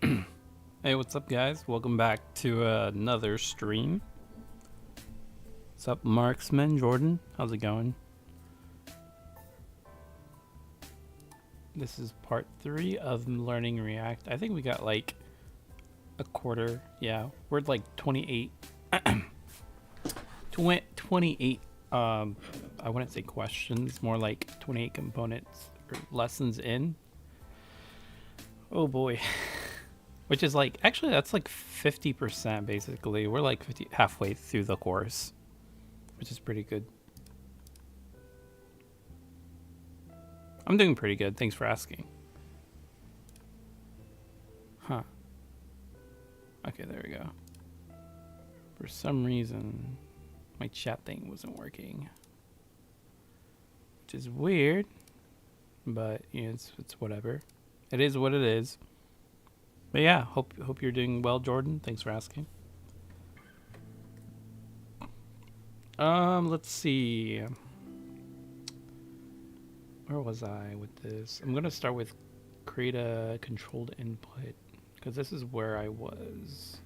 Hey, what's up, guys? Welcome back to another stream. What's up, Marksman? Jordan? How's it going? This is part 3 of learning React. I think we got like a quarter. Yeah, we're like 28. 28. I wouldn't say questions, more like 28 components or lessons in. Oh boy. Which is like, actually, that's like 50% basically. We're like halfway through the course, which is pretty good. I'm doing pretty good. Thanks for asking. Huh. Okay, there we go. For some reason, my chat thing wasn't working, which is weird, but you know, it's whatever. It is what it is. But yeah, hope you're doing well, Jordan. Thanks for asking. Let's see. Where was I with this? I'm gonna start with create a controlled input because this is where I was.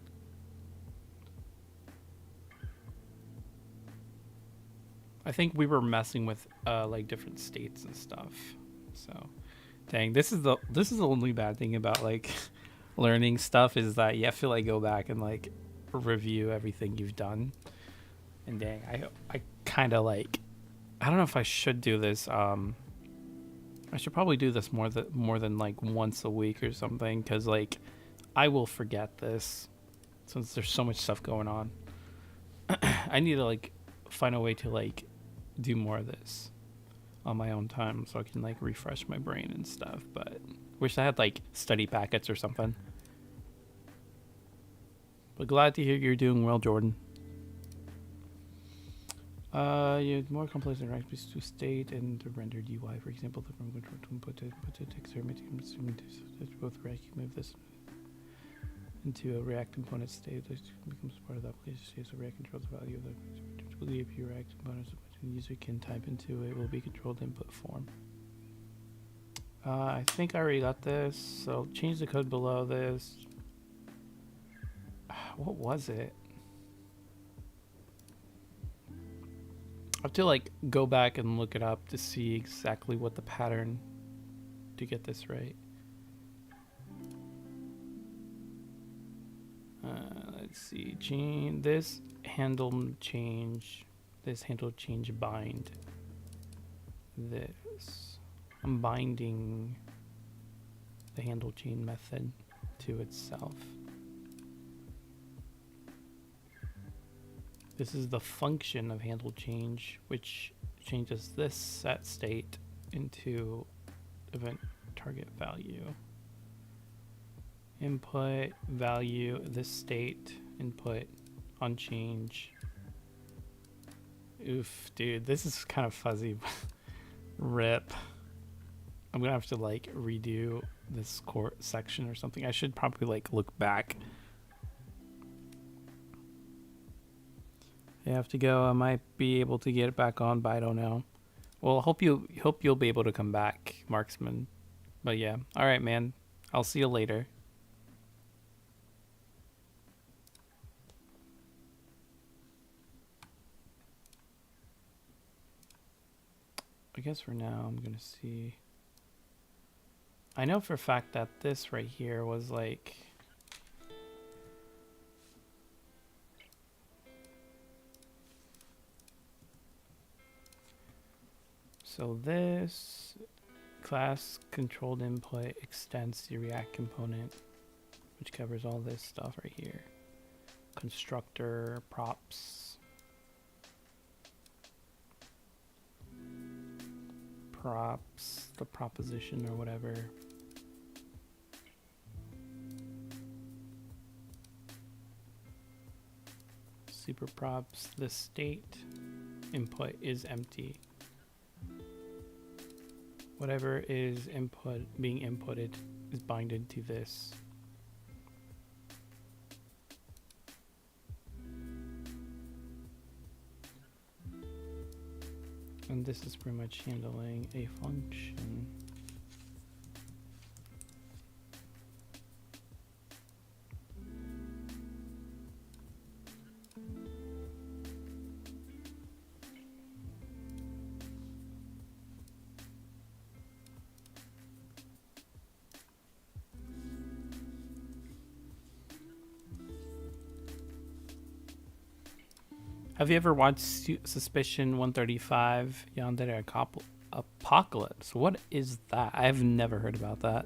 I think we were messing with like different states and stuff. So, dang, this is the only bad thing about like learning stuff is that you have to like go back and like review everything you've done. And dang, I kind of like, I don't know if I should do this. I should probably do this more than like once a week or something, because like I will forget this since there's so much stuff going on. I need to like find a way to like do more of this on my own time so I can like refresh my brain and stuff, but wish I had like study packets or something. But glad to hear you're doing well, Jordan. You have more complex interactions to state and the rendered UI. For example, the from control to input to text or both React move this into a React component state that becomes part of the application. So React controls the value of the if your React components the user can type into it will be controlled input form. I think I already got this, so change the code below this. What was it? I have to like go back and look it up to see exactly what the pattern to get this right. Let's see, change this handle change bind this. I'm binding the handle chain method to itself. This is the function of handle change, which changes this set state into event target value. Input value, this state, input on change. Oof, dude, this is kind of fuzzy. Rip. I'm gonna have to like redo this core section or something. I should probably like look back. I have to go. I might be able to get it back on, but I don't know. Well, hope you'll be able to come back, Marksman. But yeah, all right, man. I'll see you later. I guess for now, I'm gonna see. I know for a fact that this right here was like. So this class controlled input extends the React component, which covers all this stuff right here. Constructor, props, the proposition or whatever. Super props, the state input is empty. Whatever is being inputted is binded to this. And this is pretty much handling a function. Have you ever watched Suspicion 135 Yandere Apocalypse? What is that? I've never heard about that.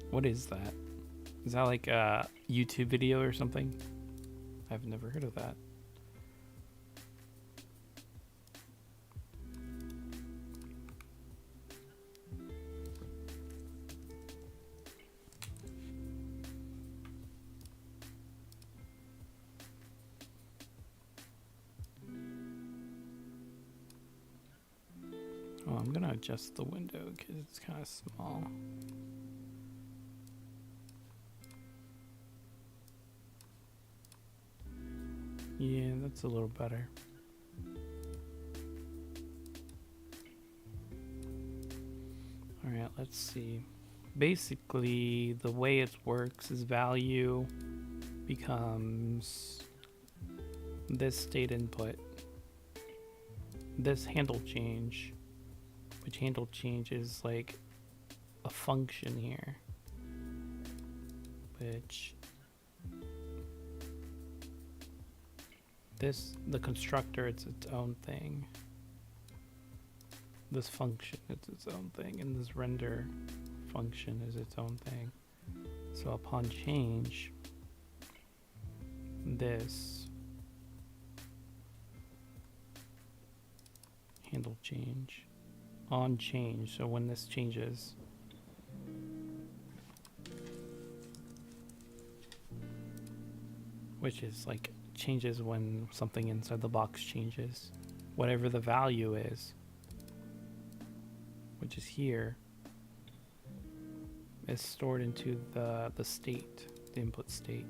What is that? Is that like a YouTube video or something? I've never heard of that. Oh, I'm gonna adjust the window because it's kind of small. Yeah, that's a little better. All right, let's see. Basically, the way it works is value becomes this state input, this handle change, which handle change is like a function here, which the constructor, it's its own thing. This function is its own thing, and this render function is its own thing. So upon change, this handle change on change. So when this changes, which is like changes when something inside the box changes, whatever the value is, which is here, is stored into the state, the input state.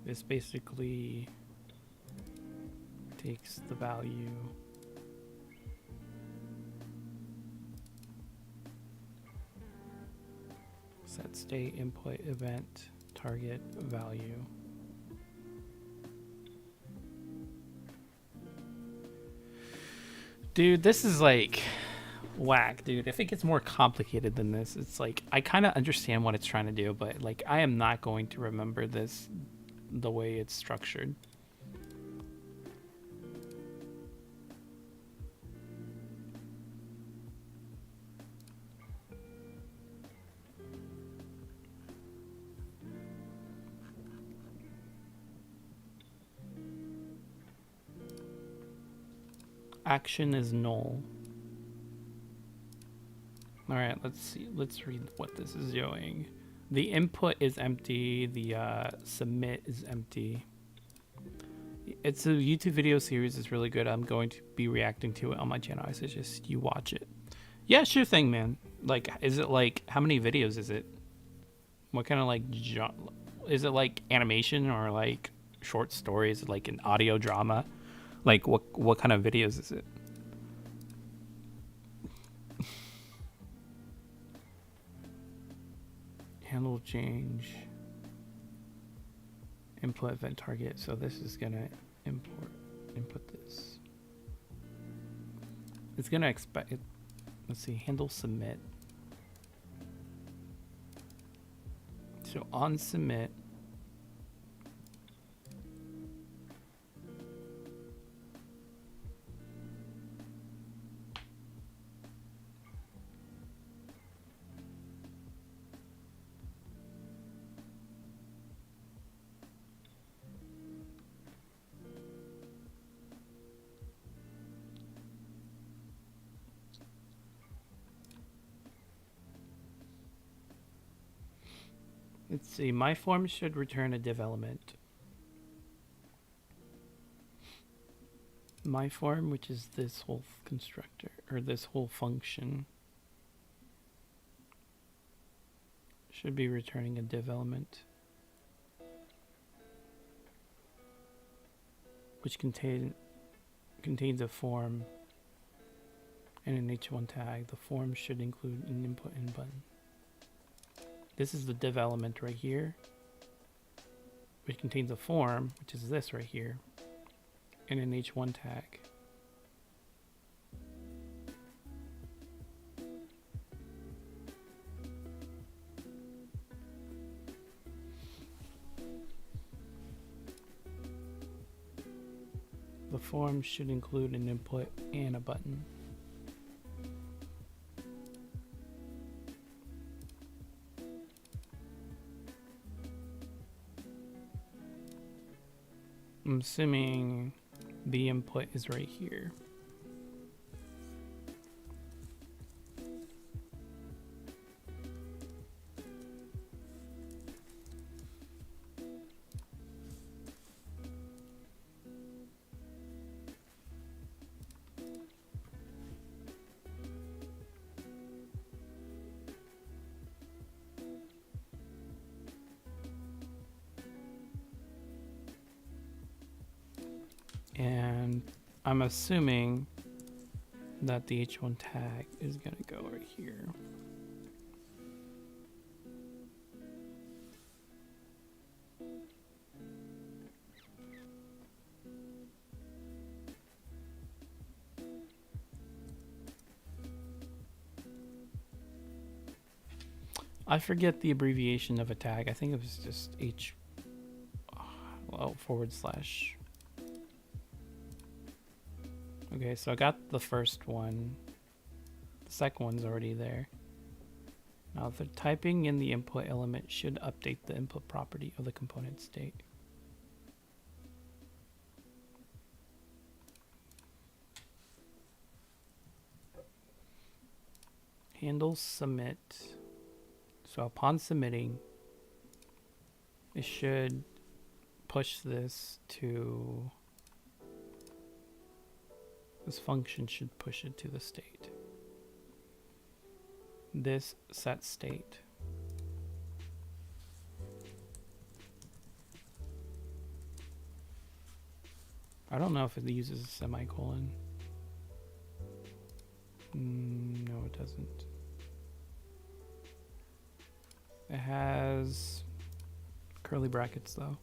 This basically takes the value set state input event target value. Dude, this is like whack, dude. If it gets more complicated than this, it's like I kind of understand what it's trying to do, but like I am not going to remember this the way it's structured. Action is null. All right, let's see. Let's read what this is doing. The input is empty. The submit is empty. It's a YouTube video series. It's really good. I'm going to be reacting to it on my channel. I suggest you watch it. Yeah, sure thing, man. Like, is it like, how many videos is it? What kind of like, is it like animation or like short stories, like an audio drama? Like, what kind of videos is it? Handle change. Input event target. So this is gonna input this. It's gonna expect it. Let's see, handle submit. So on submit, let's see, my form should return a div element. My form, which is this whole constructor, or this whole function, should be returning a div element, which contains a form and an h1 tag. The form should include an input in button. This is the div element right here, which contains a form, which is this right here, and an h1 tag. form should include an input and a button. I'm assuming the input is right here. And I'm assuming that the H1 tag is going to go right here. I forget the abbreviation of a tag. I think it was just H, well, /. Okay, so I got the first one. The second one's already there. Now the typing in the input element should update the input property of the component state. Handle submit. So upon submitting, it should push this to, this function should push it to the state. This set state. I don't know if it uses a semicolon. No, it doesn't. It has curly brackets though.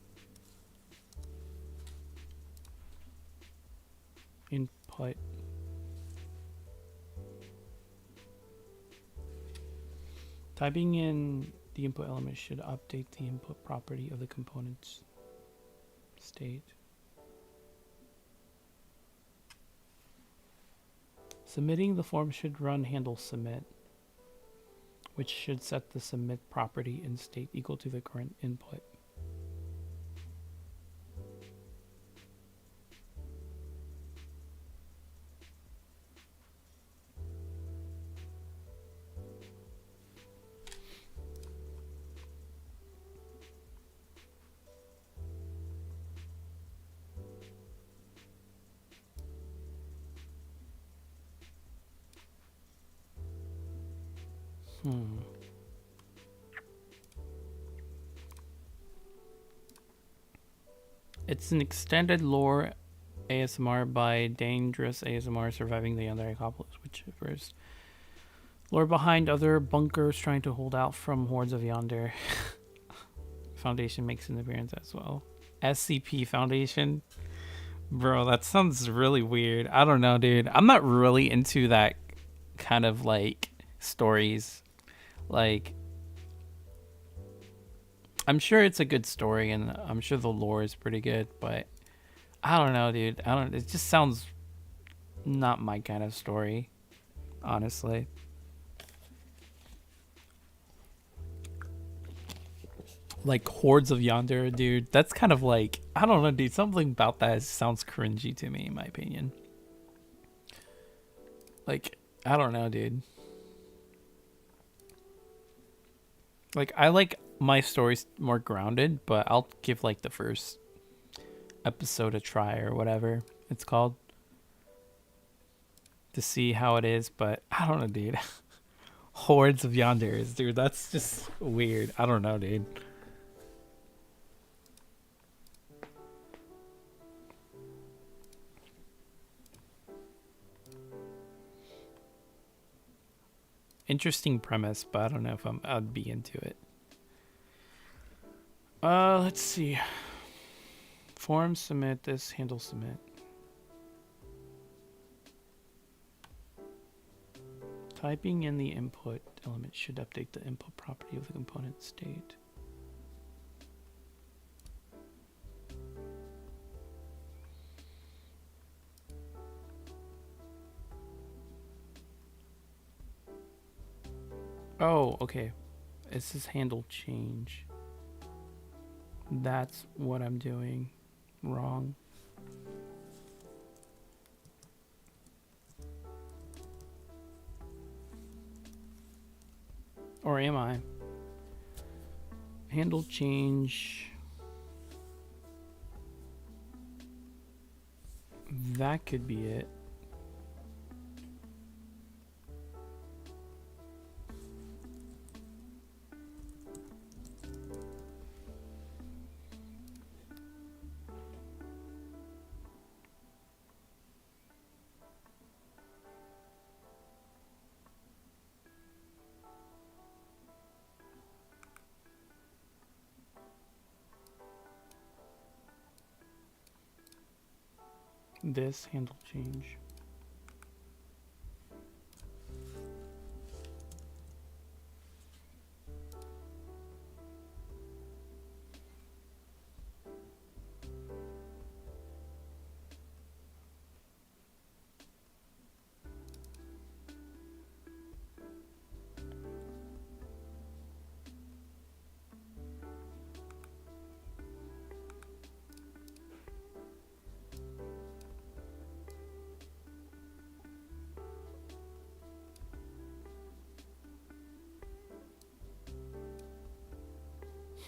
Input. Typing in the input element should update the input property of the component's state. Submitting the form should run handle submit, which should set the submit property and state equal to the current input. It's an extended lore ASMR by Dangerous ASMR Surviving the Anti-Apocalypse, which is lore behind other bunkers trying to hold out from hordes of yonder. Foundation makes an appearance as well. SCP Foundation? Bro, that sounds really weird. I don't know, dude. I'm not really into that kind of like stories. Like, I'm sure it's a good story and I'm sure the lore is pretty good, but I don't know, dude. It just sounds not my kind of story, honestly. Like hordes of yonder, dude. That's kind of like, I don't know, dude. Something about that sounds cringy to me, in my opinion. Like, I don't know, dude. Like, I like my stories more grounded, but I'll give like the first episode a try or whatever it's called to see how it is. But I don't know, dude. Hordes of yonders, dude. That's just weird. I don't know, dude. Interesting premise, but I don't know if I'd be into it. Let's see. Form submit, this handle submit. Typing in the input element should update the input property of the component state. Oh, okay. It says handle change. That's what I'm doing wrong. Or am I? Handle change. That could be it. This handle change.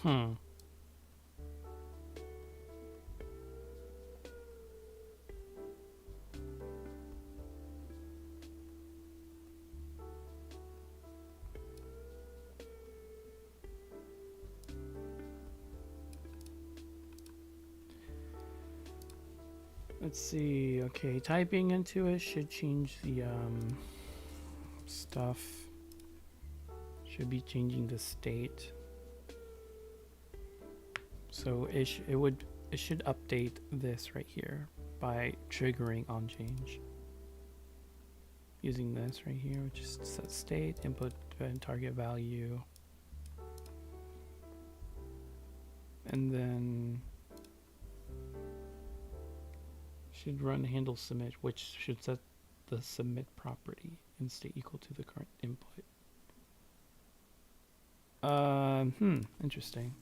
Hmm. Let's see. Okay, typing into it should change the stuff. Should be changing the state. So it should update this right here by triggering on change. Using this right here, which is set state, input and target value. And then should run handle submit, which should set the submit property and state equal to the current input. Interesting.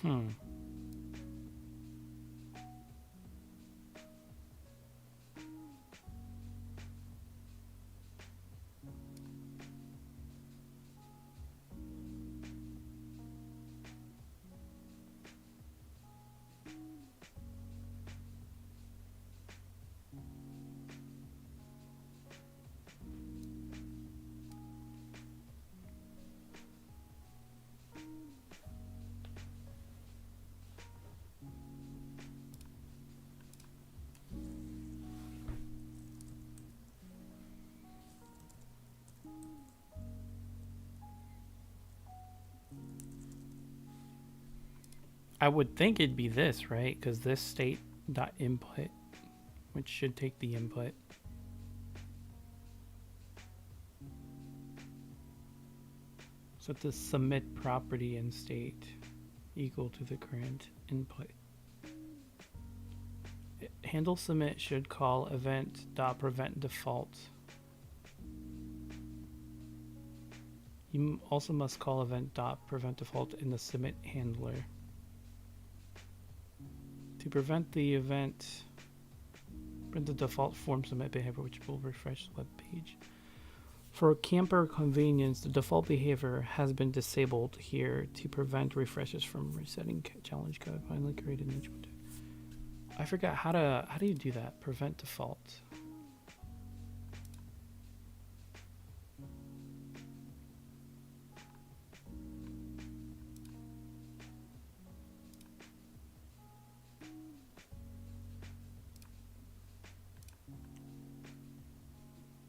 Hmm. I would think it'd be this, right? Because this state dot input, which should take the input. Set the submit property and state equal to the current input. Handle submit should call event.prevent default. You also must call event.prevent default in the submit handler. To prevent the event, print the default form submit behavior, which will refresh the web page. For camper convenience, the default behavior has been disabled here to prevent refreshes from resetting challenge code. Finally created an HTML. I forgot how do you do that? Prevent default.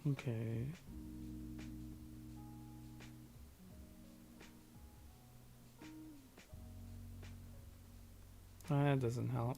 Okay. That doesn't help.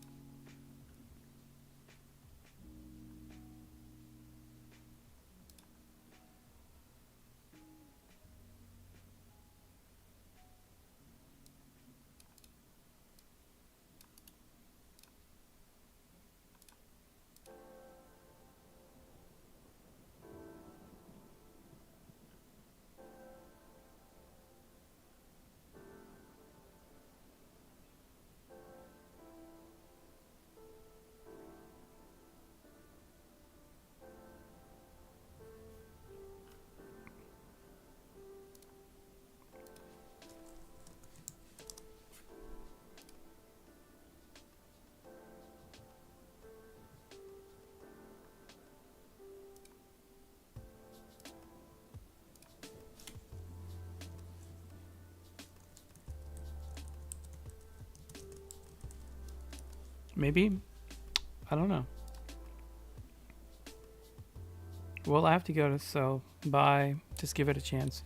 Maybe? I don't know. Well, I have to go to, so bye. Just give it a chance.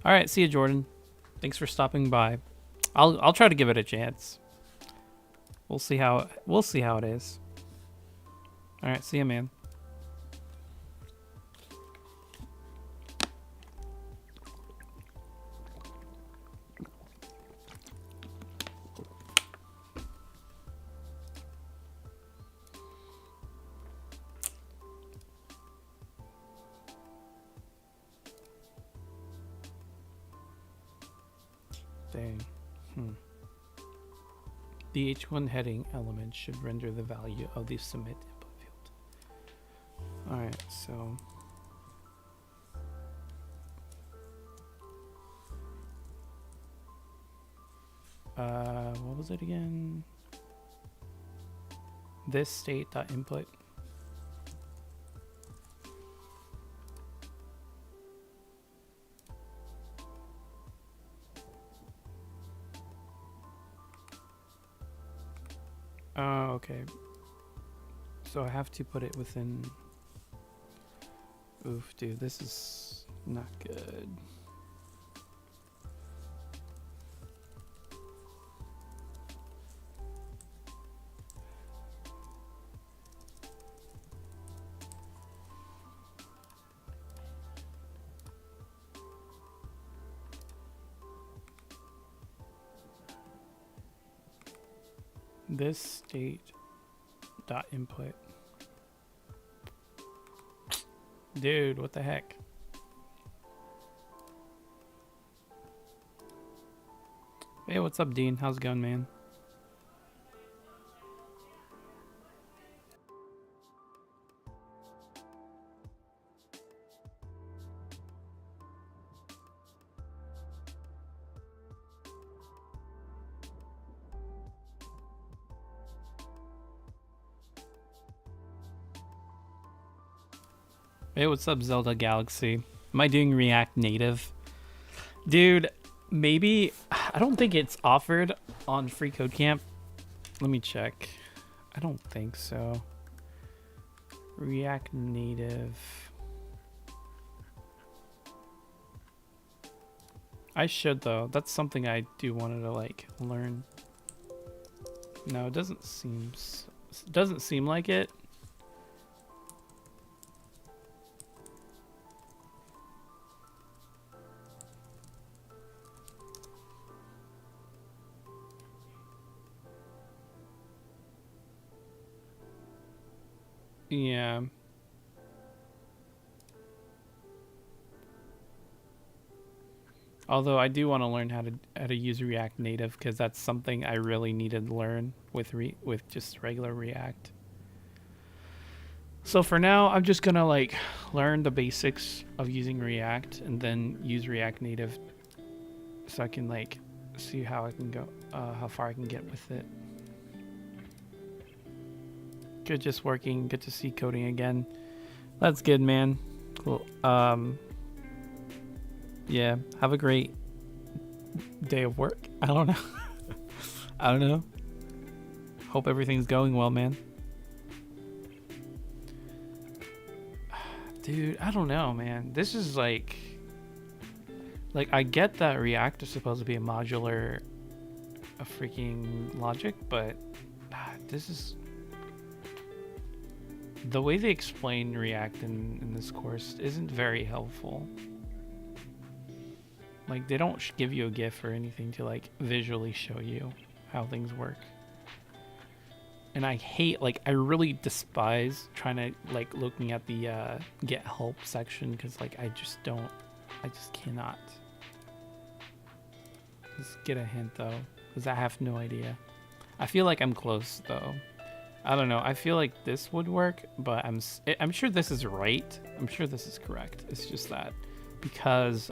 All right, see you, Jordan. Thanks for stopping by. I'll try to give it a chance. We'll see how it is. All right, see you, man. Dang. The H1 heading element should render the value of the submit input field. All right, so what was it again? This state dot input. Oh, okay. So I have to put it within. Oof, dude, this is not good. This state dot input. Dude, what the heck? Hey, what's up, Dean? How's it going, man? Hey, what's up, Zelda Galaxy? Am I doing React Native? Dude, maybe. I don't think it's offered on Free Code Camp. Let me check. I don't think so. React Native. I should, though. That's something I do want to like learn. No, it doesn't seem like it. Yeah. Although I do want to learn how to use React Native, because that's something I really needed to learn with just regular React. So for now, I'm just gonna like learn the basics of using React and then use React Native, so I can like see how I can go, how far I can get with it. Good, just working. Good to see coding again. That's good, man. Cool. Yeah, have a great day of work. I don't know. I don't know. Hope everything's going well, man. Dude, I don't know, man. This is like I get that React is supposed to be a modular, a freaking logic, but this is the way they explain React in this course isn't very helpful. Like, they don't give you a GIF or anything to like visually show you how things work. And I hate, like, I really despise trying to like looking at the get help section, because like I just cannot. Let's get a hint though, because I have no idea. I feel like I'm close though. I don't know. I feel like this would work, but I'm sure this is right. I'm sure this is correct. It's just that because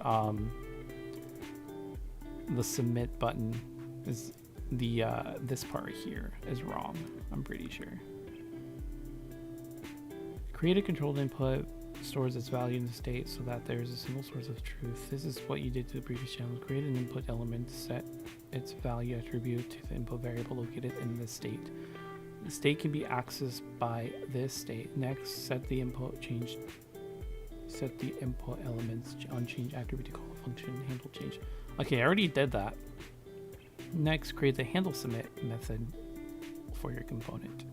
the submit button is the this part here is wrong. I'm pretty sure. Create a controlled input stores its value in the state so that there is a single source of truth. This is what you did to the previous challenge. Create an input element, set its value attribute to the input variable located in the state. The state can be accessed by this state. Next, set the input elements on change attribute to call a function handle change. Okay, I already did that. Next, create the handle submit method for your component,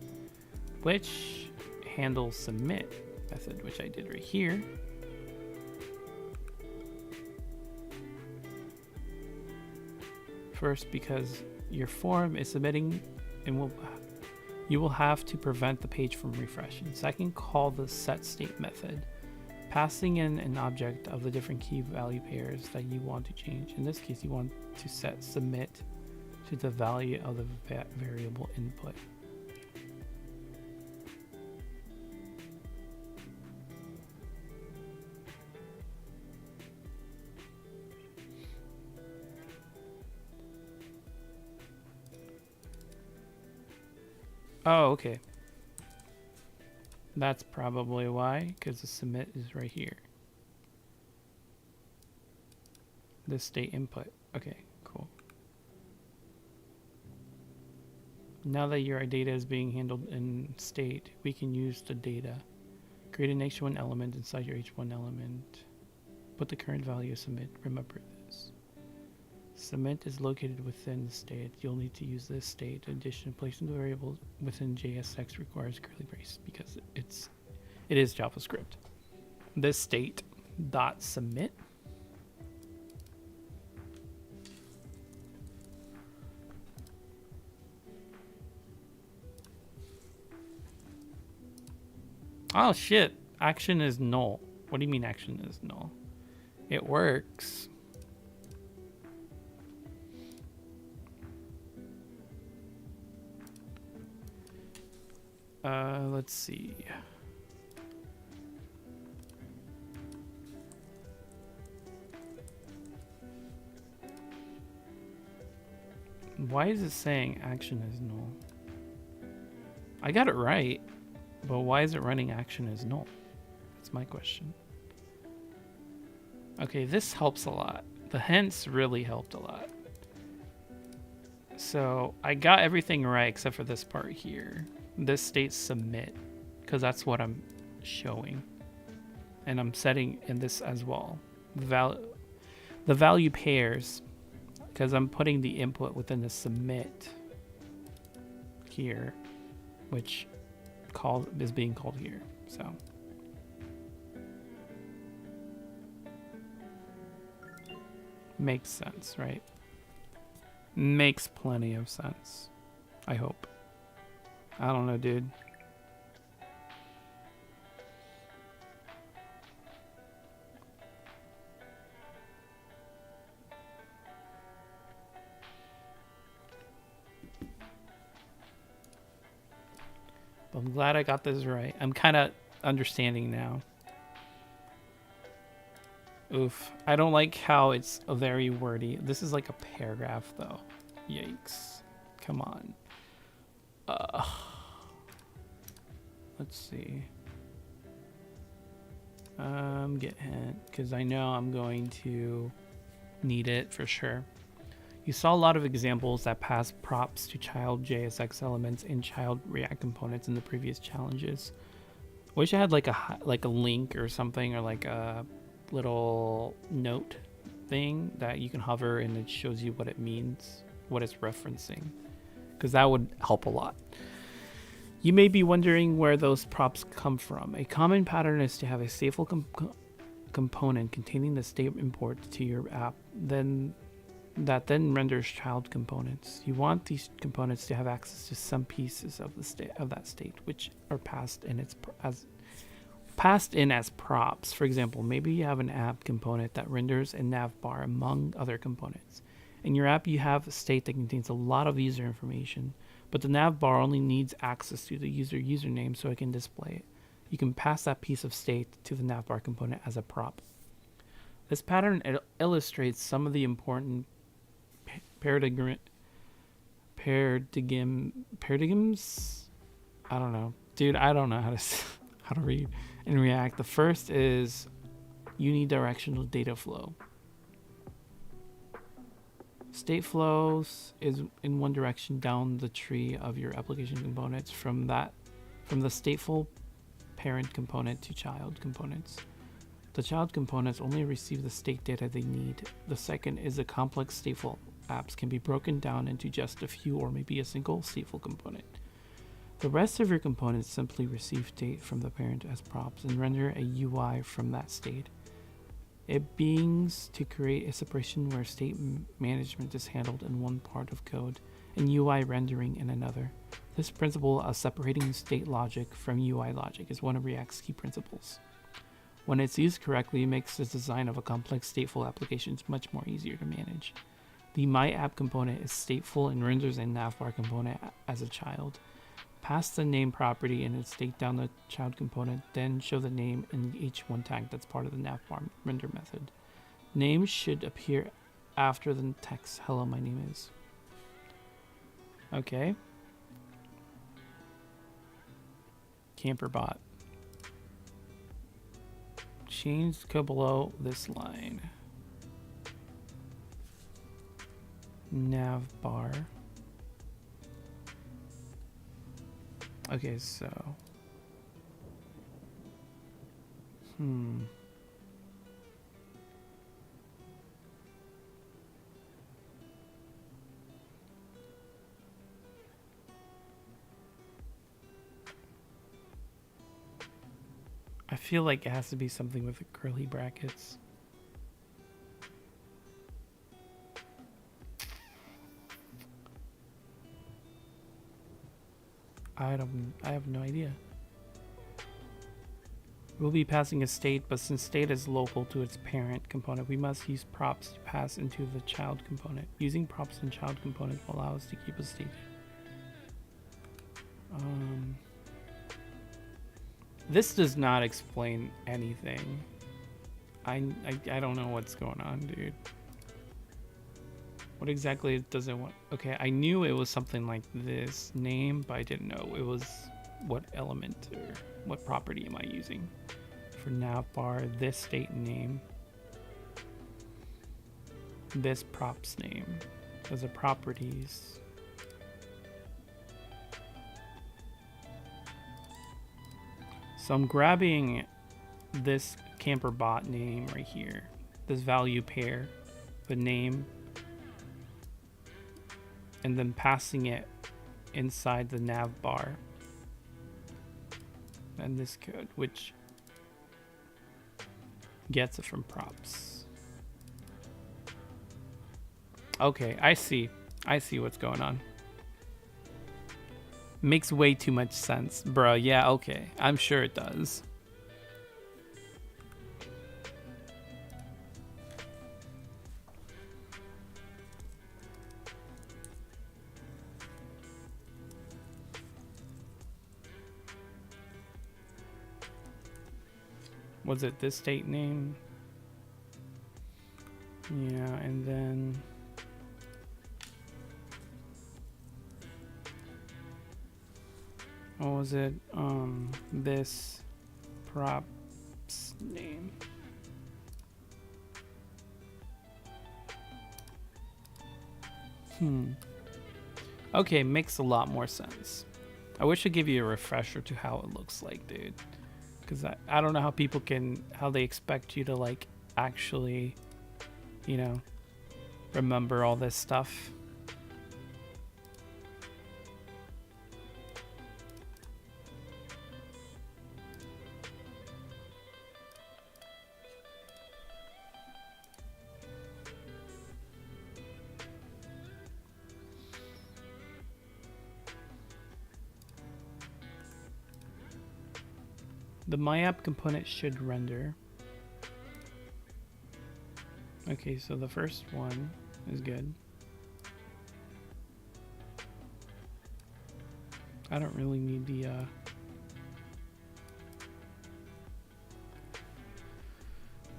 which handle submit method, which I did right here. First, because your form is submitting and you will have to prevent the page from refreshing. Second, call the set state method, passing in an object of the different key value pairs that you want to change. In this case, you want to set submit to the value of the variable input. Oh, okay. That's probably why, because the submit is right here. The state input. Okay, cool. Now that your data is being handled in state, we can use the data. Create an H1 element inside your H1 element. Put the current value of submit. Remember this. Submit is located within the state. You'll need to use this state. In addition, placing the variable within JSX requires curly brace because it is JavaScript. This state dot submit oh shit, action is null. What do you mean action is null? It works. Let's see. Why is it saying action is null? I got it right, but why is it running action is null? That's my question. Okay, this helps a lot. The hints really helped a lot. So I got everything right except for this part here. This state submit, because that's what I'm showing. And I'm setting in this as well. The value pairs, because I'm putting the input within the submit here, which is being called here. So makes sense, right? Makes plenty of sense. I hope. I don't know, dude. But I'm glad I got this right. I'm kind of understanding now. Oof. I don't like how it's very wordy. This is like a paragraph, though. Yikes. Come on. Let's see. Get hint, because I know I'm going to need it for sure. You saw a lot of examples that pass props to child JSX elements and child React components in the previous challenges. Wish I had like a link or something, or like a little note thing that you can hover and it shows you what it means, what it's referencing, because that would help a lot. You may be wondering where those props come from. A common pattern is to have a stateful component containing the state import to your app, then renders child components. You want these components to have access to some pieces of the state of that state, which are passed in as props. For example, maybe you have an app component that renders a nav bar among other components. In your app, you have a state that contains a lot of user information, but the nav bar only needs access to the user username so it can display it. You can pass that piece of state to the nav bar component as a prop. This pattern illustrates some of the important paradigms. I don't know, dude. I don't know how to read in React. The first is unidirectional data flow. State flows is in one direction down the tree of your application components from the stateful parent component to child components. The child components only receive the state data they need. The second is the complex stateful apps can be broken down into just a few or maybe a single stateful component. The rest of your components simply receive state from the parent as props and render a UI from that state. It beings to create a separation where state management is handled in one part of code and UI rendering in another. This principle of separating state logic from UI logic is one of React's key principles. When it's used correctly, it makes the design of a complex stateful applications much more easier to manage. The MyApp component is stateful and renders a navbar component as a child. Pass the name property and its state down the child component, then show the name in the h1 tag that's part of the navbar render method. Name should appear after the text hello my name is. Okay. Camperbot. Change the code below this line. Navbar. Okay, so I feel like it has to be something with the curly brackets. I have no idea. We'll be passing a state, but since state is local to its parent component, we must use props to pass into the child component. Using props in child component will allow us to keep a state. This does not explain anything. I don't know what's going on, dude. What exactly does it want? Okay, I knew it was something like this name, but I didn't know it was what element or what property am I using for navbar. This state name, this props name. Those are properties. So I'm grabbing this camperbot name right here, this value pair, the name, and then passing it inside the nav bar and this code, which gets it from props. Okay, I see what's going on. Makes way too much sense, bro. Yeah, okay, I'm sure it does. Was it this state name? Yeah, and then what was it? This props name. Okay, makes a lot more sense. I wish I'd give you a refresher to how it looks like, dude. Because I don't know how they expect you to like actually, you know, remember all this stuff. The MyApp component should render. Okay, so the first one is good. I don't really need the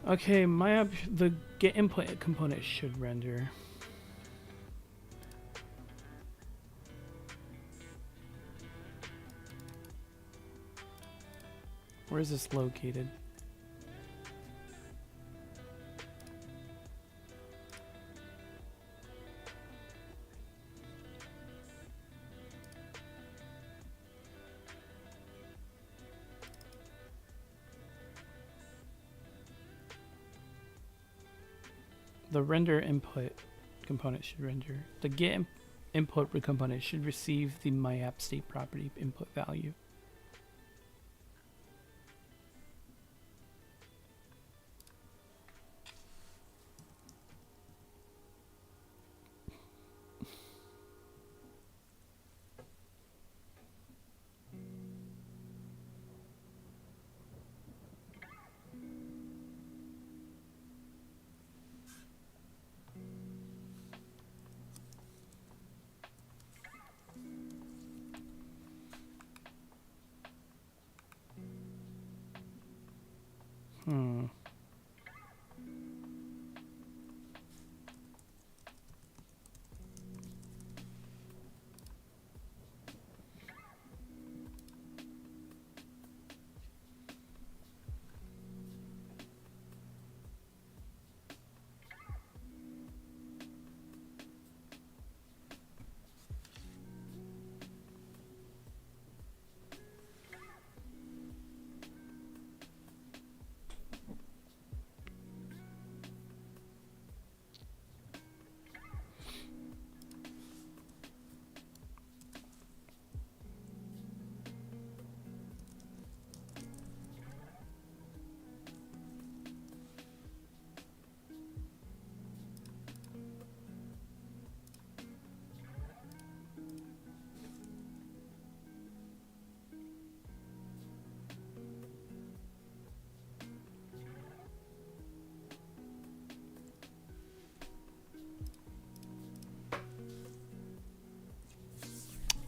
okay, MyApp, the get input component should render. Where is this located? The render input component should render. The get input component should receive the MyApp state property input value.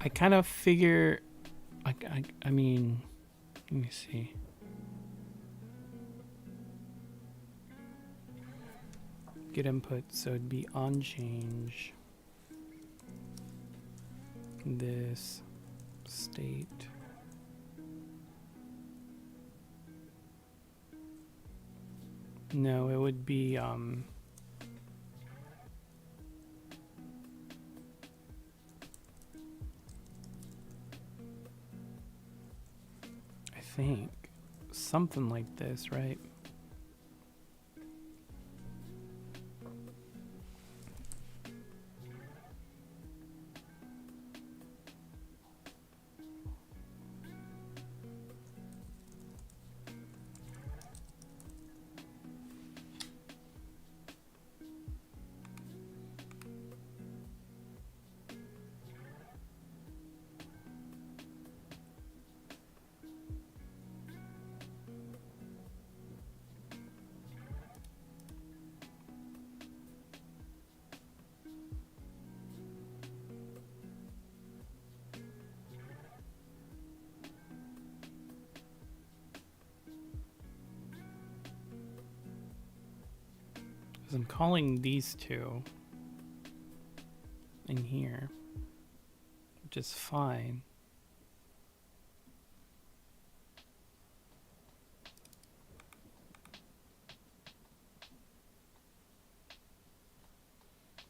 I kind of figure, I mean, let me see. Get input, so it'd be on change. This state. No, it would be, I think something like this, right? I'm calling these two in here, which is fine.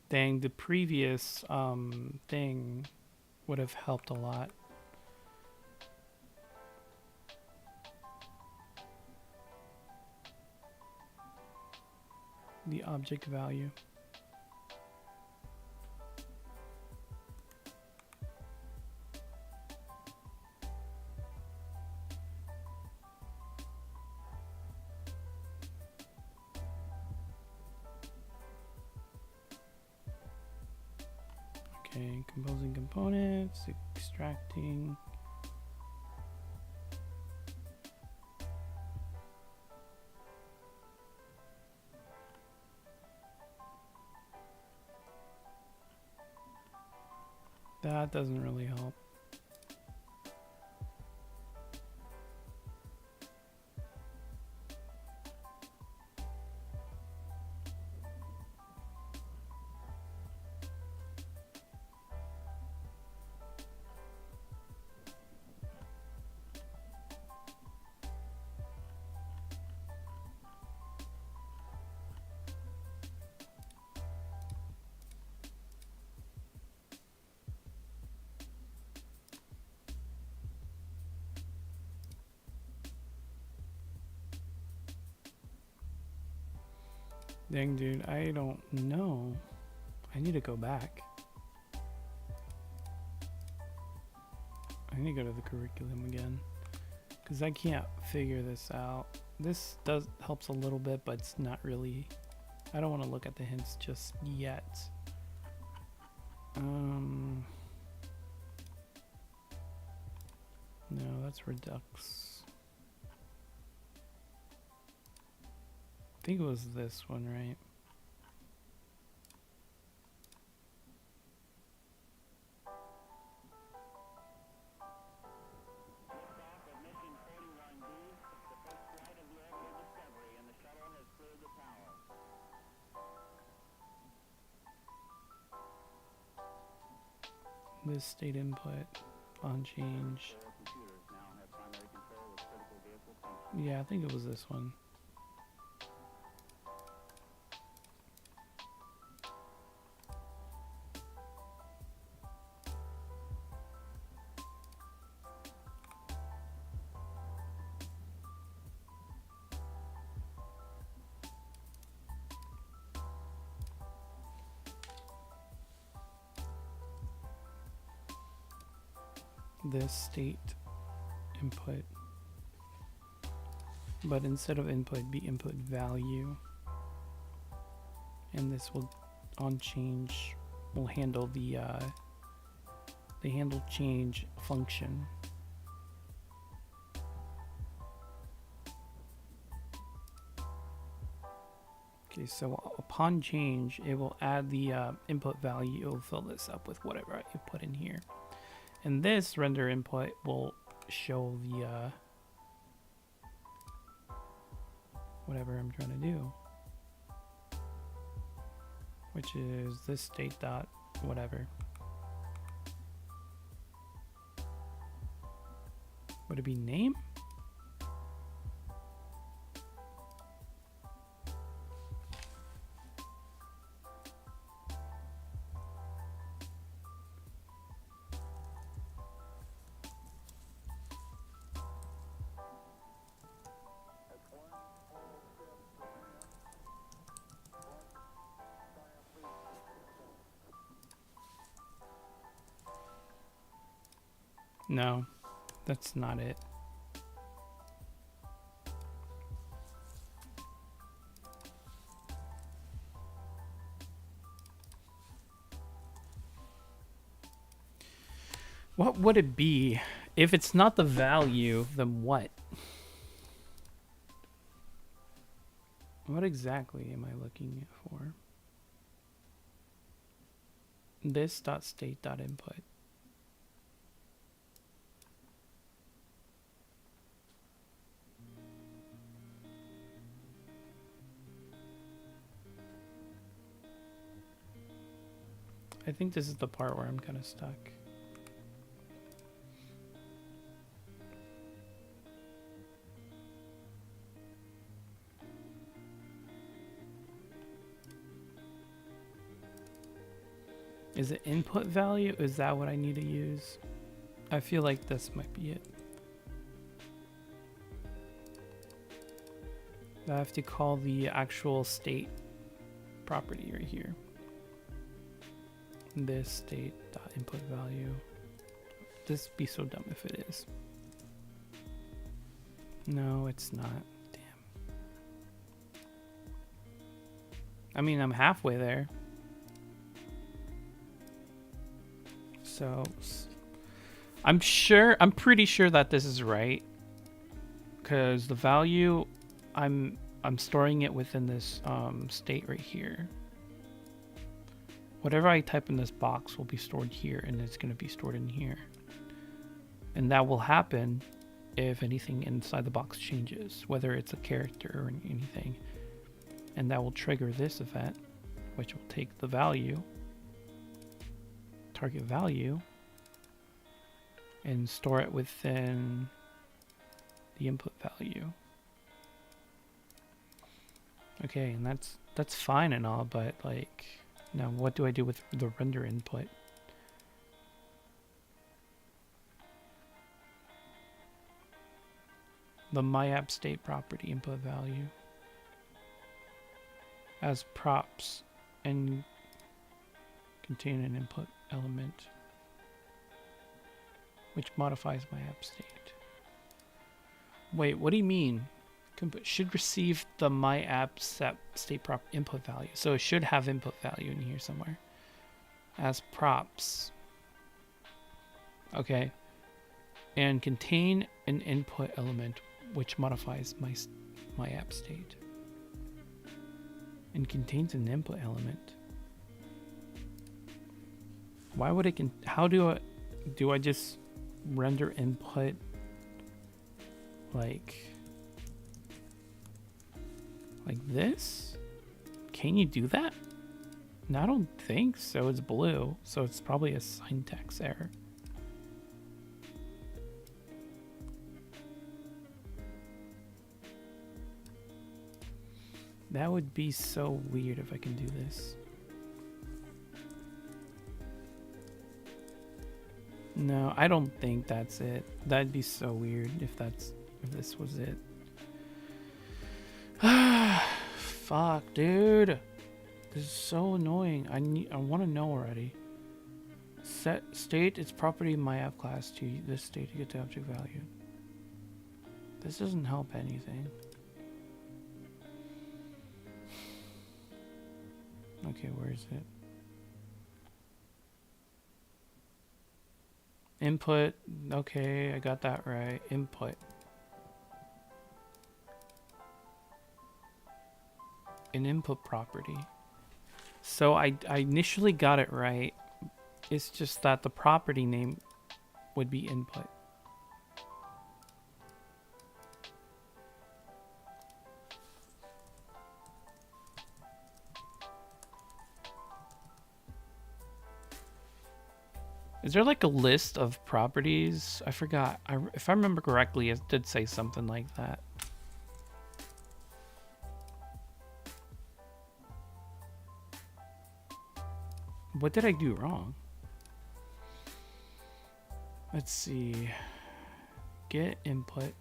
Dang, the previous thing would have helped a lot. the object value. Okay, composing components, extracting. That doesn't really help. Dang, dude, I don't know. I need to go back. I need to go to the curriculum again because I can't figure this out. This helps a little bit, but it's not really. I don't want to look at the hints just yet. No, that's Redux. I think it was this one, right? This state input on change. Yeah, I think it was this one. This state input, but instead of input be input value, and this will on change will handle the handle change function. Okay, so upon change it will add the input value. It will fill this up with whatever you put in here. And this render input will show the whatever I'm trying to do, which is this state dot whatever. Would it be name? No, that's not it. What would it be? If it's not the value, then what? What exactly am I looking for? This dot state dot input. I think this is the part where I'm kind of stuck. Is it input value? Is that what I need to use? I feel like this might be it. I have to call the actual state property right here. This state dot input value. This would be so dumb if it is. No, it's not. Damn. I mean, I'm halfway there. So I'm pretty sure that this is right, because the value I'm storing it within this state right here. Whatever I type in this box will be stored here, and it's going to be stored in here. And that will happen if anything inside the box changes, whether it's a character or anything. And that will trigger this event, which will take the value, target value, and store it within the input value. Okay, and that's fine and all, but like, now what do I do with the render input? The myAppState property input value as props and contain an input element which modifies myAppState. Wait, what do you mean? Should receive the myAppState prop input value. So it should have input value in here somewhere as props. Okay. And contain an input element which modifies myAppState. And contains an input element. Why would it how do I just render input like this? Can you do that? No, I don't think so. It's blue, so it's probably a syntax error. That would be so weird if I can do this. No, I don't think that's it. That'd be so weird if this was it. Fuck, dude. This is so annoying. I want to know already. Set state its property in my app class to this state to get the object value. This doesn't help anything. Okay, where is it? Input. Okay, I got that right. Input. An input property. So I initially got it right. It's just that the property name would be input. Is there like a list of properties? I forgot. If I remember correctly, it did say something like that. What did I do wrong? Let's see. Get input.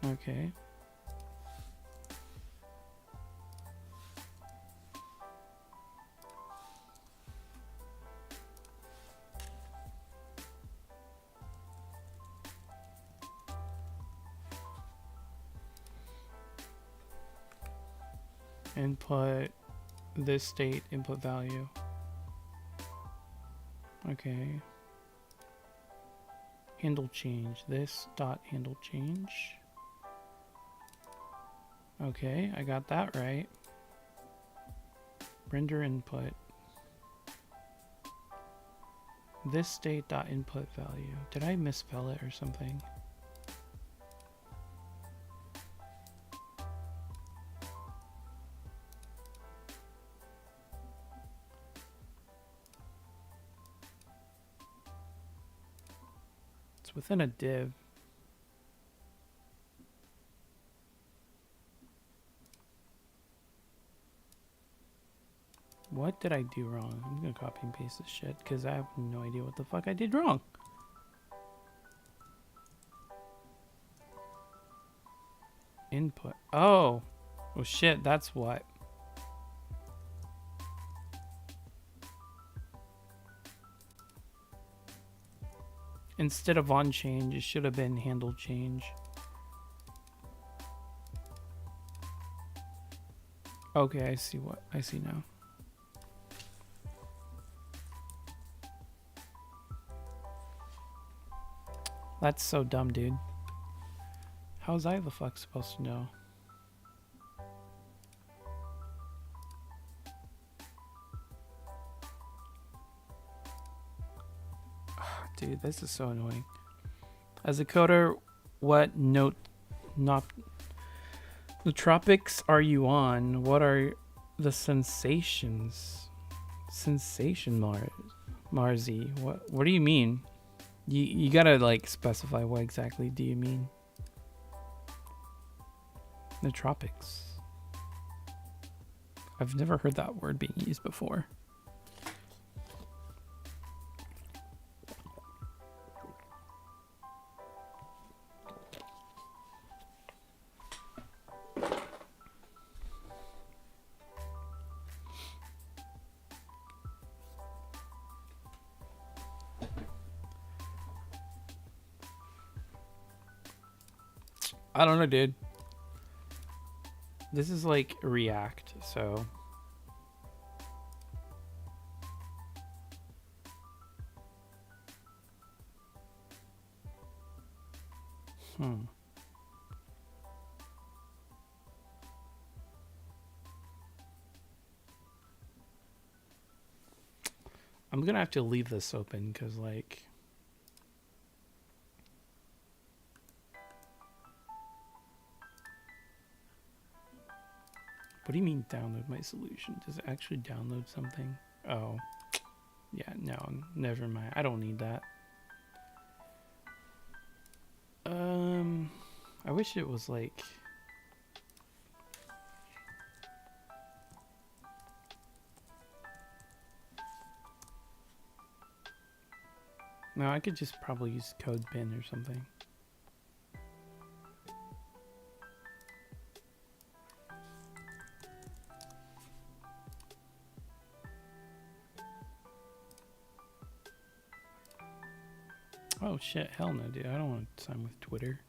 Okay. Input this state input value. Okay. Handle change. This dot handle change. Okay, I got that right. Render input. This state dot input value. Did I misspell it or something? Within a div. What did I do wrong? I'm gonna copy and paste this shit because I have no idea what the fuck I did wrong. Input. Oh, Oh shit, that's what. Instead of on change, it should have been handle change. Okay, I see what I see now. That's so dumb, dude. How was I the fuck supposed to know? Dude, this is so annoying. As a coder, what nootropics are you on? What are the sensations? Sensation Marzi. What do you mean? You gotta like specify what exactly do you mean? Nootropics. I've never heard that word being used before. I don't know, dude. This is like React, so. I'm gonna have to leave this open because, like, what do you mean download my solution? Does it actually download something? Oh, yeah, no, never mind. I don't need that. I wish it was like. No, I could just probably use code bin or something. Oh shit, hell no, dude. I don't want to sign with Twitter.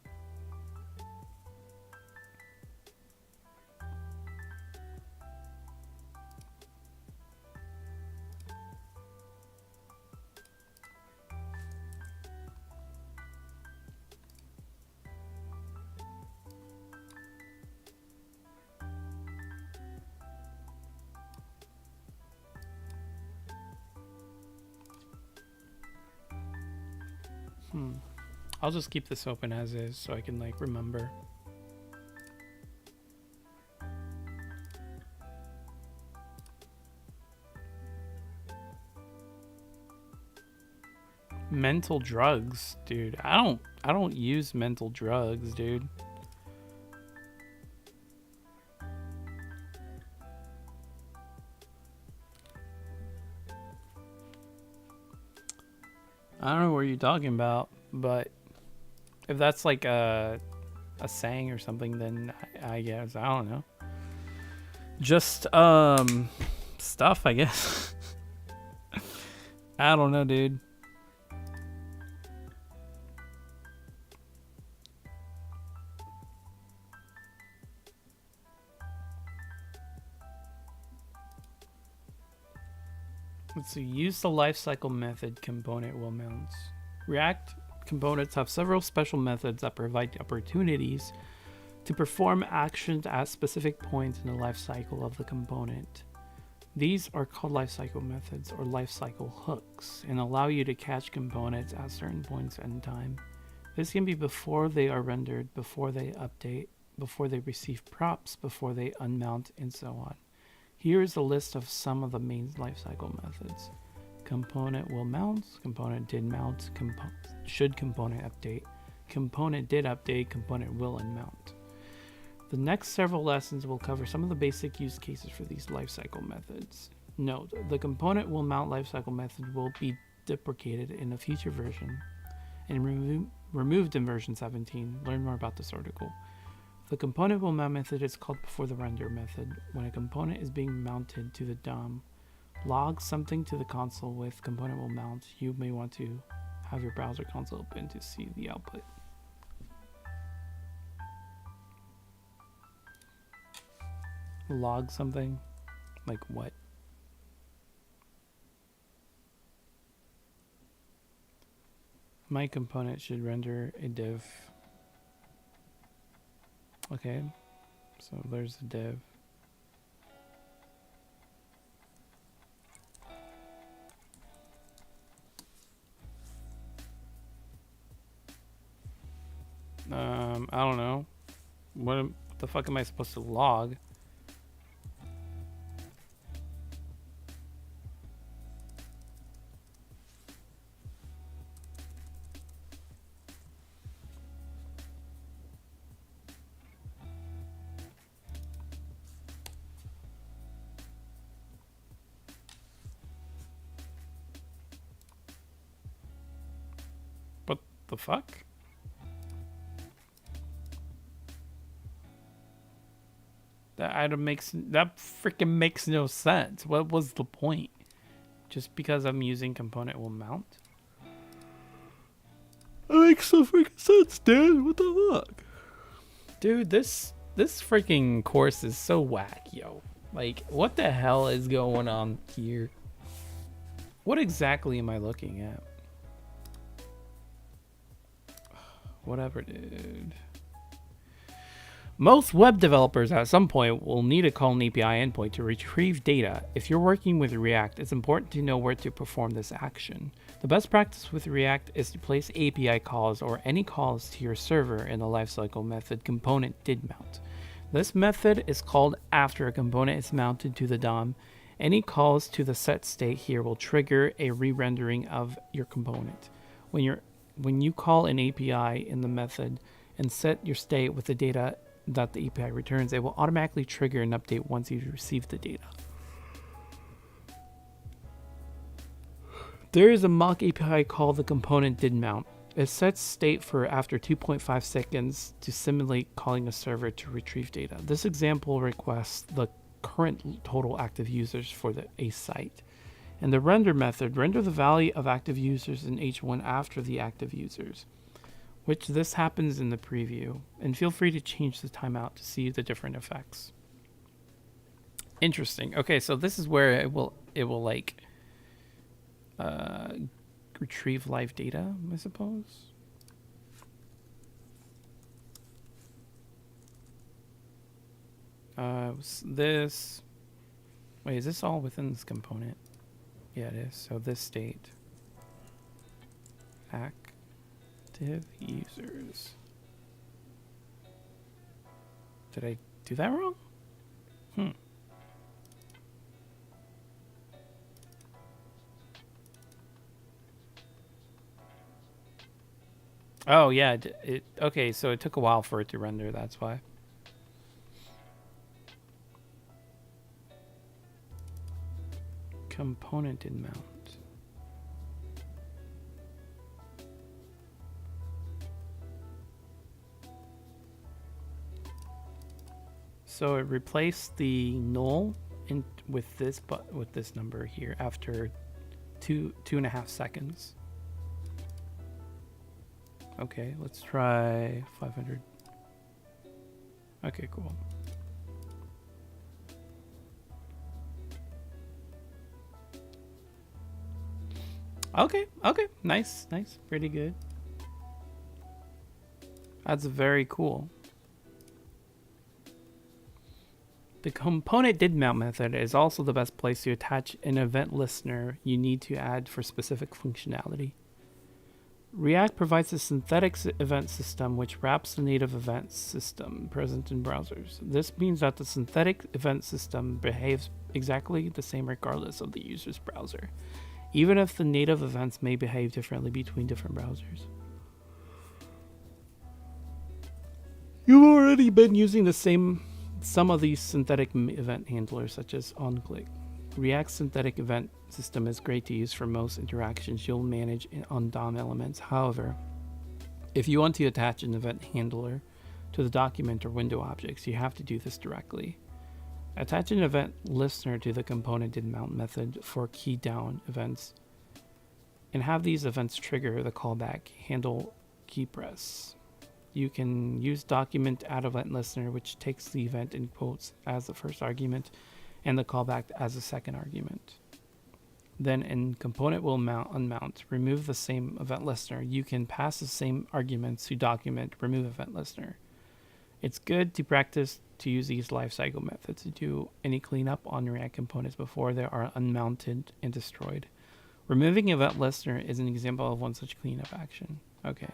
I'll just keep this open as is so I can like remember. Mental drugs, dude. I don't use mental drugs, dude. I don't know what you're talking about, but if that's like a saying or something, then I guess I don't know. Just stuff, I guess. I don't know, dude. Let's see. Use the lifecycle method component will mounts. React components have several special methods that provide opportunities to perform actions at specific points in the lifecycle of the component. These are called lifecycle methods or lifecycle hooks and allow you to catch components at certain points in time. This can be before they are rendered, before they update, before they receive props, before they unmount, and so on. Here is a list of some of the main lifecycle methods. Component will mount, component did mount, should component update, component did update, component will unmount. The next several lessons will cover some of the basic use cases for these lifecycle methods. Note, the component will mount lifecycle method will be deprecated in a future version and removed in version 17. Learn more about this article. The component will mount method is called before the render method. When a component is being mounted to the DOM, log something to the console with component will mount. You may want to have your browser console open to see the output. Log something? Like what? My component should render a div. Okay, so there's the div. I don't know. What the fuck am I supposed to log? What the fuck? That freaking makes no sense. What was the point? Just because I'm using component will mount? That makes no freaking sense, dude. What the fuck? Dude, this freaking course is so whack, yo. Like, what the hell is going on here? What exactly am I looking at? Whatever, dude. Most web developers at some point will need to call an API endpoint to retrieve data. If you're working with React, it's important to know where to perform this action. The best practice with React is to place API calls or any calls to your server in the lifecycle method component did mount. This method is called after a component is mounted to the DOM. Any calls to the set state here will trigger a re-rendering of your component. When you call an API in the method and set your state with the data that the API returns, it will automatically trigger an update once you receive the data. There is a mock API called the component did mount. It sets state for after 2.5 seconds to simulate calling a server to retrieve data. This example requests the current total active users for a site. And the render method, render the value of active users in H1 after the active users, which this happens in the preview, and feel free to change the timeout to see the different effects. Interesting. Okay, so this is where it will like retrieve live data, I suppose. This. Wait, is this all within this component? Yeah, it is. So this state. Active users. Did I do that wrong? Oh yeah, okay, so it took a while for it to render, that's why. Component did mount. So it replaced the null with this number here after 2.5 seconds. Okay, let's try 500. Okay, cool. Okay, nice, pretty good. That's very cool. The component did mount method is also the best place to attach an event listener you need to add for specific functionality. React provides a synthetic event system which wraps the native event system present in browsers. This means that the synthetic event system behaves exactly the same regardless of the user's browser, even if the native events may behave differently between different browsers. You've already been using some of these synthetic event handlers, such as onClick. React's synthetic event system is great to use for most interactions you'll manage on DOM elements. However, if you want to attach an event handler to the document or window objects. You have to do this directly. Attach an event listener to the component did mount method for key down events, and have these events trigger the callback handle key press. You can use document add event listener, which takes the event in quotes as the first argument and the callback as the second argument. Then in component will mount unmount, remove the same event listener. You can pass the same arguments to document remove event listener. It's good to practice to use these lifecycle methods to do any cleanup on React components before they are unmounted and destroyed. Removing event listener is an example of one such cleanup action. Okay.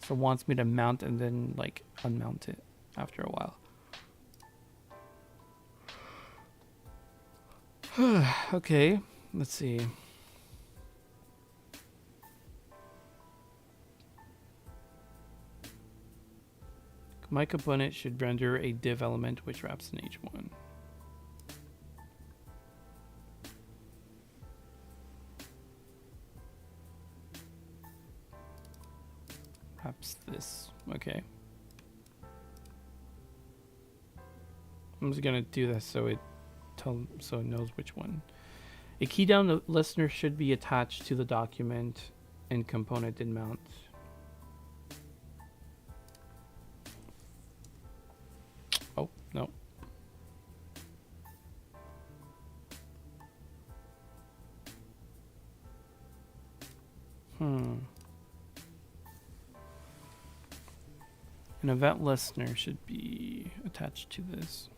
So it wants me to mount and then like unmount it after a while. Okay, let's see. My component should render a div element which wraps in H1. Wraps this. Okay. I'm just gonna do this so it knows which one. A key down listener should be attached to the document and component did mount. Oh, no. An event listener should be attached to this.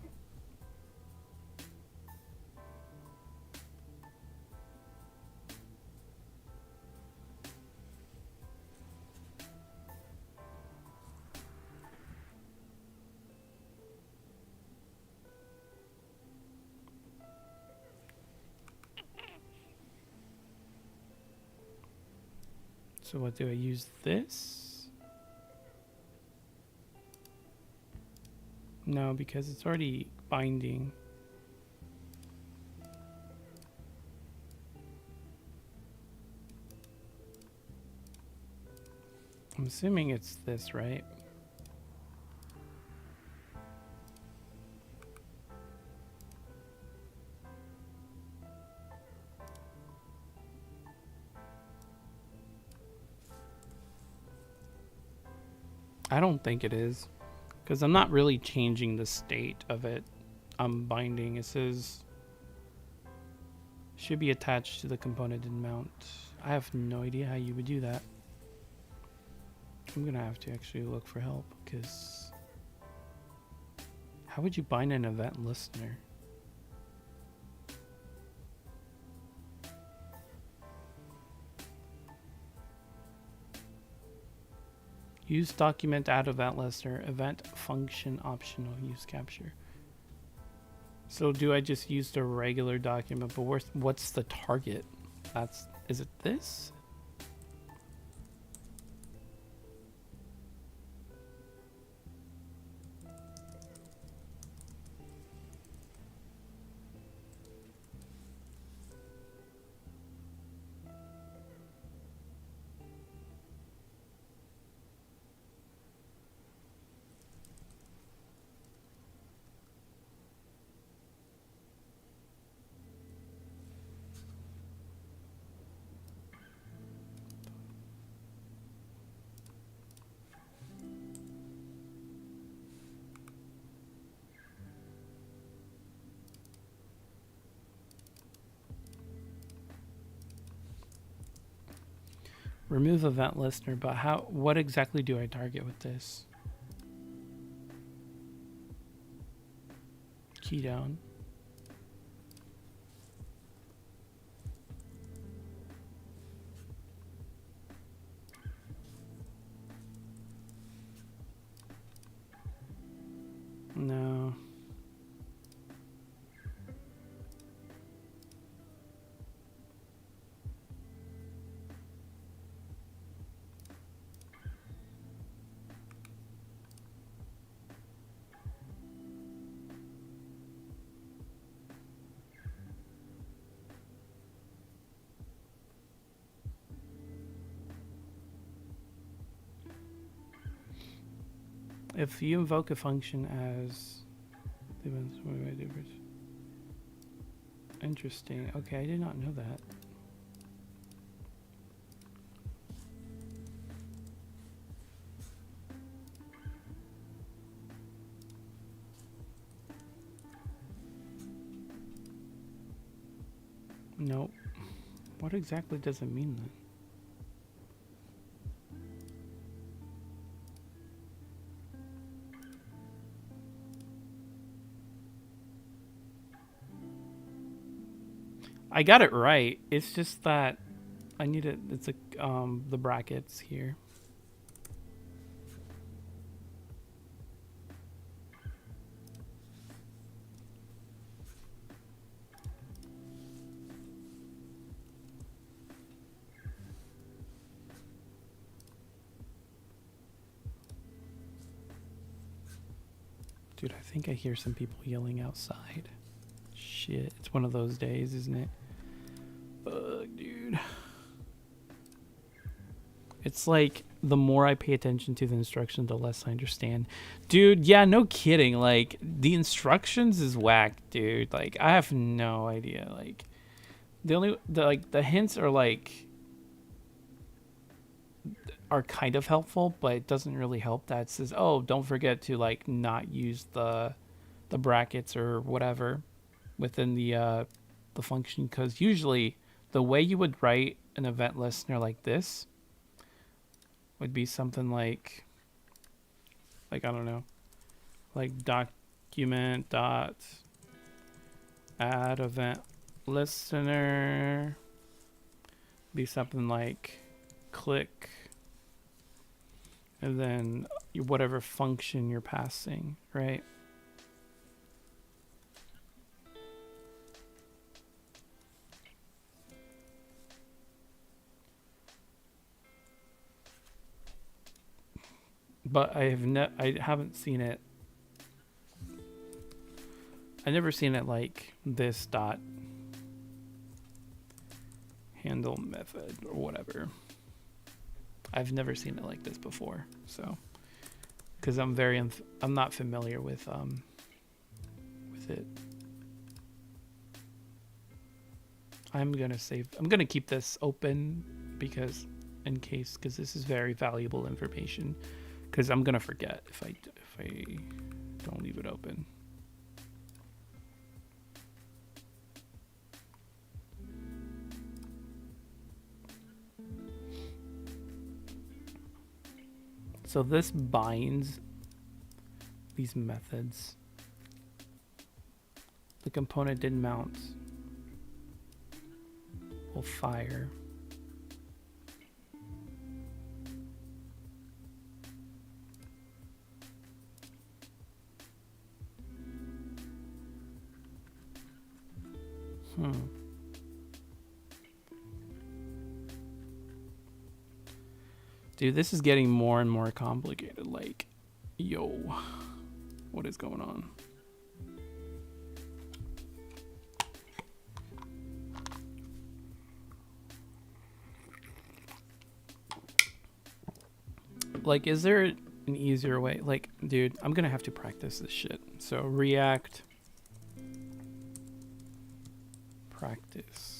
So what do I use this? No, because it's already binding. I'm assuming it's this, right? I don't think it is, because I'm not really changing the state of it. I'm binding. It says should be attached to the component and mount. I have no idea how you would do that. I'm gonna have to actually look for help, because how would you bind an event listener? Use document add event listener, event function optional, use capture. So do I just use the regular document, but what's the target? Is it this? Remove event listener, but what exactly do I target with this? Key down. No. If you invoke a function as interesting. Okay, I did not know that. Nope. What exactly does it mean then? I got it right. It's just that I need it. It's a the brackets here. Dude, I think I hear some people yelling outside. Shit, it's one of those days, isn't it? Fuck, dude. It's like the more I pay attention to the instructions, the less I understand. Dude, yeah, no kidding. Like the instructions is whack, dude. Like I have no idea. Like the hints are kind of helpful, but it doesn't really help. That says, oh, don't forget to like not use the brackets or whatever within the function, because usually the way you would write an event listener like this would be something like I don't know, like document dot add event listener, be something like click, and then whatever function you're passing, right? But I haven't seen it. I've never seen it like this dot handle method or whatever. I've never seen it like this before, so because I'm not familiar with it. I'm gonna keep this open because this is very valuable information, because I'm gonna forget if I don't leave it open. So this binds these methods. The component didn't mount will fire. Dude, this is getting more and more complicated. Like, yo, what is going on? Like, is there an easier way? Like, dude, I'm gonna have to practice this shit. So React practice.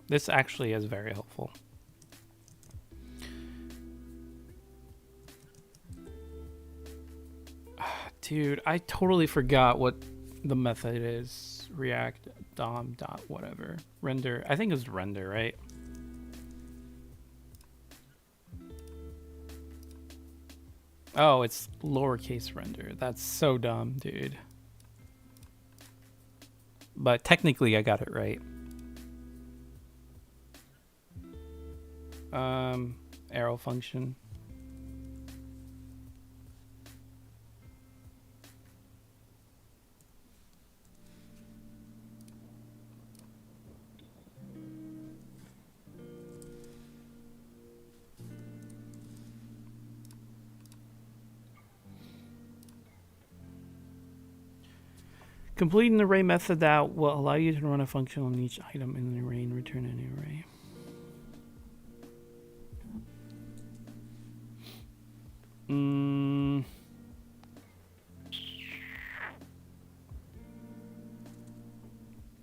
This actually is very helpful. Dude, I totally forgot what the method is. React dom dot whatever. Render. I think it's render, right? Oh, it's lowercase render. That's so dumb, dude. But technically I got it right. Arrow function. Complete an array method that will allow you to run a function on each item in an array and return an array.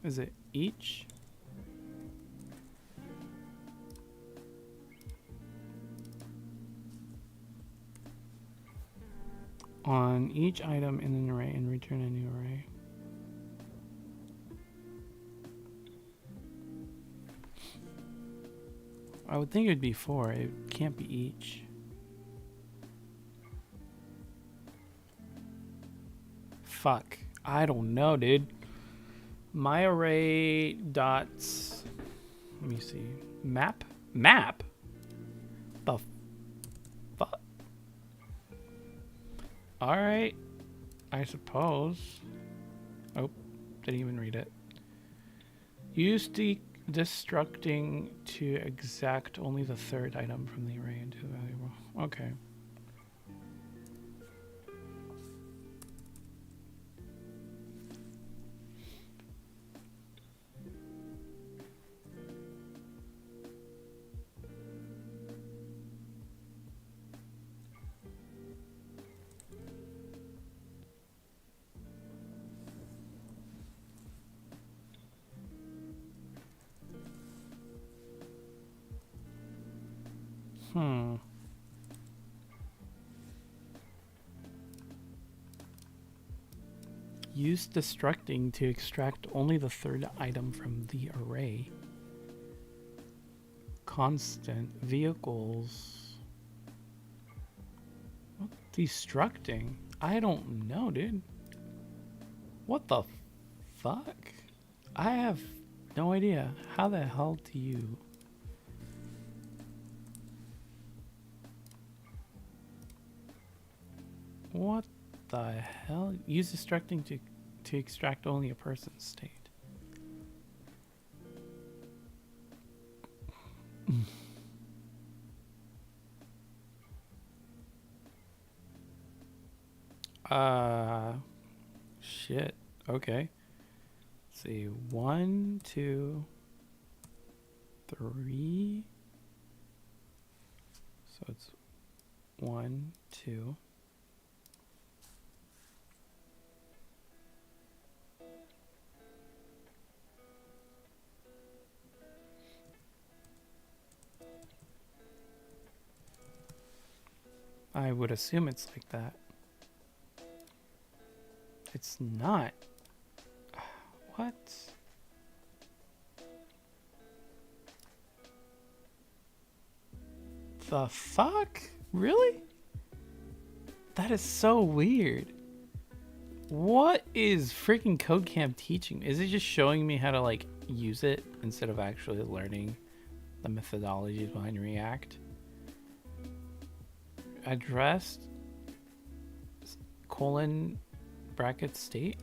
Is it each? On each item in an array and return a new array. I would think it would be 4. It can't be each. Fuck. I don't know, dude. My array dots. Let me see. Map? Map? The fuck? Alright. I suppose. Oh, didn't even read it. Use destructing to exact only the third item from the array into the valuable. Okay. Use destructing to extract only the third item from the array. Constant vehicles. What? Destructing? I don't know, dude. What the fuck? I have no idea. How the hell do you... What the hell? Use destructing to extract only a person's state. Shit. Okay. Let's see. 1, 2, 3. So it's 1, 2. I would assume it's like that. It's not. What? The fuck? Really? That is so weird. What is freaking CodeCamp teaching? Is it just showing me how to like use it instead of actually learning the methodologies behind React? Addressed colon bracket state.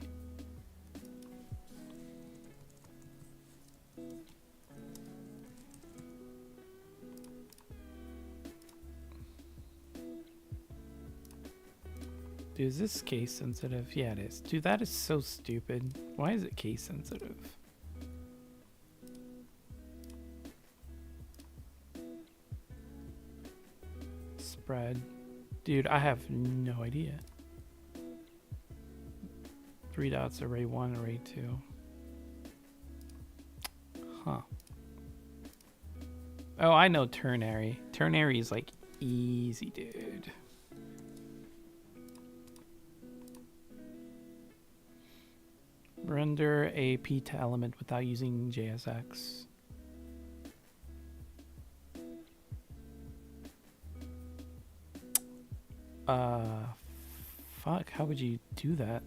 Dude, is this case sensitive? Yeah, it is. Dude, that is so stupid. Why is it case sensitive? Spread. Dude, I have no idea. 3 dots, array 1, array 2. Huh. Oh, I know ternary. Ternary is like easy, dude. Render a p to element without using JSX. Fuck, how would you do that?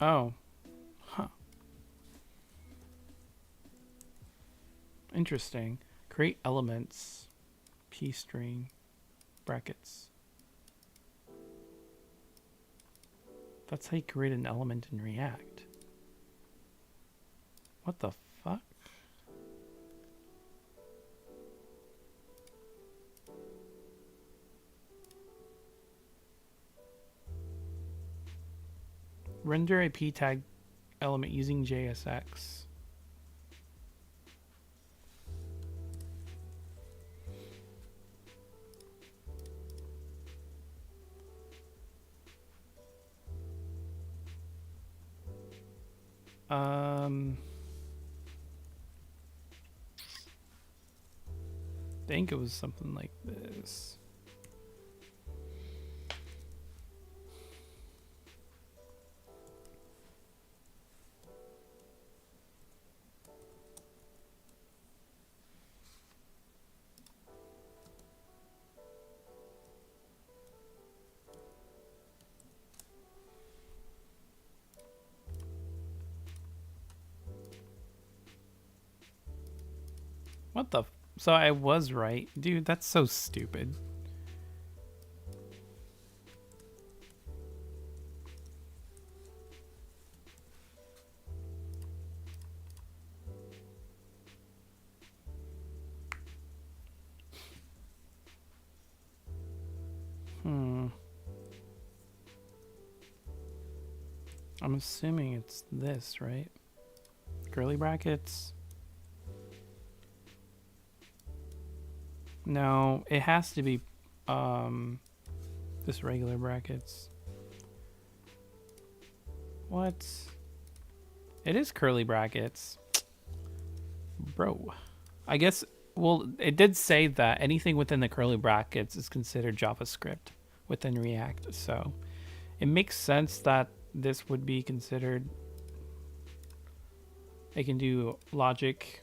Oh. Huh. Interesting. Create elements. P string. Brackets. That's how you create an element in React. What the fuck? Render a p tag element using JSX. I think it was something like this. What the? So I was right. Dude, that's so stupid. I'm assuming it's this, right? Curly brackets. No, it has to be just regular brackets. What? It is curly brackets. Bro. I guess, well, it did say that anything within the curly brackets is considered JavaScript within React. So it makes sense that this would be considered. It can do logic.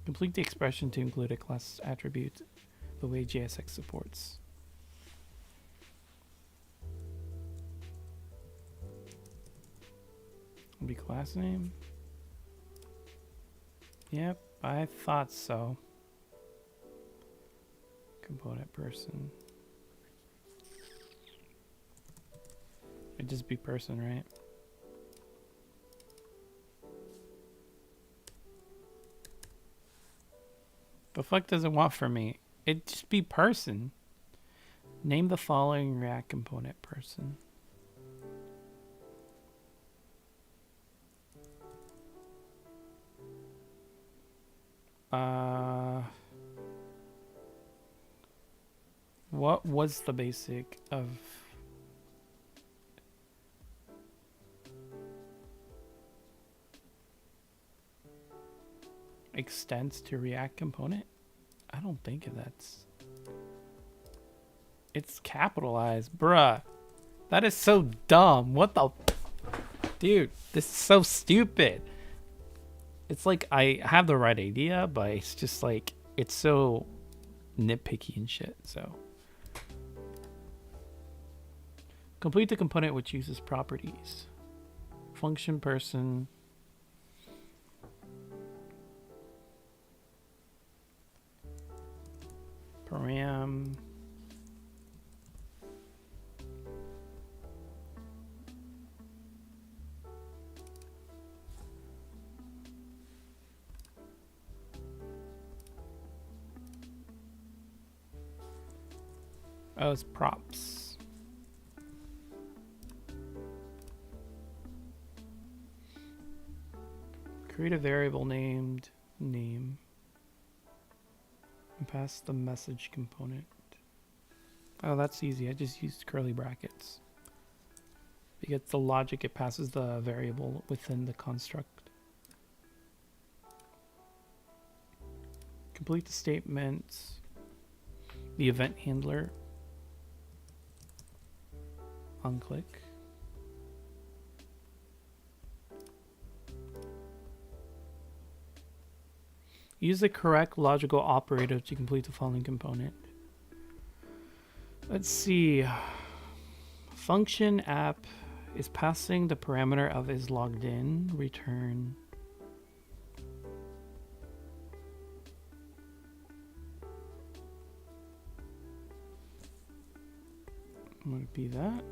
Complete the expression to include a class attribute the way JSX supports. Will be class name. Yep, I thought so. Component person. It'd just be person, right? The fuck does it want from me? It'd just be person. Name the following React component person. What was the basic of extends to React component? I don't think that's. It's capitalized, bruh. That is so dumb. What the, dude? This is so stupid. It's like I have the right idea, but it's just like it's so nitpicky and shit. So complete the component which uses properties. Function person. Param. Oh, it's props. Create a variable named name and pass the message component. Oh, that's easy. I just used curly brackets. Because the logic, it passes the variable within the construct. Complete the statement. The event handler. On click. Use the correct logical operator to complete the following component. Let's see. Function app is passing the parameter of is logged in. Return. Would be that.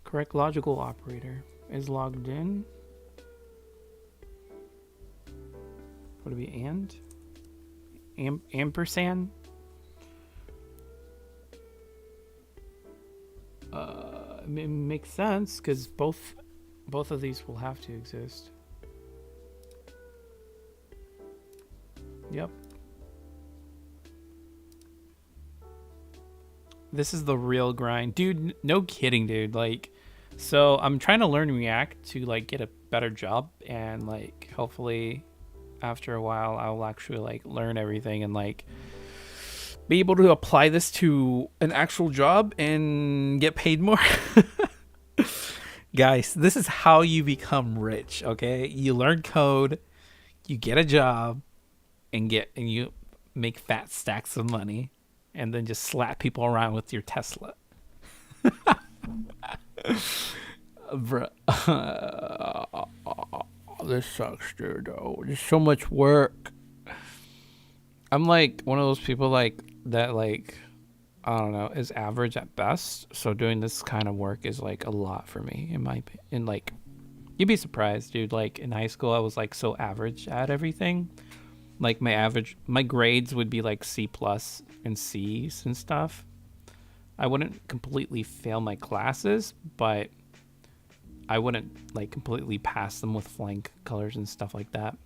Correct logical operator. is logged in. Would it be ampersand? It makes sense because both of these will have to exist. Yep. This is the real grind, dude. No kidding, dude. Like, so I'm trying to learn React to like get a better job, and like hopefully after a while I'll actually like learn everything and like be able to apply this to an actual job and get paid more. Guys, this is how you become rich, okay? You learn code, you get a job, and you make fat stacks of money, and then just slap people around with your Tesla. Bruh. This sucks, dude. Oh, there's so much work. I'm like one of those people like that, like, I don't know, is average at best. So doing this kind of work is like a lot for me in my opinion. Like, you'd be surprised, dude. Like in high school, I was like so average at everything. Like my grades would be like C plus and C's and stuff. I wouldn't completely fail my classes, but I wouldn't like completely pass them with flying colors and stuff like that.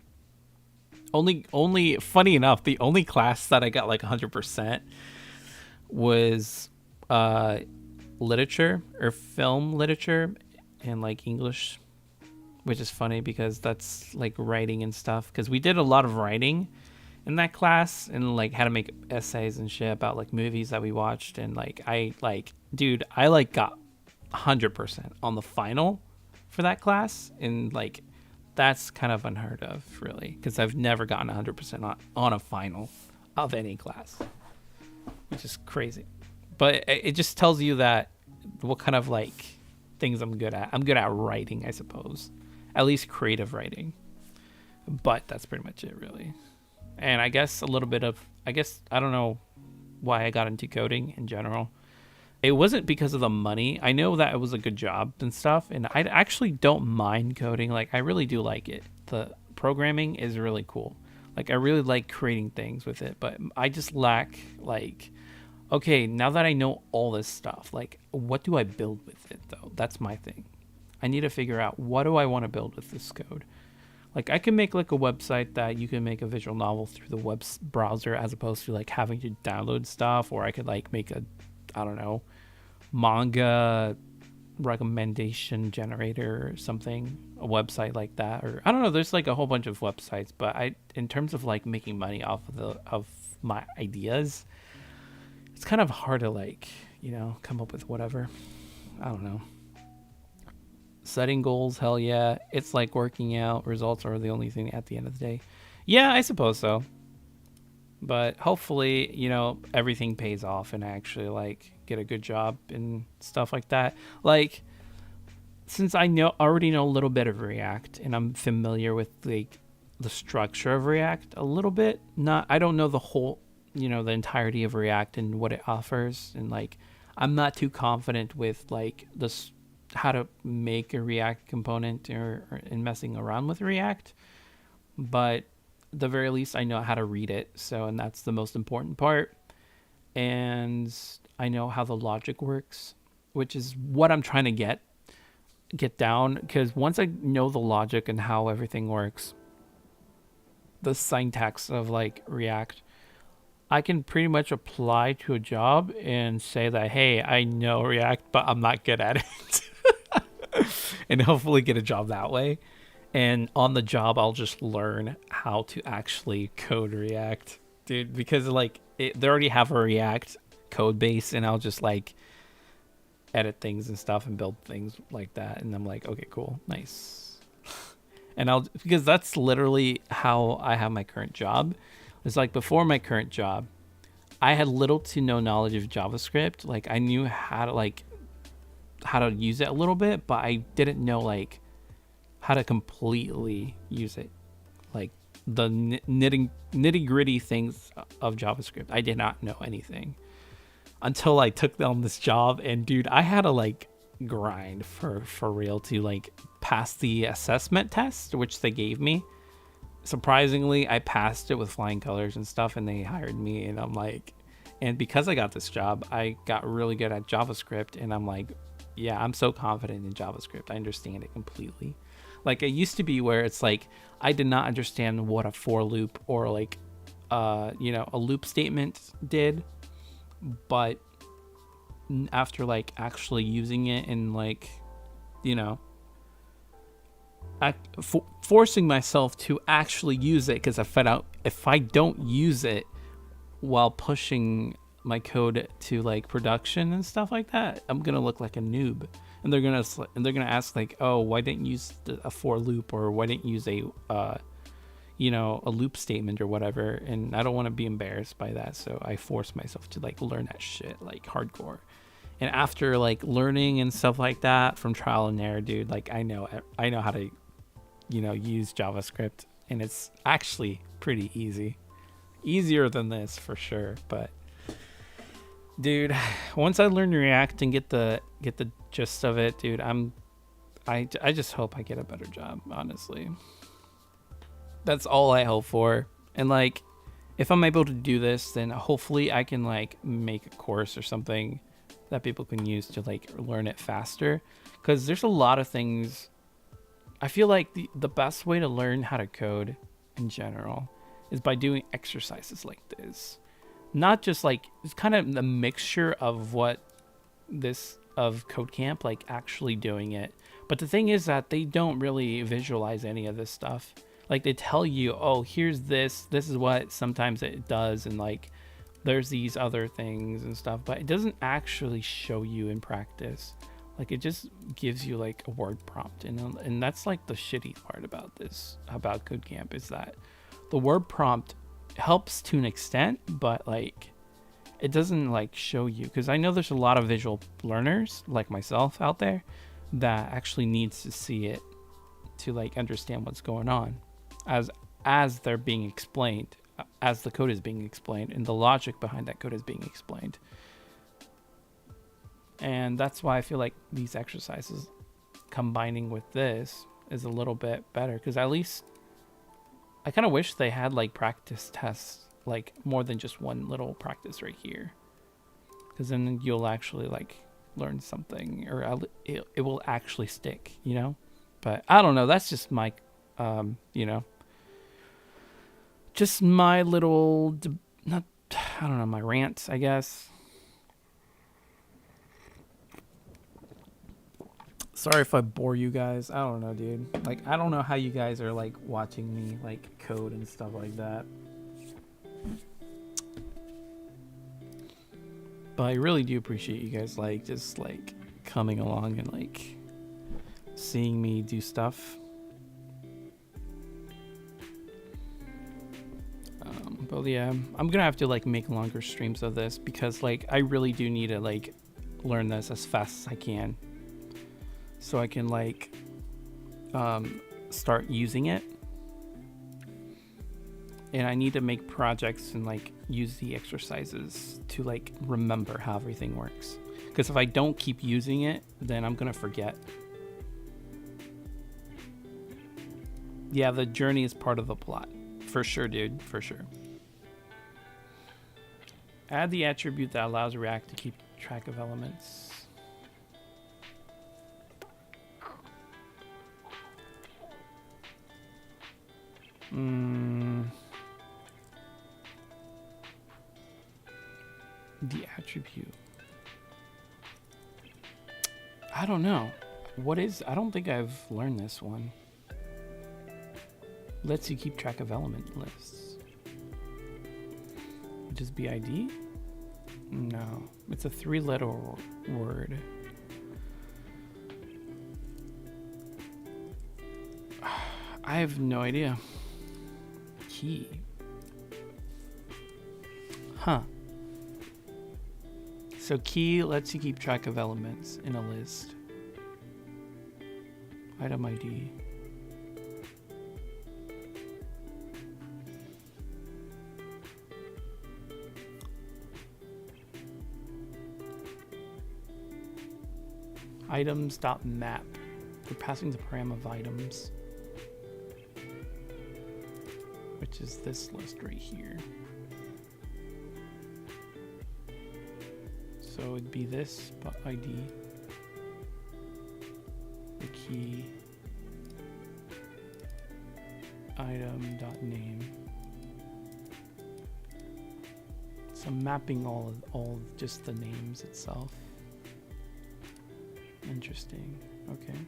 Only funny enough, the only class that I got like 100% was literature or film literature and like English, which is funny because that's like writing and stuff, because we did a lot of writing in that class and like had to make essays and shit about like movies that we watched, and like I got 100% on the final for that class, and like that's kind of unheard of, really, because I've never gotten 100% on a final of any class, which is crazy. But it just tells you that what kind of like things I'm good at. I'm good at writing, I suppose, at least creative writing. But that's pretty much it, really. And I guess a little bit of, I don't know why I got into coding in general. It wasn't because of the money. I know that it was a good job and stuff, and I actually don't mind coding. Like, I really do like it. The programming is really cool. Like, I really like creating things with it, but I just lack, like, okay, now that I know all this stuff, like, what do I build with it, though? That's my thing. I need to figure out, what do I want to build with this code? Like, I can make, like, a website that you can make a visual novel through the web browser as opposed to, like, having to download stuff, or I could, like, make a, I don't know, manga recommendation generator or something, a website like that, or I don't know, there's like a whole bunch of websites, but in terms of like making money off of my ideas, it's kind of hard to like, come up with whatever. I don't know. Setting goals, hell yeah. It's like working out. Results are the only thing at the end of the day. Yeah, I suppose so. But hopefully, everything pays off and I actually like get a good job and stuff like that. Like, since I already know a little bit of React and I'm familiar with like the structure of React a little bit, I don't know the whole, the entirety of React and what it offers, and like I'm not too confident with like this, how to make a React component or in messing around with React, but the very least I know how to read it, and that's the most important part. And I know how the logic works, which is what I'm trying to get down, because once I know the logic and how everything works, the syntax of like React, I can pretty much apply to a job and say that, hey, I know React, but I'm not good at it. And hopefully get a job that way. And on the job, I'll just learn how to actually code React, dude, because like they already have a React code base, and I'll just like edit things and stuff and build things like that. And I'm like, okay, cool, nice. And because that's literally how I have my current job. It's like before my current job, I had little to no knowledge of JavaScript. Like I knew how to use it a little bit, but I didn't know like how to completely use it, like the nitty gritty things of JavaScript. I did not know anything until I took on this job, and dude, I had to like grind for real to like pass the assessment test which they gave me. Surprisingly, I passed it with flying colors and stuff, and they hired me. And I'm like, and because I got this job, I got really good at JavaScript, and I'm like, yeah, I'm so confident in JavaScript. I understand it completely. Like it used to be where it's like I did not understand what a for loop or like a loop statement did, but after like actually using it and like you know forcing myself to actually use it, because if I don't use it while pushing my code to like production and stuff like that, I'm gonna look like a noob, and they're gonna ask like, oh, why didn't you use a for loop, or why didn't you use a loop statement or whatever. And I don't want to be embarrassed by that, so I force myself to like learn that shit like hardcore. And after like learning and stuff like that from trial and error, dude, like I know how to use JavaScript, and it's actually pretty easier than this for sure. But dude, once I learn React and get the gist of it, dude, I just hope I get a better job, honestly. That's all I hope for. And like if I'm able to do this, then hopefully I can like make a course or something that people can use to like learn it faster, because there's a lot of things. I feel like the best way to learn how to code in general is by doing exercises like this. Not just like, it's kind of the mixture of of Code Camp, like actually doing it. But the thing is that they don't really visualize any of this stuff. Like they tell you, oh, here's this is what sometimes it does, and like there's these other things and stuff, but it doesn't actually show you in practice. Like it just gives you like a word prompt, and that's like the shitty part about Code Camp, is that the word prompt helps to an extent, but like it doesn't like show you, because I know there's a lot of visual learners like myself out there that actually needs to see it to like understand what's going on as they're being explained, as the code is being explained, and the logic behind that code is being explained. And that's why I feel like these exercises combining with this is a little bit better, because at least I kind of wish they had like practice tests, like more than just one little practice right here, because then you'll actually like learn something, or it will actually stick, But I don't know. That's just my, just my little, my rant, I guess. Sorry if I bore you guys. I don't know, dude. Like, I don't know how you guys are like watching me like code and stuff like that. But I really do appreciate you guys like just like coming along and like seeing me do stuff. But yeah, I'm gonna have to like make longer streams of this, because like I really do need to like learn this as fast as I can, so I can like start using it. And I need to make projects and like use the exercises to like remember how everything works, because if I don't keep using it, then I'm gonna forget. Yeah, the journey is part of the plot, for sure, dude, for sure. Add the attribute that allows React to keep track of elements. The attribute. I don't know. I don't think I've learned this one. Lets you keep track of element lists. Just BID? No, it's a 3-letter word. I have no idea. Key. Huh. So key lets you keep track of elements in a list. Item ID. items.map. We're passing the param of items, which is this list right here. So it'd be this ID, the key, item.name. So I'm mapping all just the names itself. Interesting. Okay.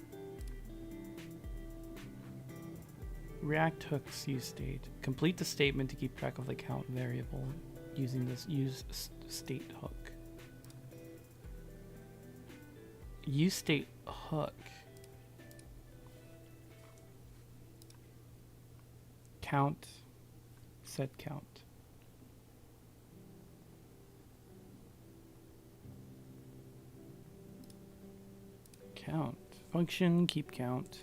React hooks use state. Complete the statement to keep track of the count variable using this use state hook. Use state hook. Count, set count. Count. Function, keep count.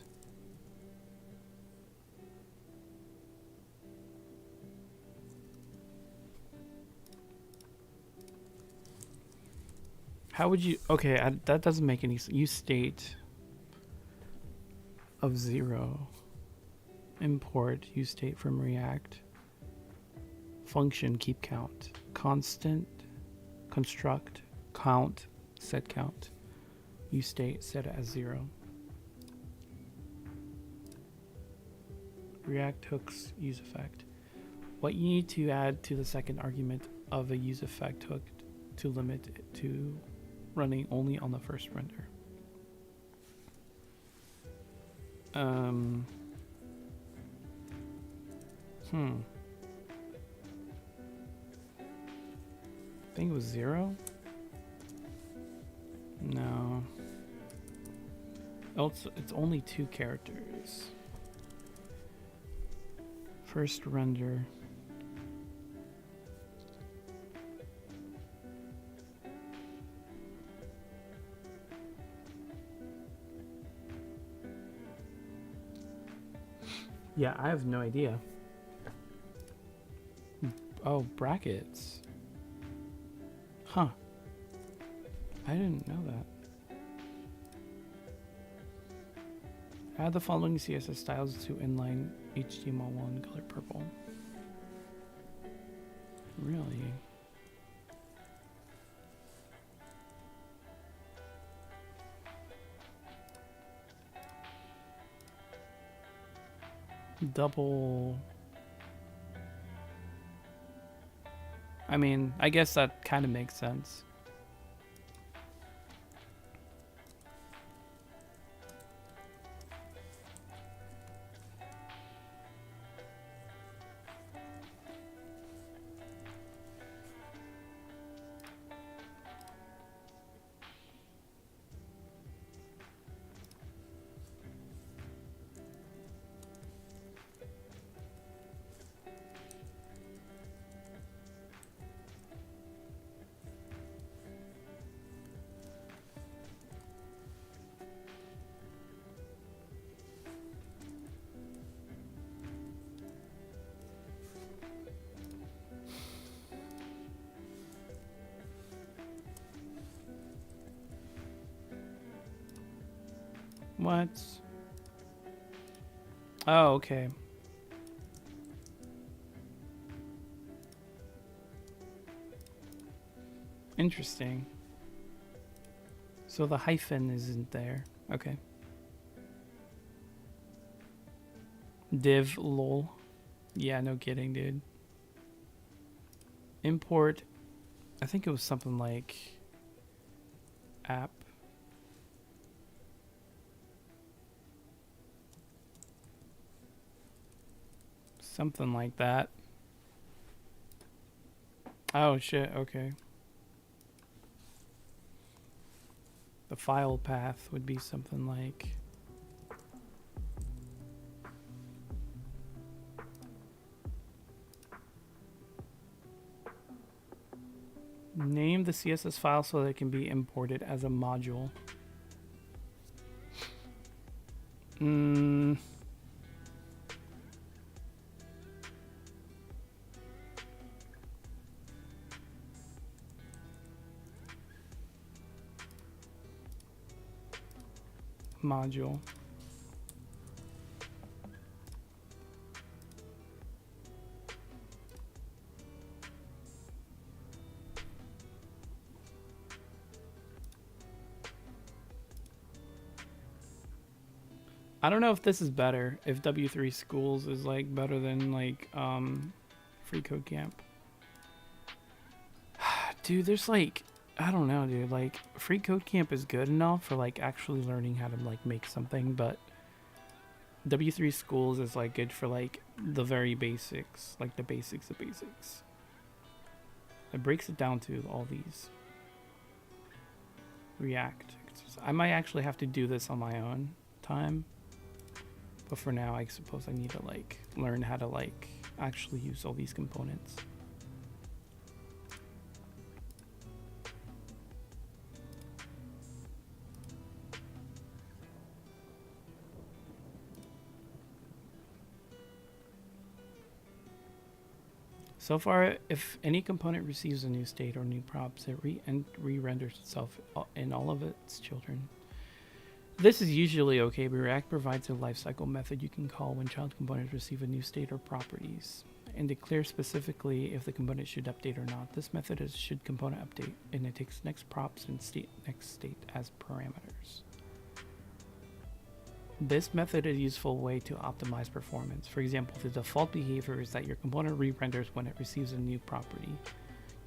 How would you, okay, that doesn't make any sense. Use state of 0. Import use state from React. Function, keep count. Constant, construct, count, set count. Use state, set it as 0. React hooks use effect. What you need to add to the second argument of a use effect hook to limit it to running only on the first render. I think it was 0. No. It's only 2 characters. First render. Yeah, I have no idea. Oh, brackets. Huh. I didn't know that. Add the following CSS styles to inline HTML1 color purple. Really? Double. I mean, I guess that kind of makes sense. What? Oh, okay. Interesting. So the hyphen isn't there. Okay. Div lol. Yeah, no kidding, dude. Import. I think it was something like app. Something like that. Oh shit, okay. The file path would be something like name the CSS file so that it can be imported as a module. module. I don't know if this is better, if W3 schools is like better than like free code camp. Dude, there's like, I don't know, dude, like free code camp is good enough for like actually learning how to like make something, but W3 schools is like good for like the very basics, like the basics of basics. It breaks it down to all these. React. I might actually have to do this on my own time. But for now, I suppose I need to like learn how to like actually use all these components. So far, if any component receives a new state or new props, it re-renders itself in all of its children. This is usually okay, but React provides a lifecycle method you can call when child components receive a new state or properties, and declare specifically if the component should update or not. This method is should component update, and it takes next props and next state as parameters. This method is a useful way to optimize performance. For example, the default behavior is that your component re-renders when it receives a new property.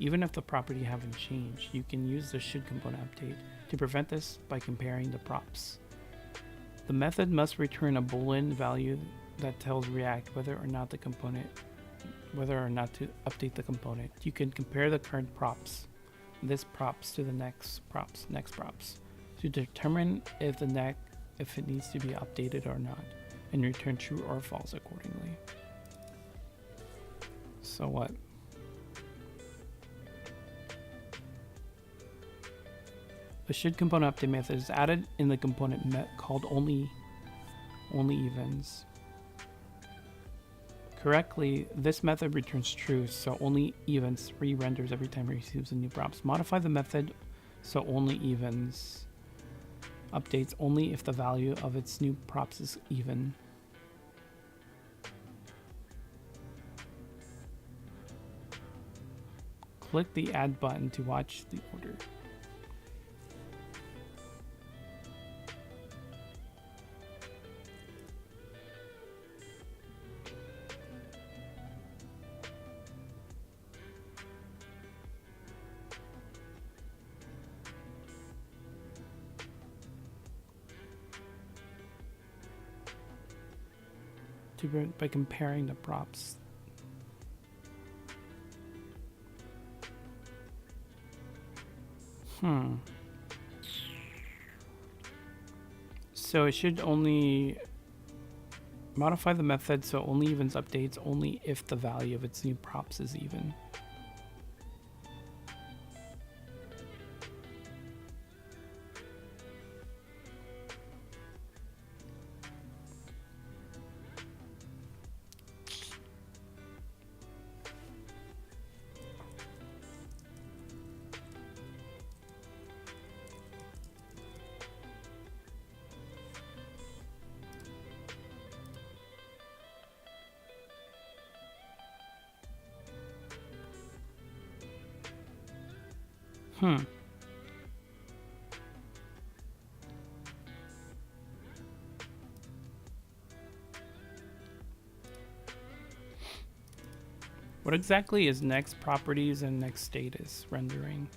Even if the property haven't changed, you can use the should component update to prevent this by comparing the props. The method must return a boolean value that tells React whether or not to update the component. You can compare the current props, this props to the next props, to determine if it needs to be updated or not, and return true or false accordingly. So what? The should component update method is added in the component called only evens. Correctly, this method returns true, so only evens re-renders every time it receives a new props. Modify the method so only evens updates only if the value of its new props is even. Click the add button to watch the order. By comparing the props. So it should only modify the method so only evens updates only if the value of its new props is even. What exactly is next properties and next status rendering?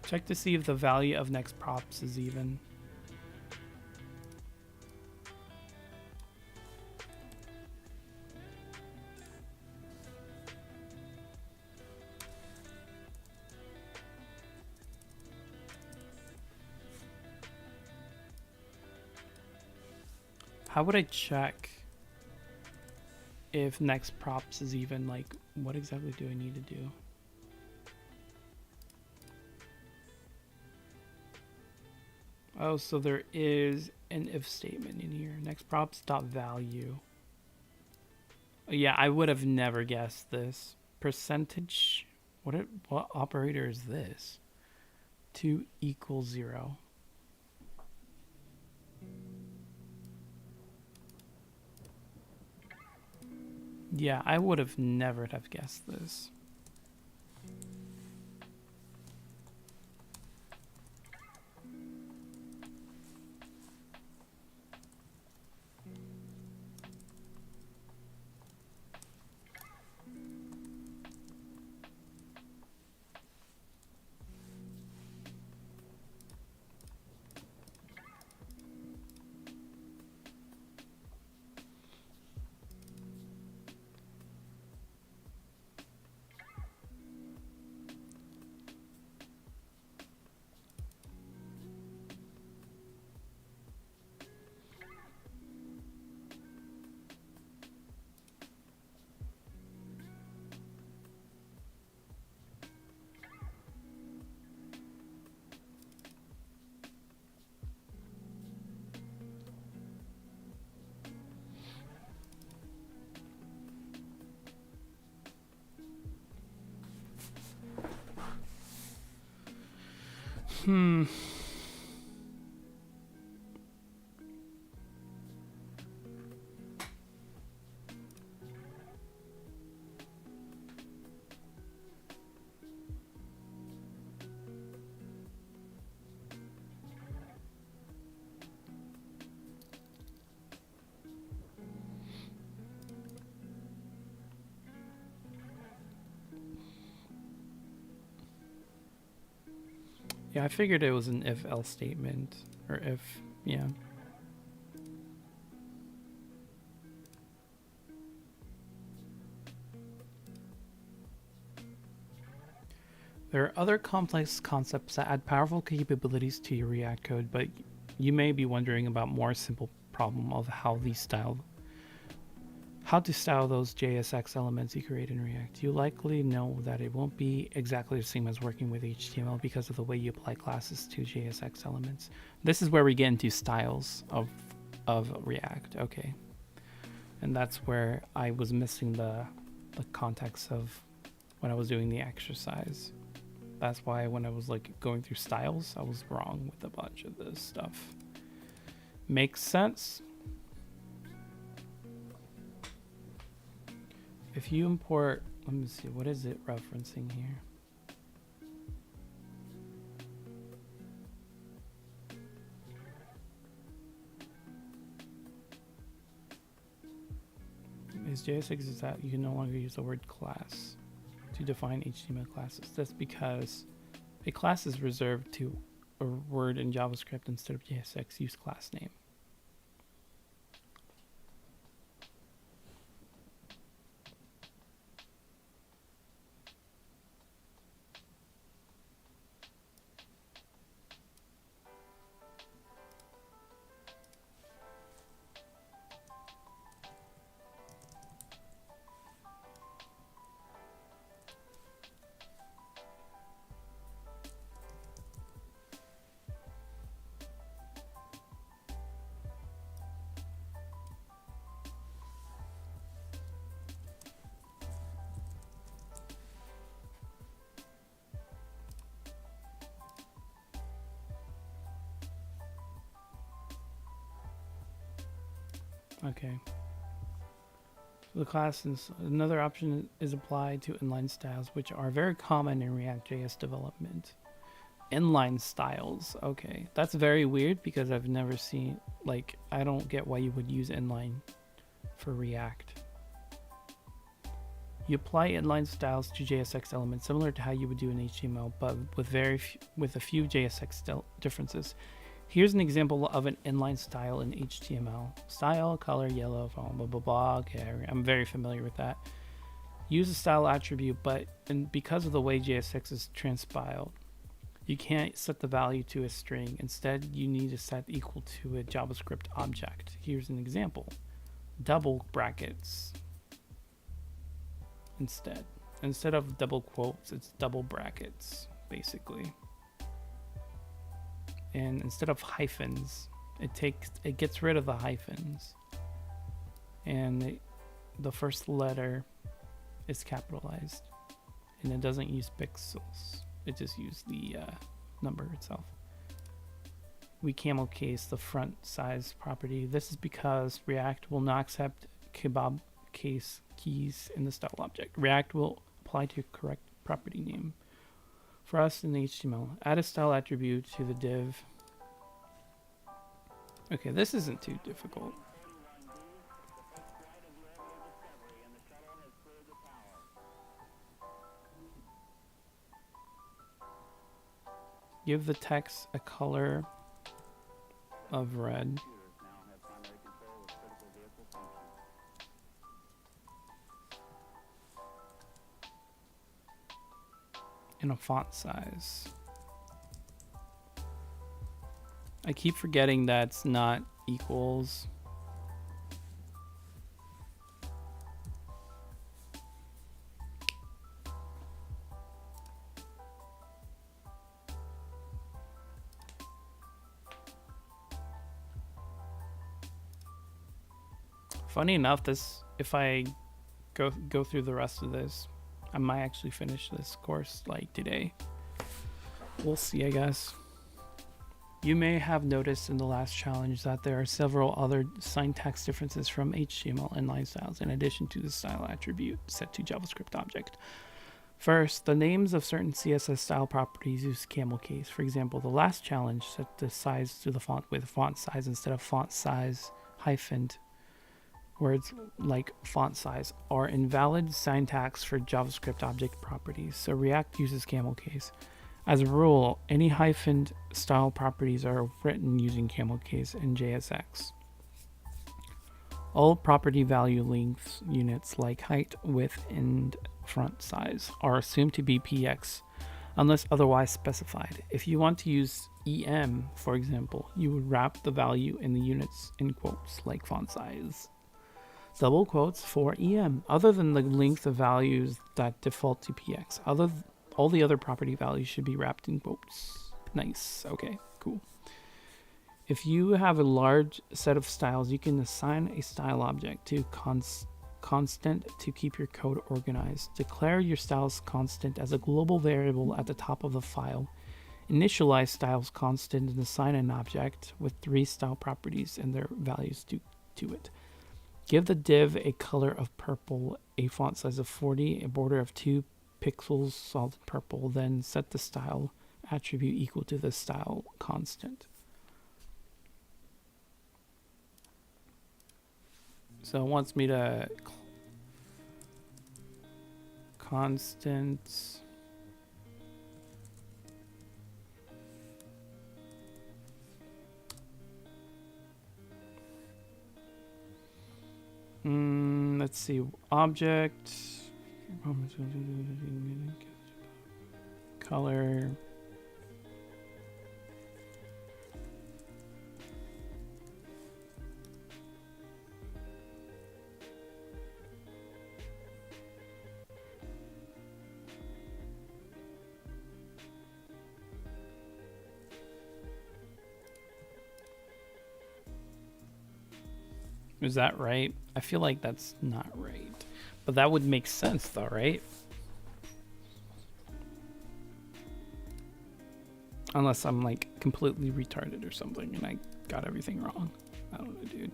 Check to see if the value of next props is even. How would I check if next props is even? Like, what exactly do I need to do? Oh, so there is an if statement in here. Next props dot value. Yeah, I would have never guessed this. Percentage. What operator is this? 2 equals 0. Yeah, I would have never have guessed this. Yeah, I figured it was an if else statement. Or if, yeah. There are other complex concepts that add powerful capabilities to your React code, but you may be wondering about more simple problem of how to style those JSX elements you create in React. You likely know that it won't be exactly the same as working with HTML because of the way you apply classes to JSX elements. This is where we get into styles of React. Okay. And that's where I was missing the context of when I was doing the exercise. That's why when I was like going through styles, I was wrong with a bunch of this stuff. Makes sense? If you import, let me see, what is it referencing here? Is JSX is that you can no longer use the word class to define HTML classes. That's because a class is reserved to a word in JavaScript instead of JSX use class name. Okay. So the class is another option is applied to inline styles, which are very common in React.js development. Inline styles. Okay. That's very weird because I've never seen, like, I don't get why you would use inline for React. You apply inline styles to JSX elements similar to how you would do in HTML, but with a few JSX differences. Here's an example of an inline style in HTML. Style, color, yellow, font, blah, blah, blah. Okay, I'm very familiar with that. Use a style attribute, but because of the way JSX is transpiled, you can't set the value to a string. Instead, you need to set equal to a JavaScript object. Here's an example. Double brackets instead. Instead of double quotes, it's double brackets, basically. and instead of hyphens, it gets rid of the hyphens, and the first letter is capitalized, and it doesn't use pixels. It just uses the number itself. We camel case the front size property. This is because React will not accept kebab case keys in the style object. React will apply to your correct property name. For us in the HTML, add a style attribute to the div. Okay, this isn't too difficult. Give the text a color of red. And a font size. I keep forgetting that's not equals. Funny enough, if I go through the rest of this, I might actually finish this course like today. We'll see, I guess. You may have noticed in the last challenge that there are several other syntax differences from HTML inline styles in addition to the style attribute set to JavaScript object. First, the names of certain CSS style properties use camel case. For example, the last challenge set the size to the font with font size instead of font size hyphened. Words like font size are invalid syntax for JavaScript object properties, so React uses camel case. As a rule, any hyphened style properties are written using camel case in JSX. All property value length units like height, width, and font size are assumed to be px unless otherwise specified. If you want to use em, for example, you would wrap the value in the units in quotes like font size. Double quotes for em, other than the length of values that default to px. All the other property values should be wrapped in quotes. Nice. Okay, cool. If you have a large set of styles, you can assign a style object to constant to keep your code organized. Declare your styles constant as a global variable at the top of the file. Initialize styles constant and assign an object with 3 style properties and their values to it. Give the div a color of purple, a font size of 40, a border of 2 pixels solid purple, then set the style attribute equal to the style constant. So it wants me to constant let's see, object color Is that right? I feel like that's not right. But that would make sense though, right? Unless I'm like completely retarded or something and I got everything wrong. I don't know, dude.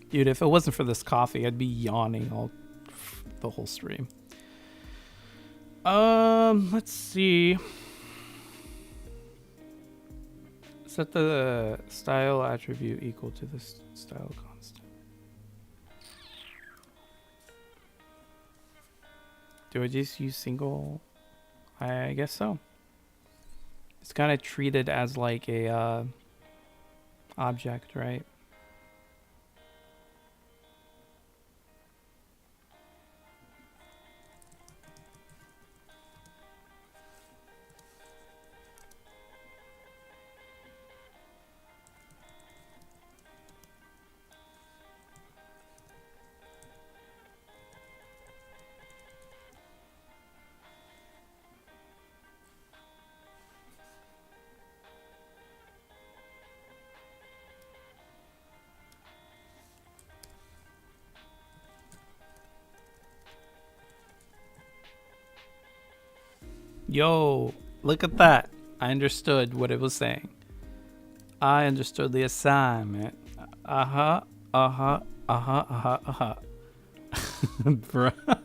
Dude, if it wasn't for this coffee, I'd be yawning all the whole stream. Let's see. Set the style attribute equal to the style constant. Do I just use single? I guess so. It's kind of treated as like a object, right? Yo, look at that. I understood what it was saying. I understood the assignment. Uh-huh, uh-huh, uh-huh, uh-huh, uh-huh. Bruh.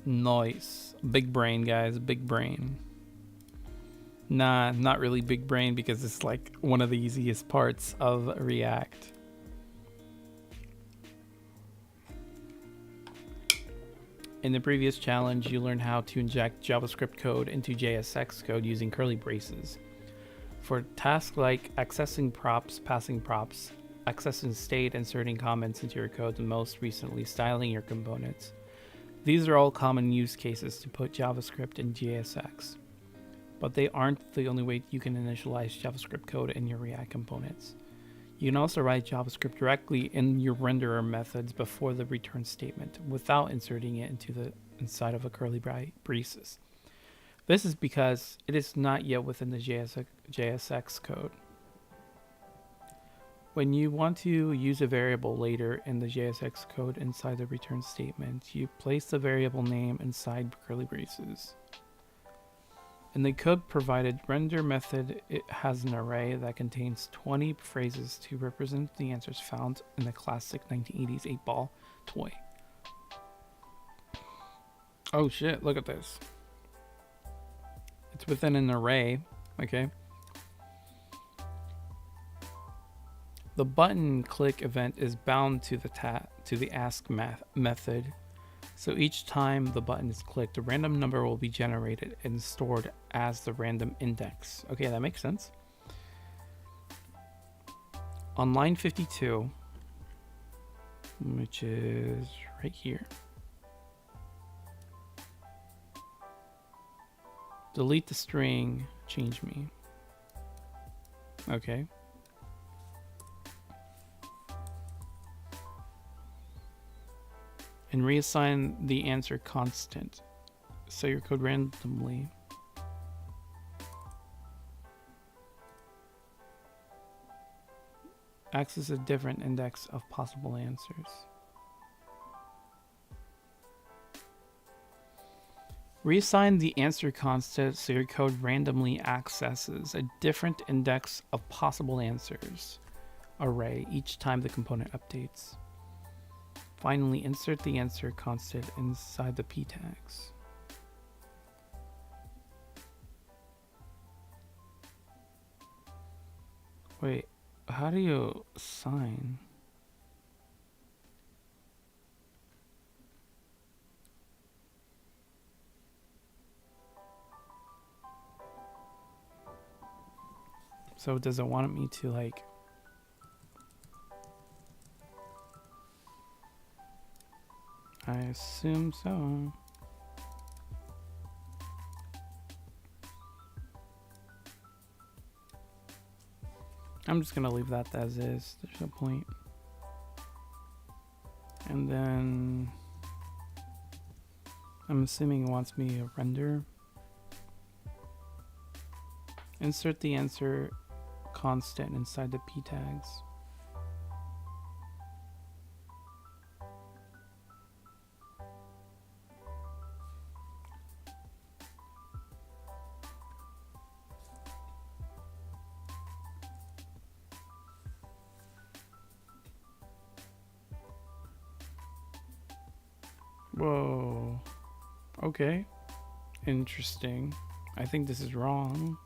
Nice. Big brain, guys. Big brain. Nah, not really big brain because it's like one of the easiest parts of React. In the previous challenge, you learned how to inject JavaScript code into JSX code using curly braces. For tasks like accessing props, passing props, accessing state, inserting comments into your code, and most recently styling your components. These are all common use cases to put JavaScript in JSX. But they aren't the only way you can initialize JavaScript code in your React components. You can also write JavaScript directly in your renderer methods before the return statement without inserting it into the inside of a curly braces. This is because it is not yet within the JSX code. When you want to use a variable later in the JSX code inside the return statement, you place the variable name inside curly braces. In the code provided render method, it has an array that contains 20 phrases to represent the answers found in the classic 1980s 8-ball toy. Oh shit, look at this. It's within an array, okay? The button click event is bound to the ask method. So each time the button is clicked, a random number will be generated and stored as the random index. Okay, that makes sense. On line 52, which is right here, delete the string, change me. Okay. And reassign the answer constant. So your code randomly. Access a different index of possible answers. Reassign the answer constant so your code randomly accesses a different index of possible answers array each time the component updates. Finally, insert the answer constant inside the p tags. Wait, how do you assign? So does it want me to like... I assume so. I'm just gonna leave that as is. There's no point. And then I'm assuming it wants me to render. Insert the answer constant inside the p tags. Whoa. Okay. Interesting. I think this is wrong.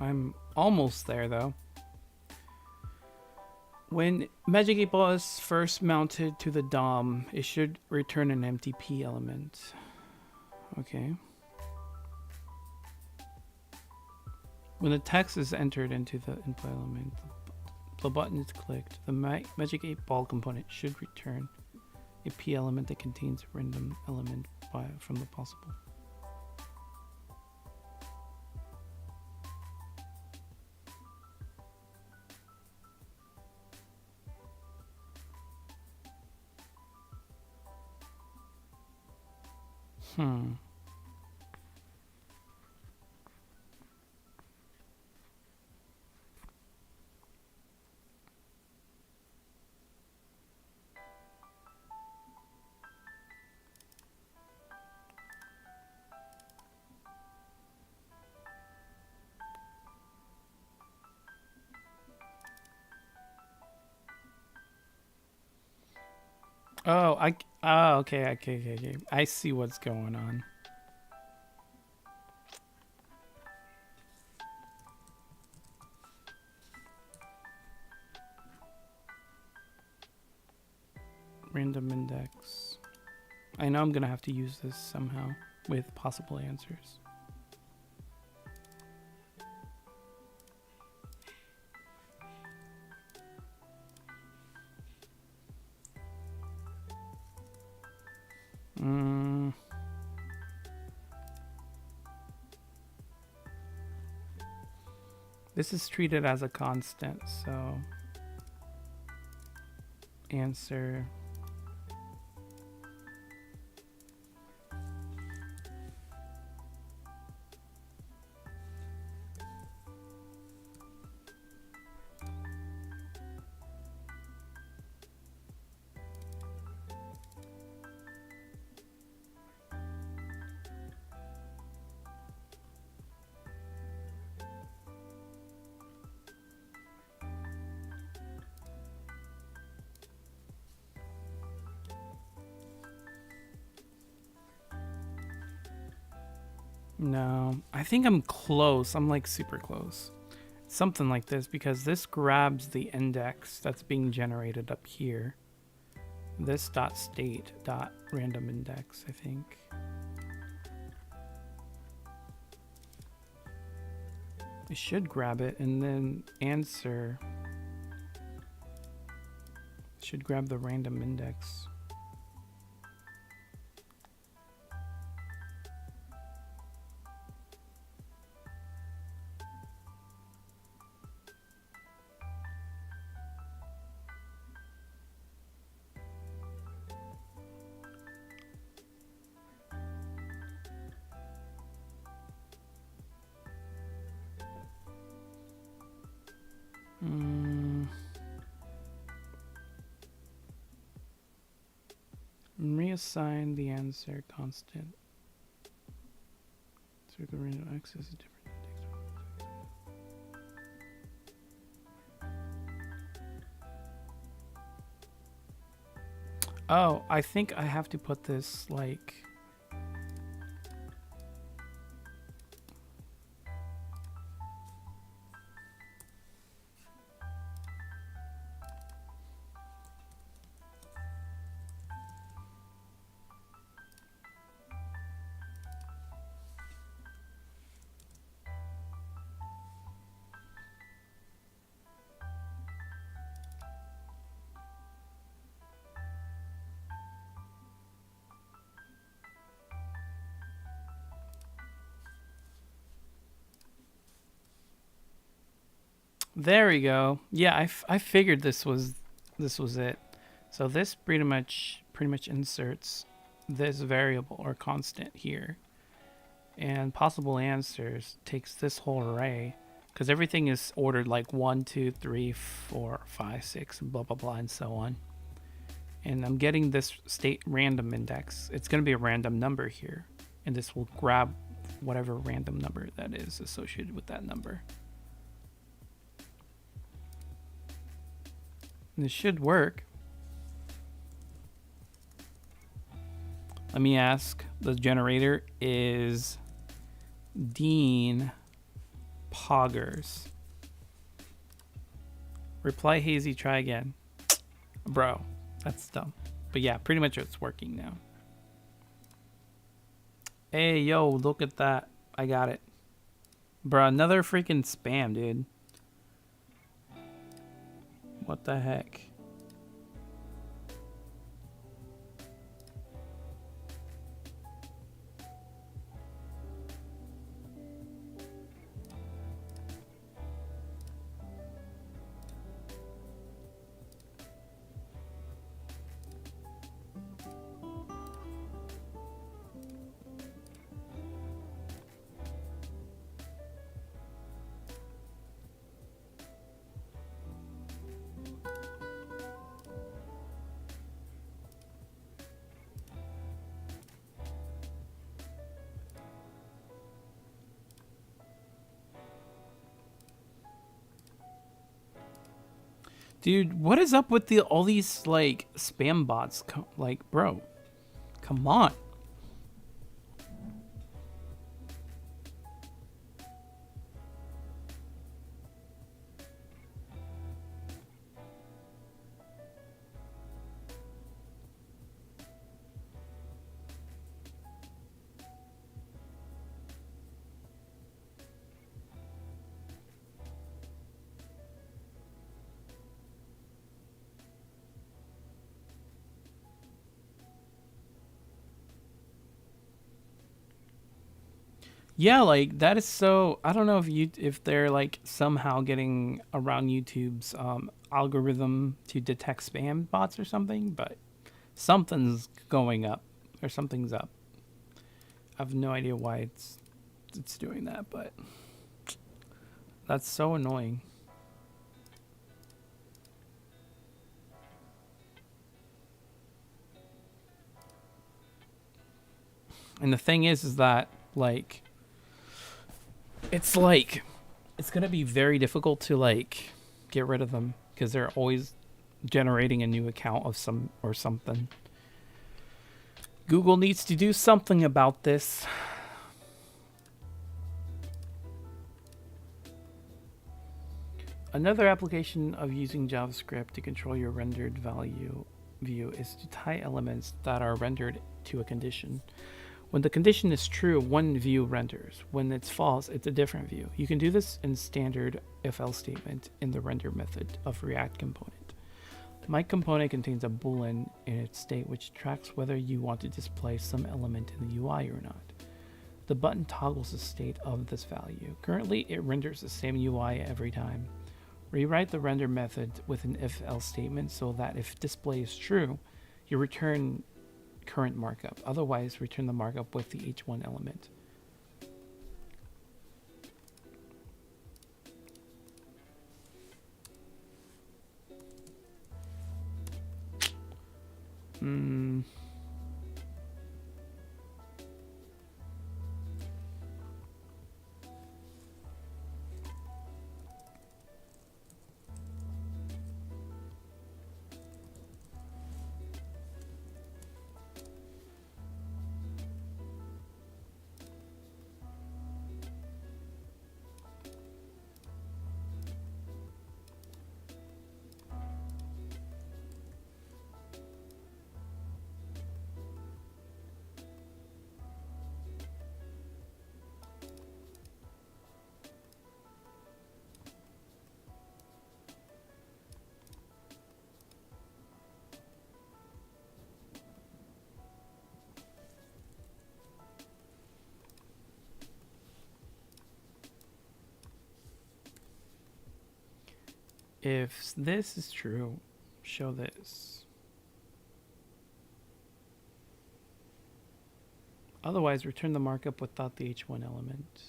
I'm almost there though. When Magic 8 Ball is first mounted to the DOM, it should return an empty P element. Okay. When the text is entered into the input element, the button is clicked, the Magic 8 Ball component should return a P element that contains a random element from the possible. Hmm. Oh, okay, okay. I see what's going on. Random index. I know I'm gonna have to use this somehow with possible answers. This is treated as a constant, so answer. No, I think I'm close. I'm like super close. Something like this, because this grabs the index that's being generated up here. This dot state dot random index, I think. It should grab it, and then answer should grab the random index. Reassign the answer constant. So the random access is different. Oh, I think I have to put this like. There we go. Yeah, I figured this was it. So this pretty much inserts this variable or constant here, and possible answers takes this whole array, because everything is ordered like 1, 2, 3, 4, 5, 6, blah blah blah, and so on. And I'm getting this state random index. It's going to be a random number here, and this will grab whatever random number that is associated with that number. And this should work. Let me ask. The generator is Dean Poggers. Reply hazy, try again. Bro, that's dumb. But yeah, pretty much it's working now. Hey, yo, look at that. I got it. Bro, another freaking spam, dude. What the heck? Dude, what is up with all these like spam bots? Like, bro, come on. Yeah, like that is so. I don't know if they're like somehow getting around YouTube's algorithm to detect spam bots or something, but something's going up or something's up. I have no idea why it's doing that, but that's so annoying. And the thing is that like it's gonna be very difficult to like get rid of them because they're always generating a new account of some or something. Google needs to do something about this. Another application of using JavaScript to control your rendered value view is to tie elements that are rendered to a condition. When the condition is true, one view renders. When it's false, it's a different view. You can do this in standard if-else statement in the render method of React component. My component contains a boolean in its state which tracks whether you want to display some element in the UI or not. The button toggles the state of this value. Currently, it renders the same UI every time. Rewrite the render method with an if-else statement so that if display is true, you return current markup. Otherwise, return the markup with the h1 element. If this is true, show this. Otherwise, return the markup without the h1 element.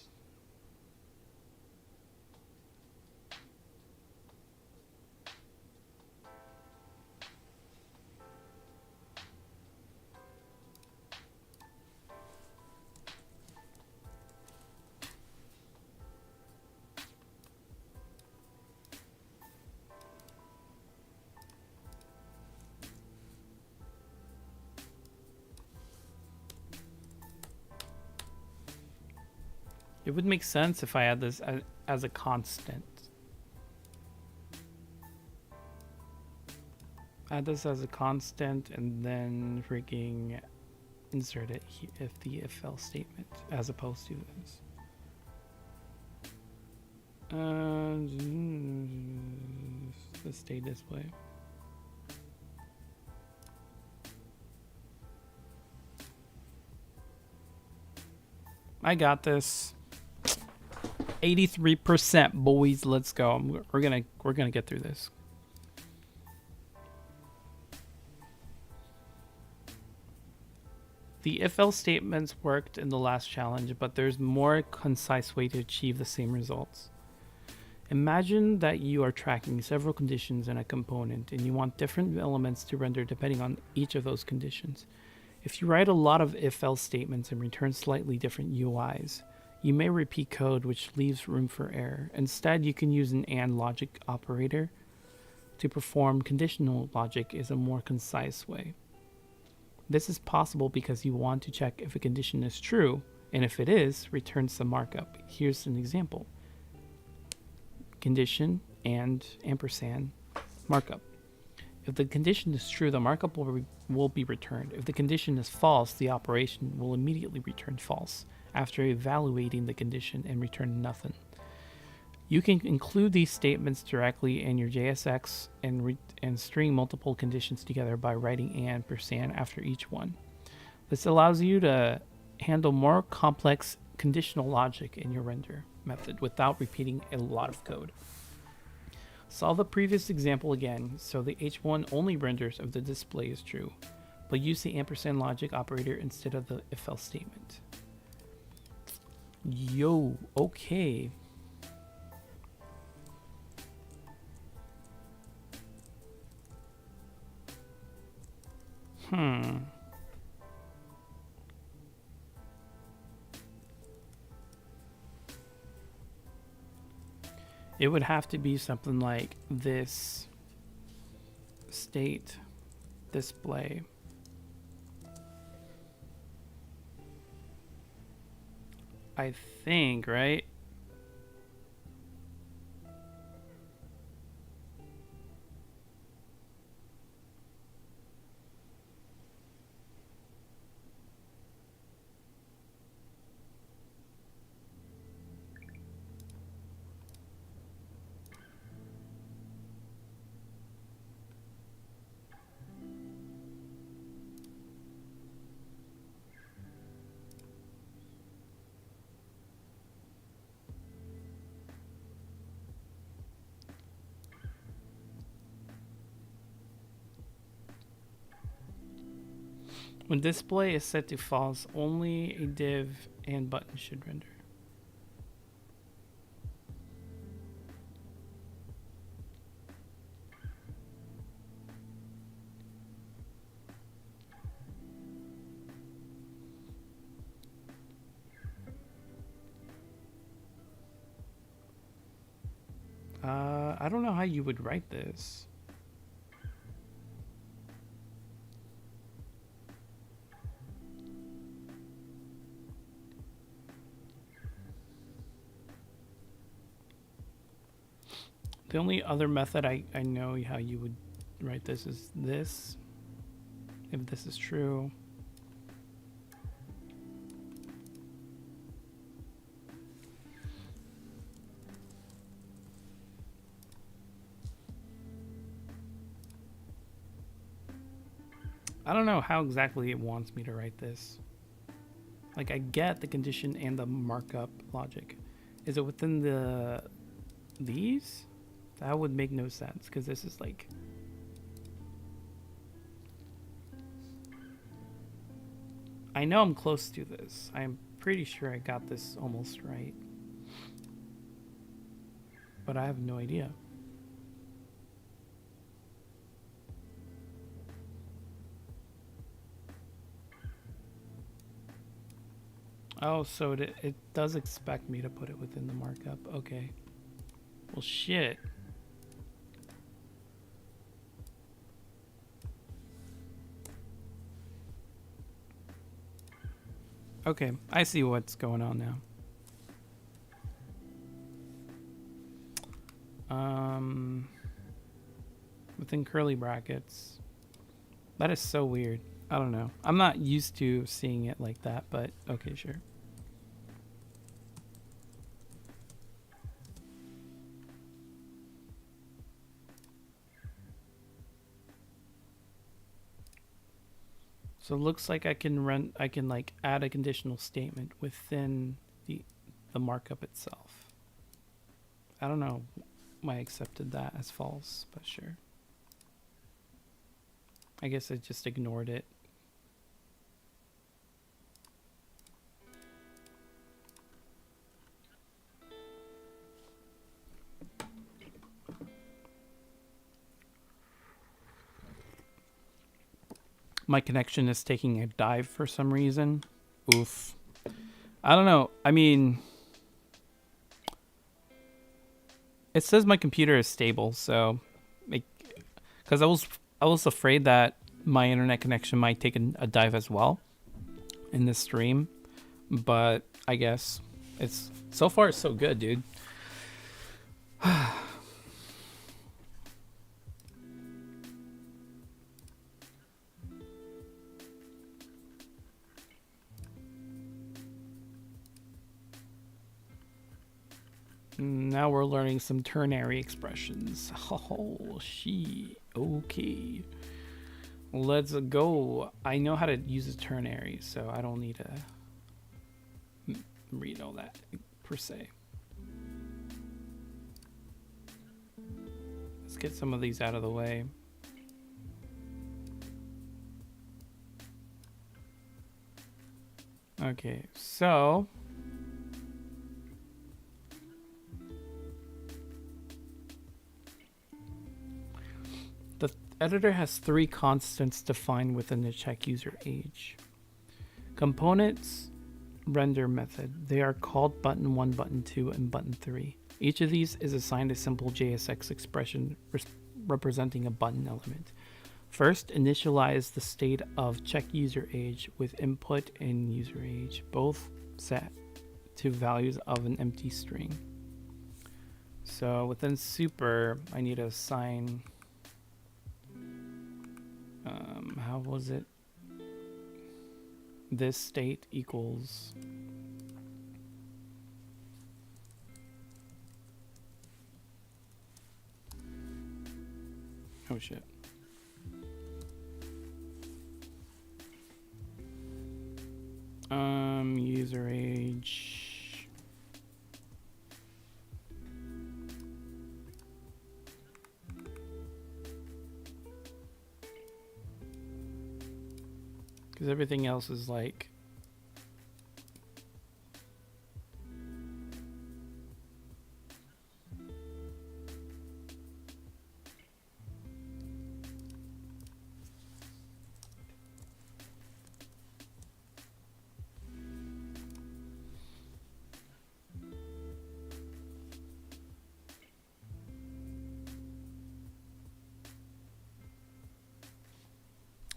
It would make sense if I had this as a constant. Add this as a constant and then freaking insert it if the if-else statement as opposed to this. The state display. I got this. 83%, boys. Let's go. We're gonna get through this. The if-else statements worked in the last challenge, but there's more concise way to achieve the same results. Imagine that you are tracking several conditions in a component and you want different elements to render depending on each of those conditions. If you write a lot of if-else statements and return slightly different UIs, you may repeat code which leaves room for error. Instead, you can use an AND logic operator to perform conditional logic is a more concise way. This is possible because you want to check if a condition is true, and if it is, return some markup. Here's an example. Condition and ampersand markup. If the condition is true, the markup will be returned. If the condition is false, the operation will immediately return false after evaluating the condition and return nothing. You can include these statements directly in your JSX and string multiple conditions together by writing ampersand after each one. This allows you to handle more complex conditional logic in your render method without repeating a lot of code. Solve the previous example again, so the H1 only renders if the display is true, but use the ampersand logic operator instead of the if-else statement. Yo, okay. It would have to be something like this state display. I think, right? When display is set to false, only a div and button should render. I don't know how you would write this. The only other method I know how you would write this is this. If this is true. I don't know how exactly it wants me to write this. Like, I get the condition and the markup logic. Is it within these? That would make no sense, because this is like... I know I'm close to this. I'm pretty sure I got this almost right. But I have no idea. Oh, so it does expect me to put it within the markup. Okay. Well, shit. Okay, I see what's going on now. Within curly brackets. That is so weird. I don't know. I'm not used to seeing it like that, but okay, sure. So it looks like I can like add a conditional statement within the markup itself. I don't know why I accepted that as false, but sure. I guess I just ignored it. My connection is taking a dive for some reason. Oof. I don't know. I mean, it says my computer is stable, so because I was afraid that my internet connection might take a dive as well in this stream, but I guess it's so far so good, dude. Now we're learning some ternary expressions. Oh, she. Okay. Let's go. I know how to use a ternary, so I don't need to read all that per se. Let's get some of these out of the way. Okay, so the editor has 3 constants defined within the check user age. Components render method. They are called button 1, button 2, and button 3. Each of these is assigned a simple JSX expression representing a button element. First, initialize the state of check user age with input and user age, both set to values of an empty string. So within super, I need to assign, how was it? This state equals oh shit. User age. Because everything else is like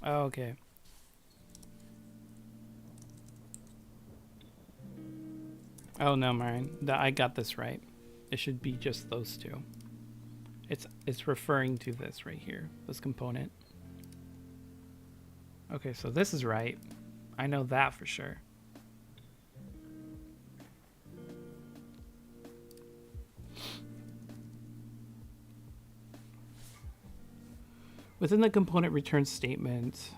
oh, okay. Oh no, Marion. I got this right. It should be just those two. It's referring to this right here, this component. Okay, so this is right. I know that for sure. Within the component return statement,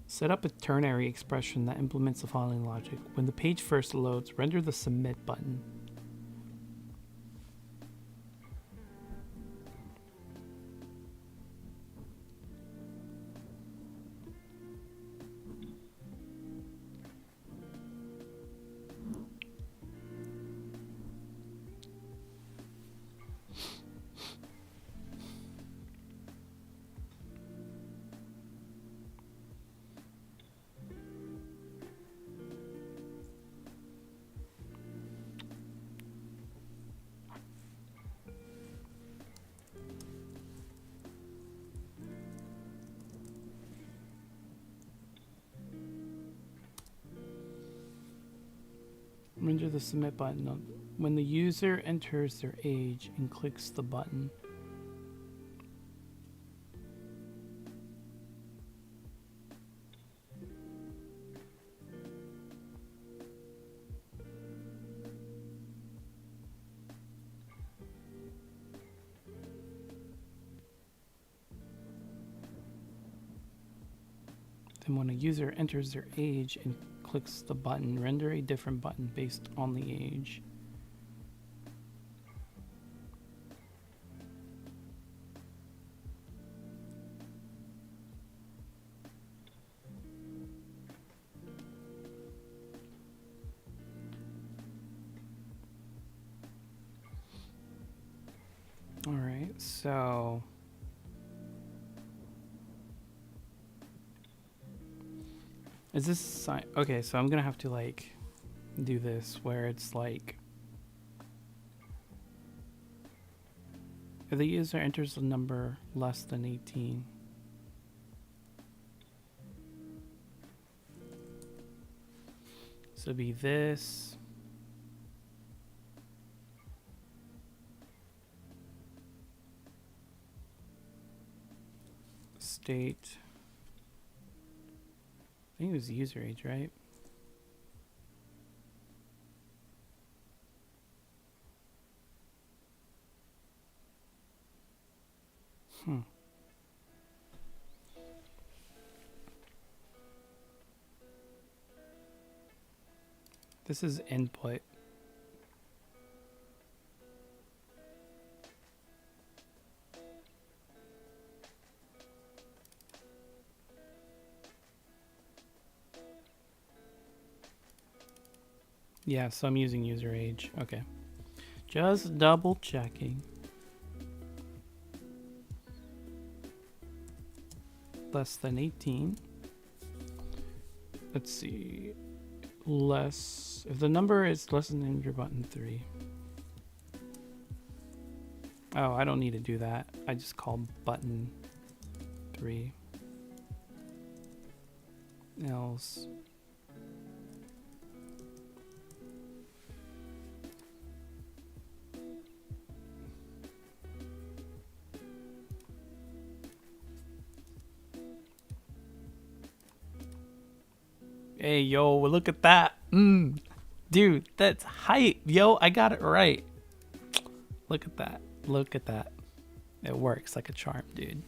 set up a ternary expression that implements the following logic. When the page first loads, render the submit button. Render the submit button when the user enters their age and clicks the button. Then when a user enters their age and clicks the button, render a different button based on the age. All right, so is this sign? Okay, so I'm gonna have to like do this where it's like If the user enters a number less than 18. So be this. State. I think it was user age, right? This is input. Yeah, so I'm using user age. Okay. Just double checking. Less than 18. Let's see. Less. If the number is less than enter button 3. Oh, I don't need to do that. I just call button 3. Else. Hey, yo, look at that. Dude, that's hype. Yo, I got it right. Look at that. Look at that. It works like a charm, dude.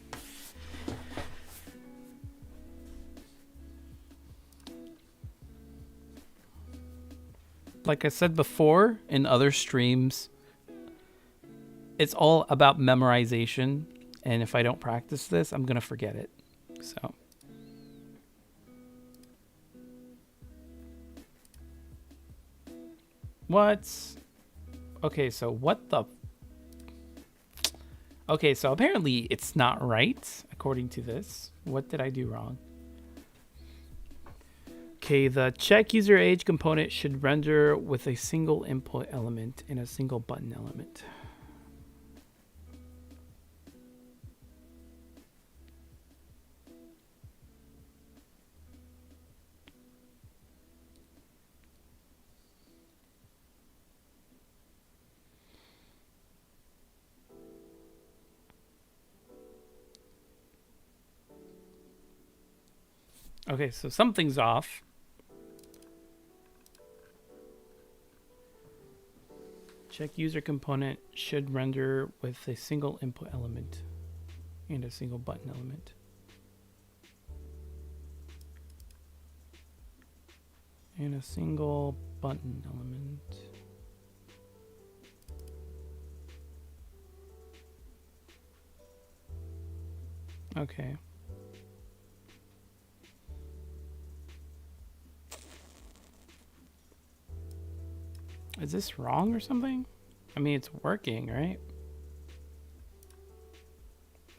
Like I said before in other streams, it's all about memorization. And if I don't practice this, I'm going to forget it. So. What? Okay, so what the... Okay, so apparently it's not right, according to this. What did I do wrong? Okay, the check user age component should render with a single input element and a single button element. Okay, so something's off. Check user component should render with a single input element and a single button element. And a single button element. Okay. Is this wrong or something? I mean, it's working, right?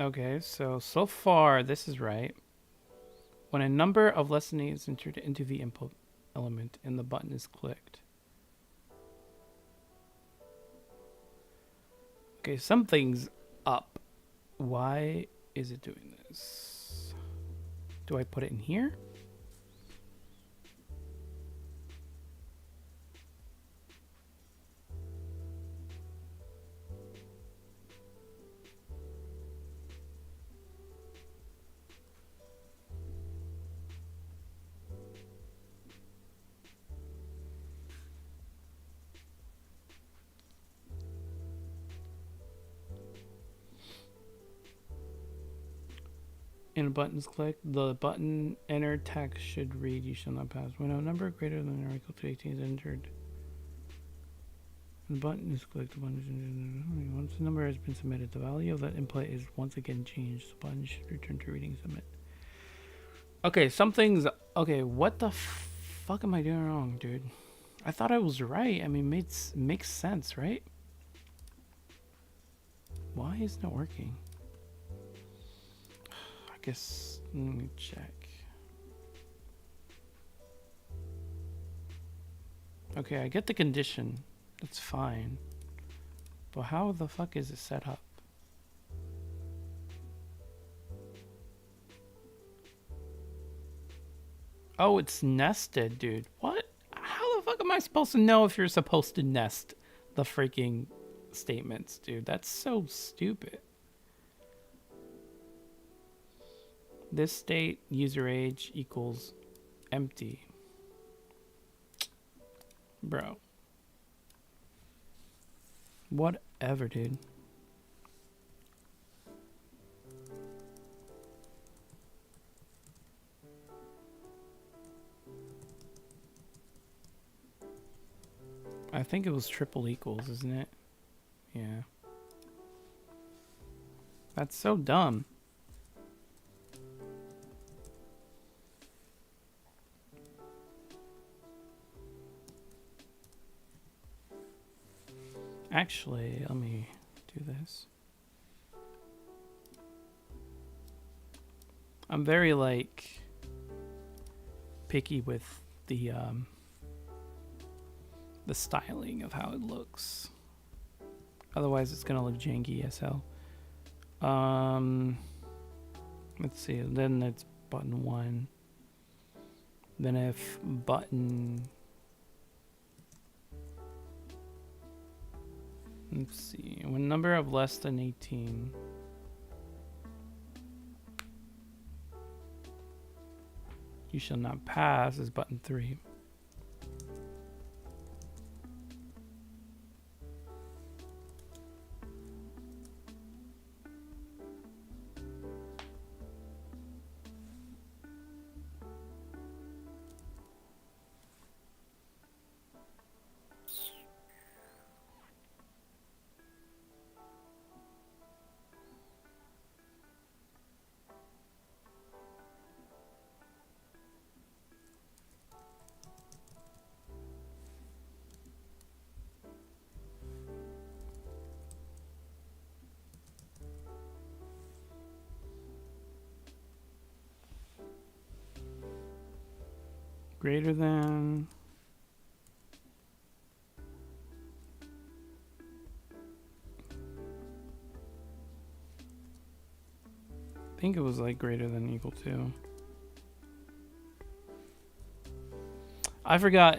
Okay, so far this is right. When a number of less than 8 is entered into the input element and the button is clicked. Okay, something's up. Why is it doing this? Do I put it in here? And a button's clicked. The button enter text should read, "You shall not pass." When a number greater than or equal to 18 is entered, the button is clicked. The button is once the number has been submitted, the value of that input is once again changed. The button should return to reading submit. Okay, something's... Okay, what the fuck am I doing wrong, dude? I thought I was right. I mean, makes sense, right? Why isn't it working? I guess... Let me check. Okay, I get the condition. That's fine. But how the fuck is it set up? Oh, it's nested, dude. What? How the fuck am I supposed to know if you're supposed to nest the freaking statements, dude? That's so stupid. This state user age equals empty. Bro. Whatever, dude. I think it was triple equals, isn't it? Yeah. That's so dumb. Actually, let me do this. I'm very, like, picky with the styling of how it looks. Otherwise, it's gonna look janky as hell. Let's see. Then it's button 1. Then if button... Let's see. When number of less than 18... You shall not pass is button 3. Greater than... I think it was like greater than equal to. I forgot.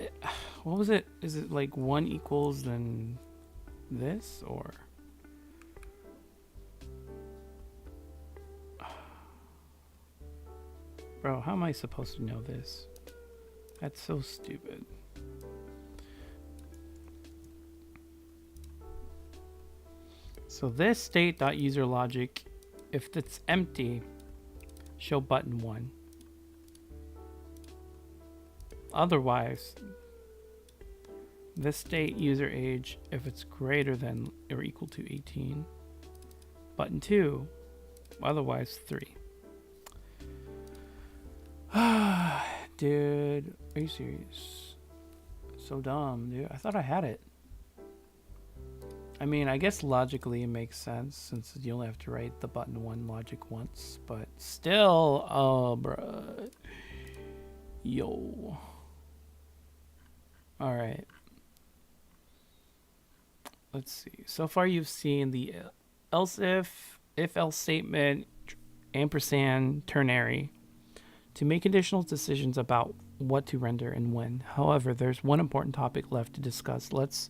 What was it? Is it like 1 equals then this or? Bro, how am I supposed to know this? That's so stupid. So this state.userLogic, if it's empty, show button 1. Otherwise, this state user age, if it's greater than or equal to 18, button 2, otherwise 3. Dude, are you serious? So dumb, dude. I thought I had it. I mean, I guess logically it makes sense since you only have to write the button 1 logic once, but still, oh, bruh. Yo. All right. Let's see. So far you've seen the else if else statement, ampersand, ternary, to make conditional decisions about what to render and when. However, there's one important topic left to discuss. That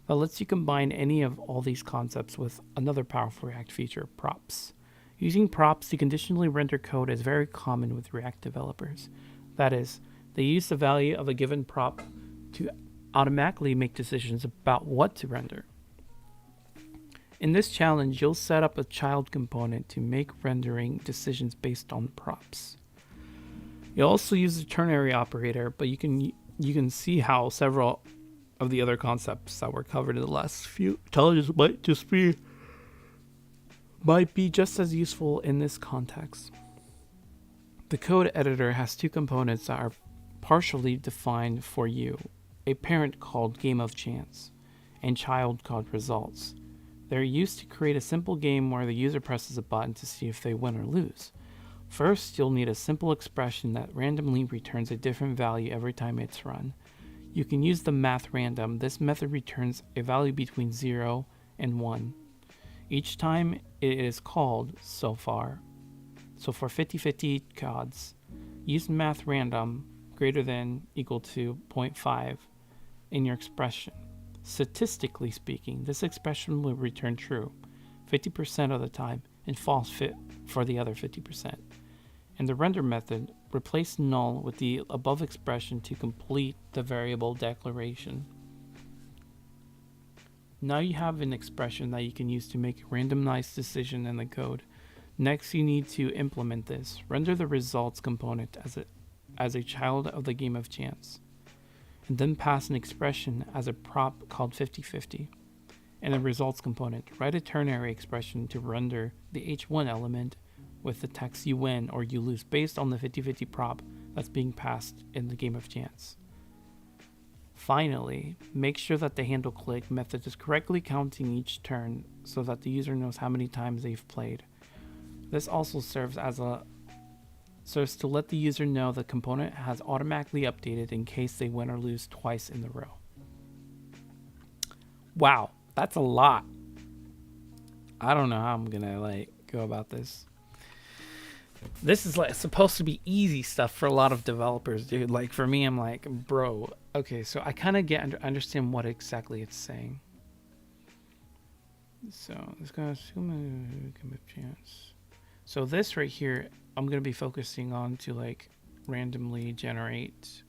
lets you combine any of all these concepts with another powerful React feature, props. Using props to conditionally render code is very common with React developers. That is, they use the value of a given prop to automatically make decisions about what to render. In this challenge, you'll set up a child component to make rendering decisions based on props. You'll also use the ternary operator, but you can see how several of the other concepts that were covered in the last few challenges might be just as useful in this context. The code editor has 2 components that are partially defined for you, a parent called game of chance and child called results. They're used to create a simple game where the user presses a button to see if they win or lose. First, you'll need a simple expression that randomly returns a different value every time it's run. You can use the math random. This method returns a value between 0 and 1. Each time it is called so for 50-50 odds, use math random greater than equal to 0.5 in your expression. Statistically speaking, this expression will return true 50% of the time and false for the other 50%. In the render method, replace null with the above expression to complete the variable declaration. Now you have an expression that you can use to make a randomized decision in the code. Next, you need to implement this. Render the results component as a child of the game of chance, and then pass an expression as a prop called 50/50. And a results component, write a ternary expression to render the H1 element with the text you win or you lose based on the 50/50 prop that's being passed in the game of chance. Finally, make sure that the handle click method is correctly counting each turn so that the user knows how many times they've played. This also serves to let the user know the component has automatically updated in case they win or lose twice in the row. Wow, that's a lot. I don't know how I'm gonna go about this. This is supposed to be easy stuff for a lot of developers, dude. Like for me, I'm like, bro, okay, so I kind of understand what exactly it's saying. So this guy's chance. So this right here, I'm gonna be focusing on to randomly generate,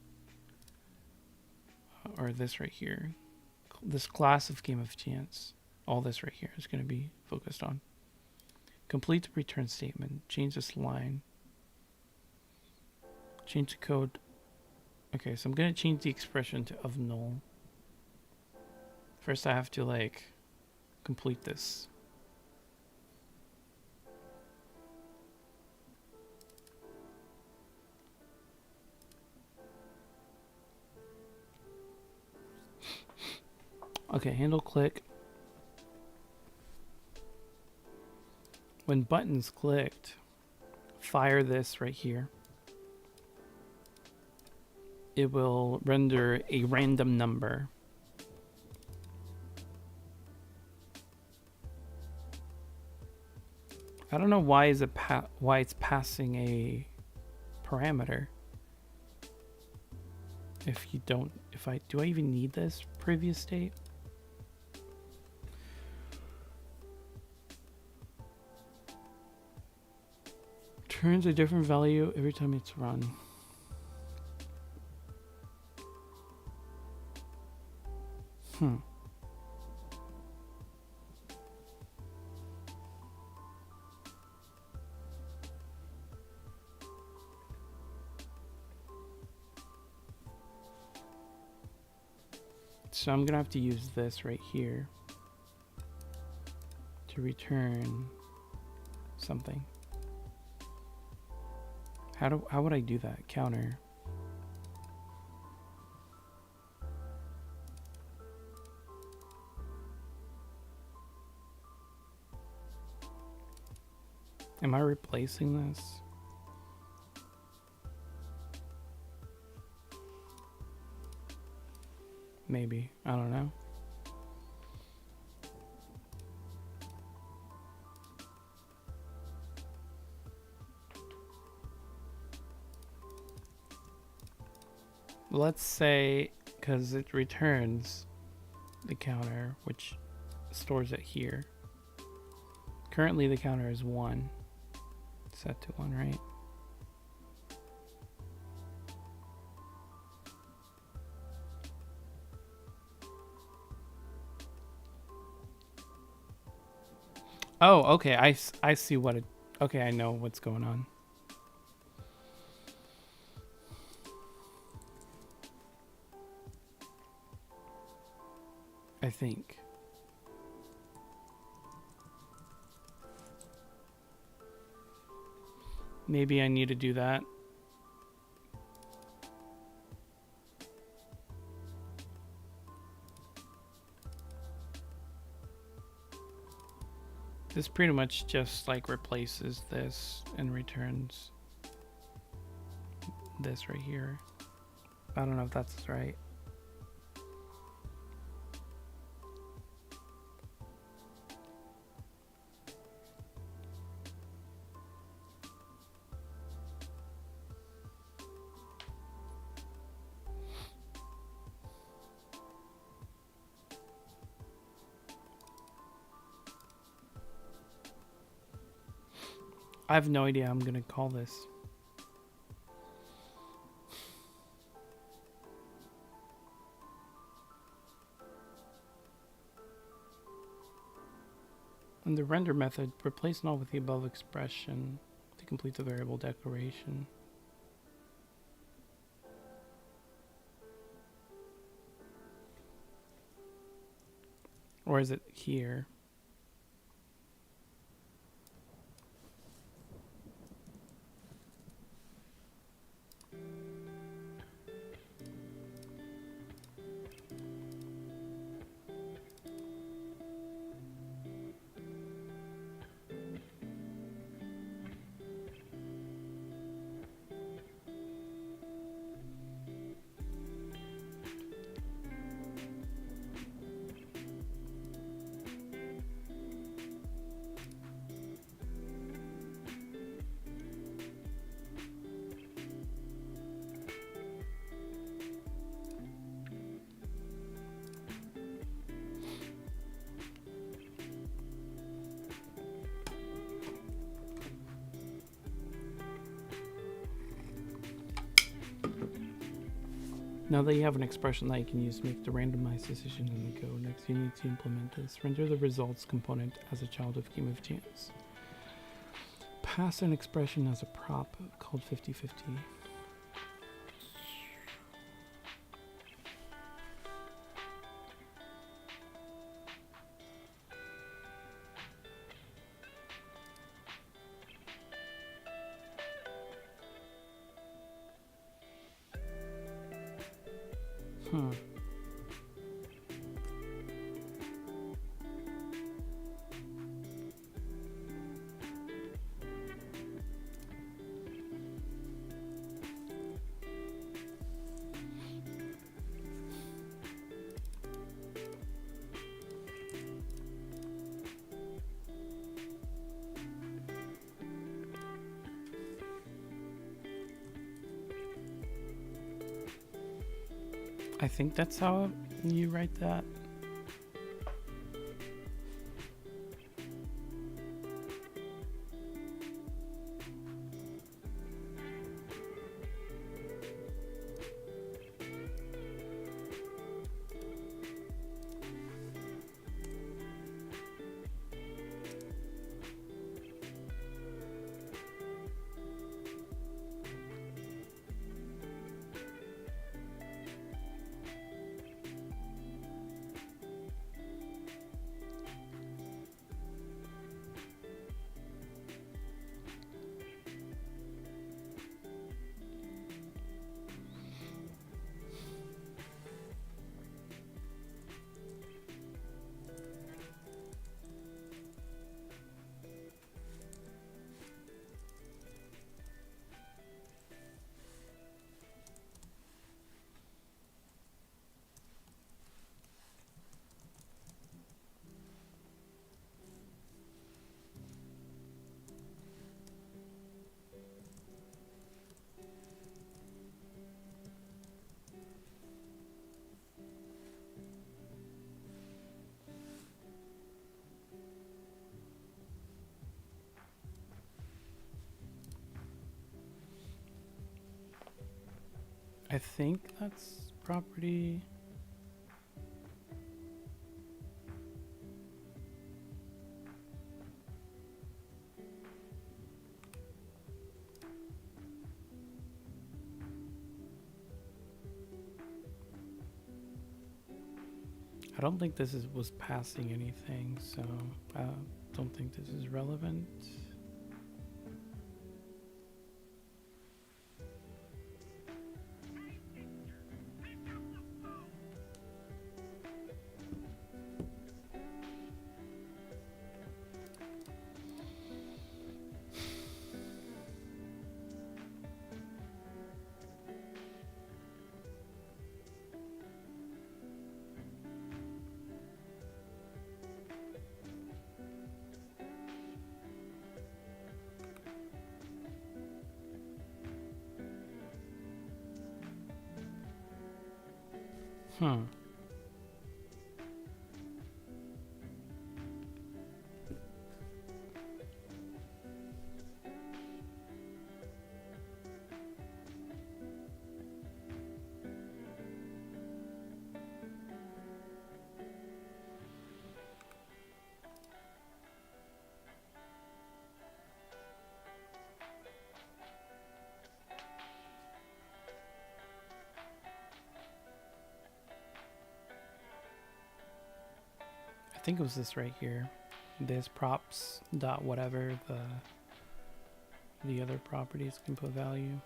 or this right here, this class of game of chance. All this right here is gonna be focused on. Complete the return statement. Change this line. Change the code. Okay, so I'm gonna change the expression to of null. First, I have to complete this. Okay, handle click. When buttons clicked, fire this right here. It will render a random number. I don't know why it's passing a parameter. Do I even need this previous state? Turns a different value every time it's run. So I'm gonna have to use this right here to return something. How would I do that? Counter. Am I replacing this? Maybe. I don't know. Let's say, because it returns the counter, which stores it here. Currently the counter is 1. Set to 1, right? Oh, okay. I see what it... Okay, I know what's going on. I think. Maybe I need to do that. This pretty much just replaces this and returns this right here. I don't know if that's right. I have no idea how I'm gonna call this. In the render method, replace null with the above expression to complete the variable declaration. Or is it here? Now that you have an expression that you can use to make the randomized decision in the code, next you need to implement this. Render the results component as a child of game of chance. Pass an expression as a prop called 50-50. I think that's how you write that. I think that's property. I don't think this was passing anything, so I don't think this is relevant. think it was this right here. This props dot whatever the other properties can put value.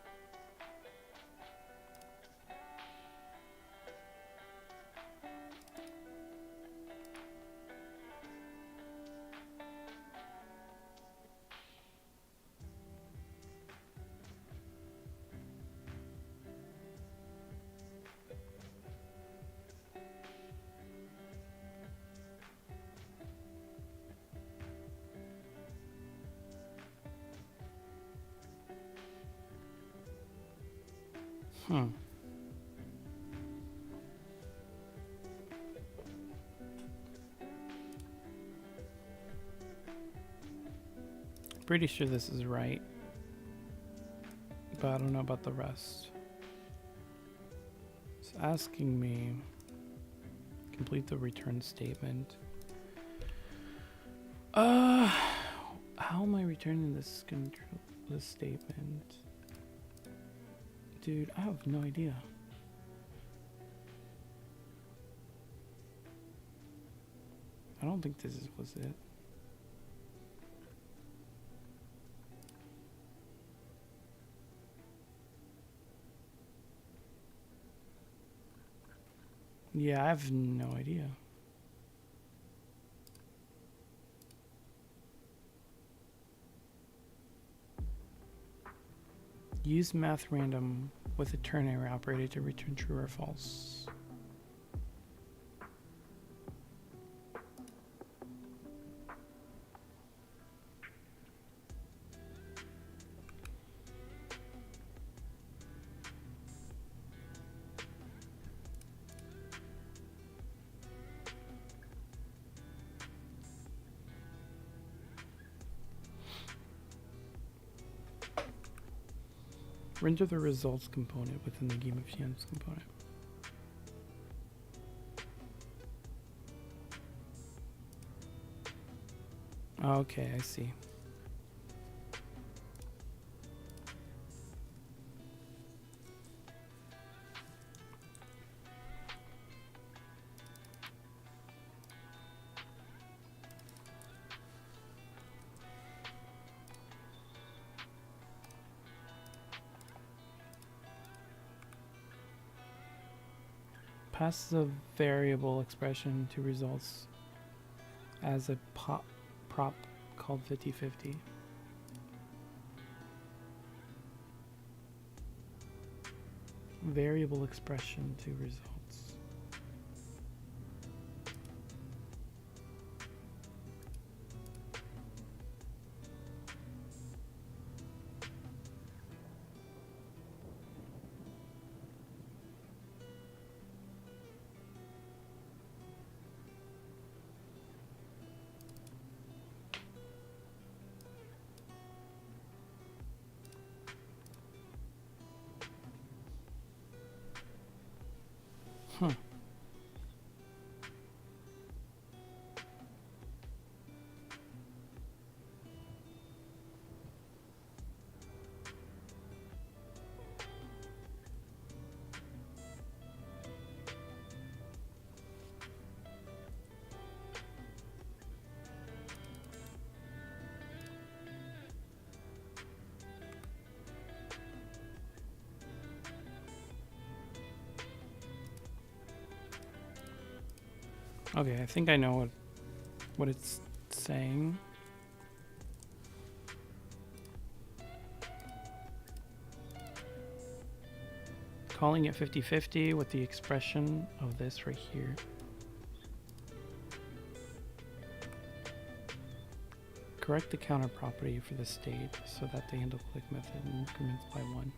Pretty sure this is right, but I don't know about the rest. It's asking me complete the return statement. How am I returning this statement? Dude, I have no idea. I don't think this was it. Yeah, I have no idea. Use math random with a ternary operator to return true or false. Render the results component within the game of chance component. Okay, I see. Passes a variable expression to results as a prop called 50/50. Variable expression to results. Okay, I think I know what it's saying. Calling it 50/50 with the expression of this right here. Correct the counter property for the state so that the handle click method increments by 1.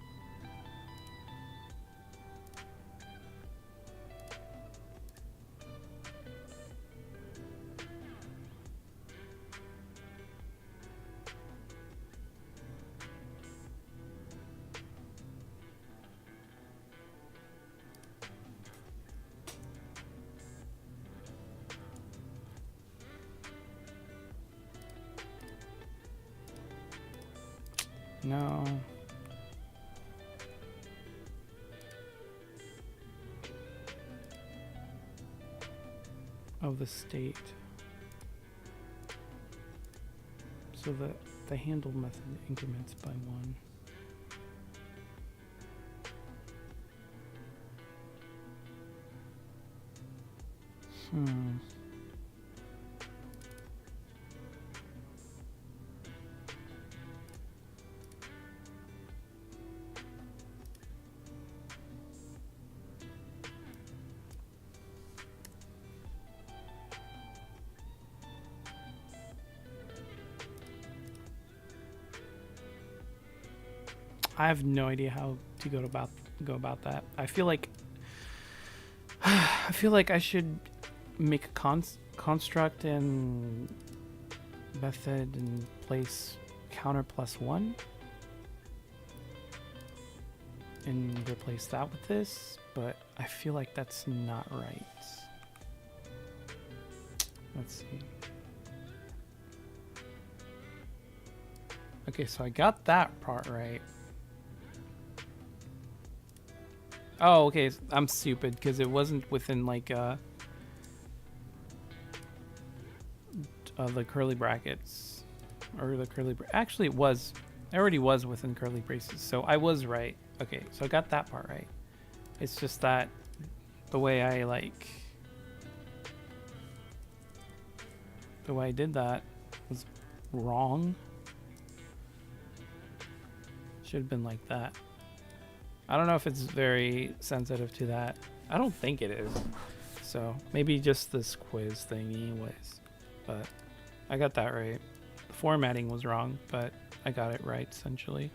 No. Of the state. So the handle method increments by 1. I have no idea how to go about that. I feel like I should make a construct and method and place counter +1 and replace that with this, but I feel like that's not right. Let's see. Okay, so I got that part right. Oh, okay, I'm stupid because it wasn't within like the curly brackets or the curly actually it was. It already was within curly braces, so I was right. Okay, so I got that part right. It's just that the way I did that was wrong. Should have been like that. I don't know if it's very sensitive to that. I don't think it is. So maybe just this quiz thing anyways. But I got that right. The formatting was wrong, but I got it right essentially.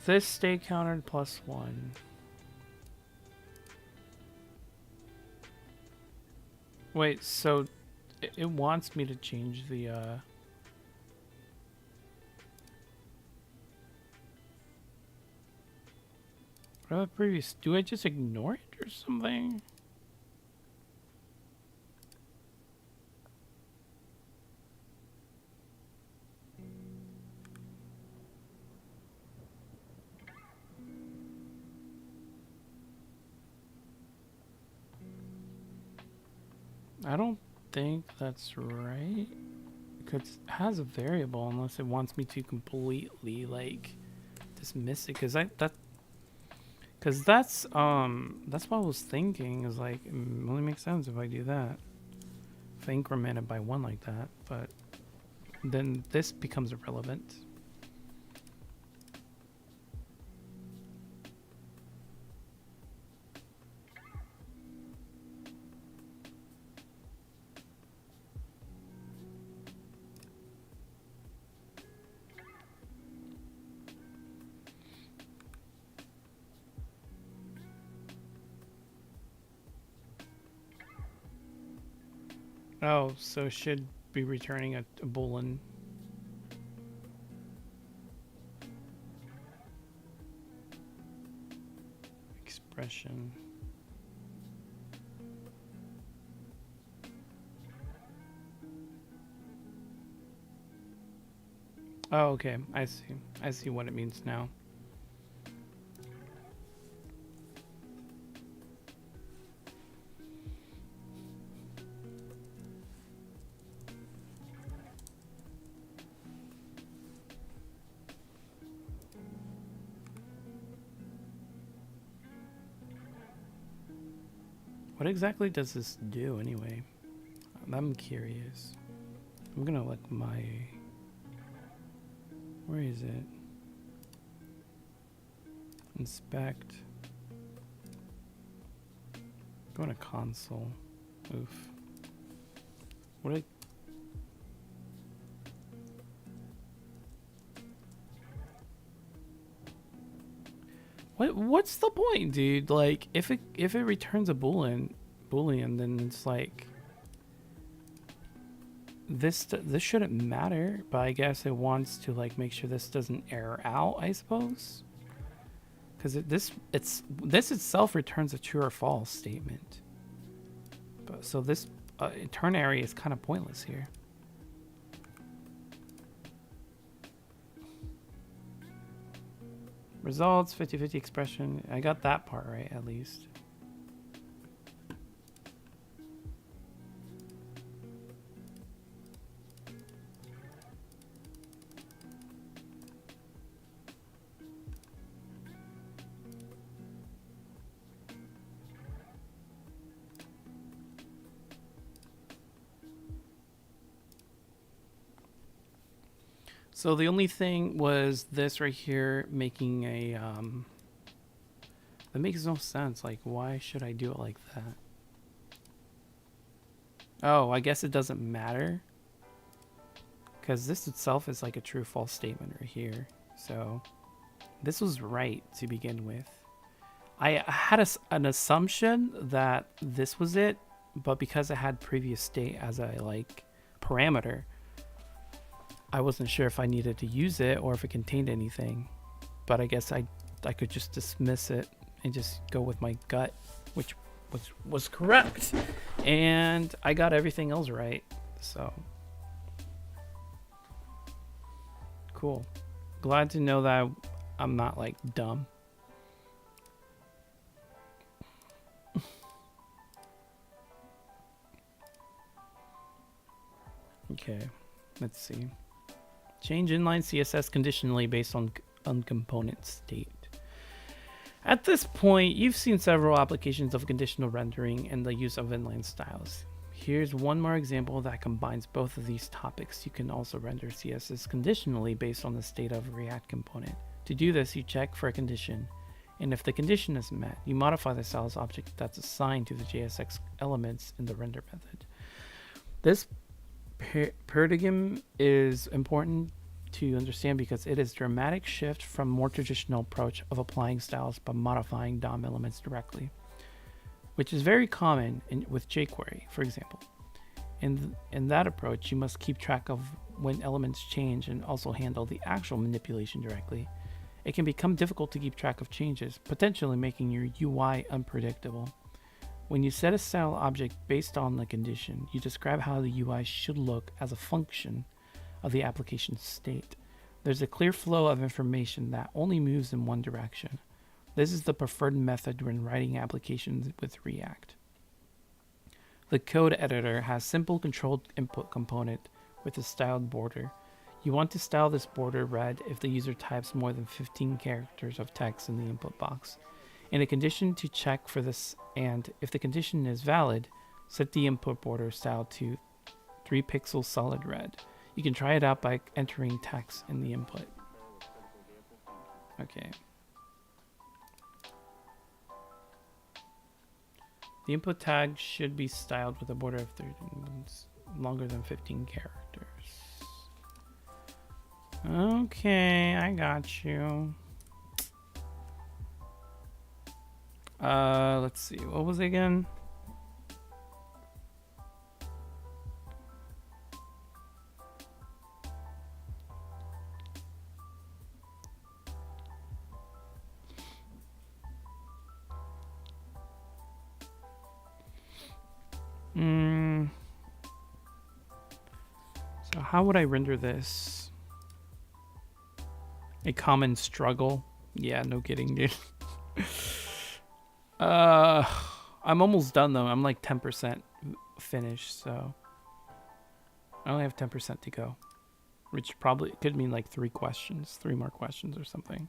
This stay countered +1. Wait, so it wants me to change the what about previous? Do I just ignore it or something? I don't think that's right. Because it has a variable unless it wants me to completely like dismiss it. Because that's what I was thinking is like it only makes sense if I do that. If I increment it by 1 like that, but then this becomes irrelevant. Oh, so it should be returning a boolean. Expression. Oh, okay. I see. I see what it means now. What exactly does this do anyway? I'm curious. I'm gonna look my... Where is it? Inspect. Go to console. Oof. What I... What's the point, dude? Like, if it returns a boolean, then it's like this shouldn't matter. But I guess it wants to like make sure this doesn't error out, I suppose. Because this itself returns a true or false statement. But so this ternary is kind of pointless here. Results, 50-50 expression. I got that part right, at least. So the only thing was this right here making a that makes no sense. Like, why should I do it like that? Oh, I guess it doesn't matter because this itself is like a true false statement right here. So this was right to begin with. I had an assumption that this was it, but because it had previous state as a like parameter, I wasn't sure if I needed to use it or if it contained anything. But I guess I could just dismiss it and just go with my gut, which was correct. And I got everything else right. So cool. Glad to know that I'm not like dumb. Okay, let's see. Change inline CSS conditionally based on component state. At this point, you've seen several applications of conditional rendering and the use of inline styles. Here's one more example that combines both of these topics. You can also render CSS conditionally based on the state of a React component. To do this, you check for a condition, and if the condition is met, you modify the styles object that's assigned to the JSX elements in the render method. This paradigm is important to understand because it is a dramatic shift from more traditional approach of applying styles by modifying DOM elements directly, which is very common with jQuery, for example. In that approach, you must keep track of when elements change and also handle the actual manipulation directly. It can become difficult to keep track of changes, potentially making your UI unpredictable. When you set a style object based on the condition, you describe how the UI should look as a function of the application state. There's a clear flow of information that only moves in one direction. This is the preferred method when writing applications with React. The code editor has simple controlled input component with a styled border. You want to style this border red if the user types more than 15 characters of text in the input box. In a condition to check for this, and if the condition is valid, set the input border style to 3 pixels solid red. You can try it out by entering text in the input. Okay. The input tag should be styled with a border of 13 longer than 15 characters. Okay, I got you. Let's see. What was it again? So how would I render this? A common struggle? Yeah, no kidding, dude. I'm almost done though. I'm like 10% finished, so I only have 10% to go, which probably could mean like 3 more questions or something.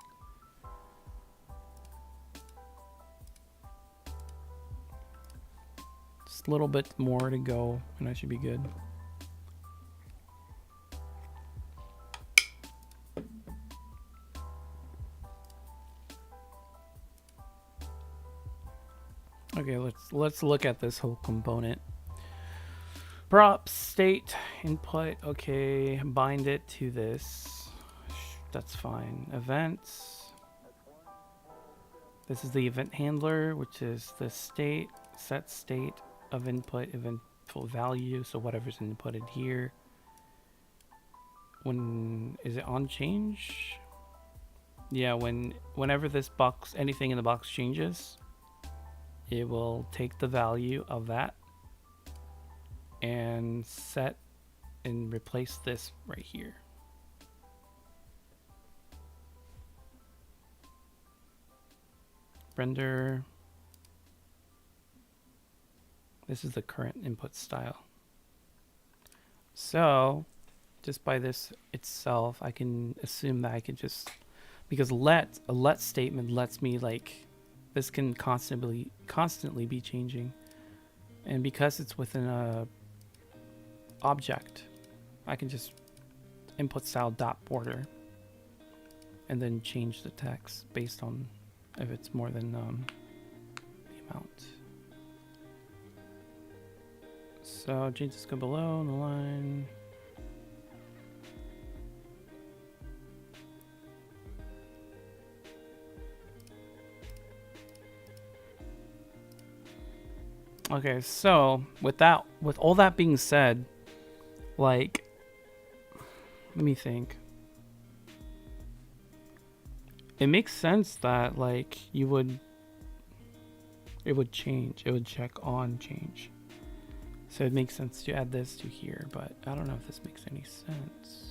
Just a little bit more to go and I should be good. Okay, let's look at this whole component. Prop, state, input, okay, bind it to this. That's fine. Events. This is the event handler, which is the state, set state of input, eventful value, so whatever's inputted here. When is it on change? Yeah, whenever this box, anything in the box changes, it will take the value of that and set and replace this right here. Render. This is the current input style. So just by this itself, I can assume that I can just, because a let statement lets me like, this can constantly be changing, and because it's within a object, I can just input style dot border, and then change the text based on if it's more than the amount. So change the scope below the line. Okay, so with all that being said, like, let me think. It makes sense that like it would change. It would check on change. So it makes sense to add this to here, but I don't know if this makes any sense.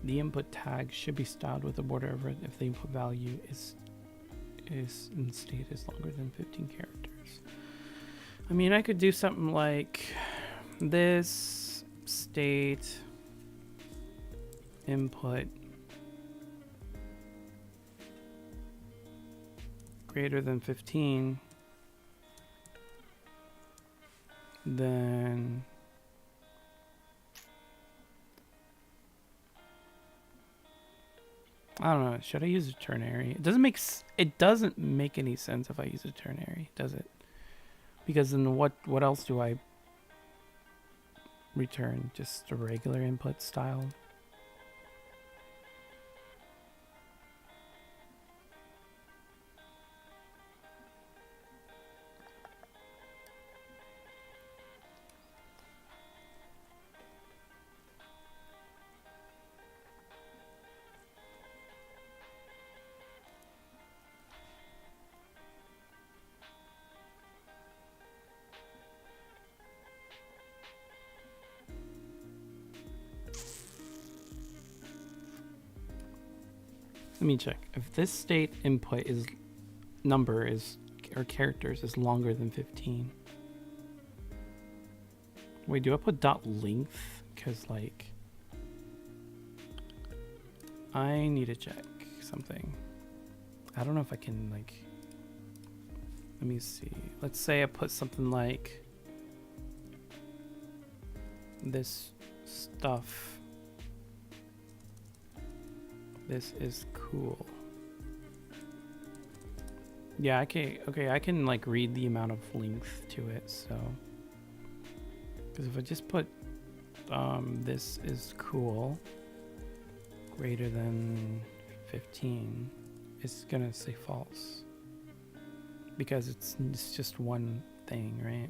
The input tag should be styled with a border over it if the input value is in state is longer than 15 characters. I mean, I could do something like this state input greater than 15, then I don't know. Should I use a ternary? It doesn't make any sense if I use a ternary, does it? Because then what else do I return? Just a regular input style? Let me check. If this state input is number is or characters is longer than 15. Wait, do I put dot length? Because like I need to check something. I don't know if I can like, let me see. Let's say I put something like this stuff. This is cool. Yeah, okay, I can like read the amount of length to it, so. Because if I just put this is cool greater than 15, it's gonna say false. Because it's just one thing, right?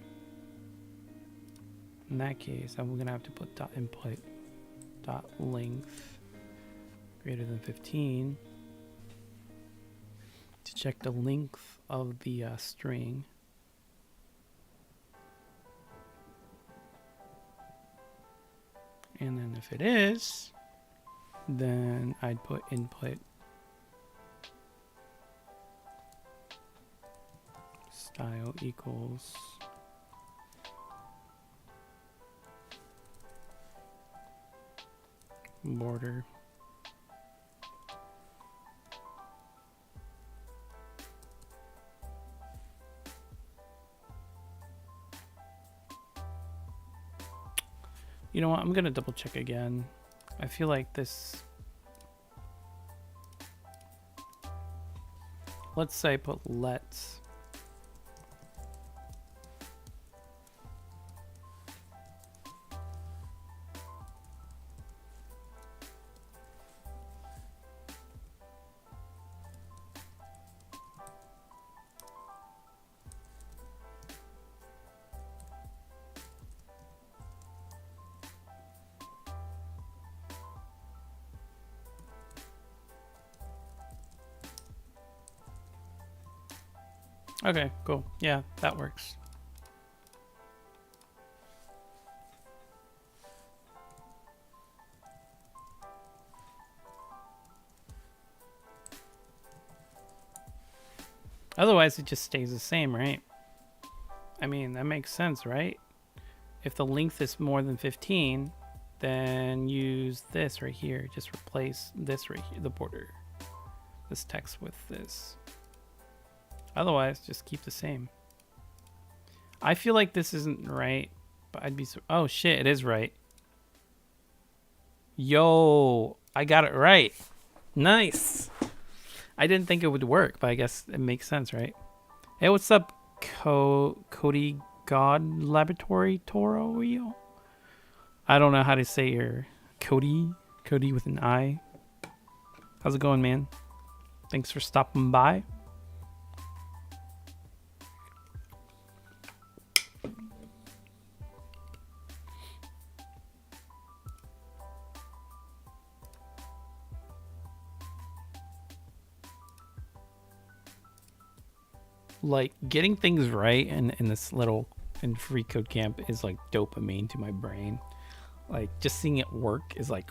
In that case, I'm gonna have to put dot input dot length greater than 15 to check the length of the string. And then if it is, then I'd put input style equals border. You know what? I'm gonna double check again. I feel like this. Let's say put let's. Okay, cool. Yeah, that works. Otherwise, it just stays the same, right? I mean, that makes sense, right? If the length is more than 15, then use this right here. Just replace this right here, the border. This text with this. Otherwise, just keep the same. I feel like this isn't right, but I'd be oh shit, it is right. Yo, I got it right. Nice. I didn't think it would work, but I guess it makes sense, right? Hey, what's up, Cody God Laboratory Toro? I don't know how to say your Cody with an I. How's it going, man? Thanks for stopping by. Like, getting things right in this little in free code camp is like dopamine to my brain. Like, just seeing it work is like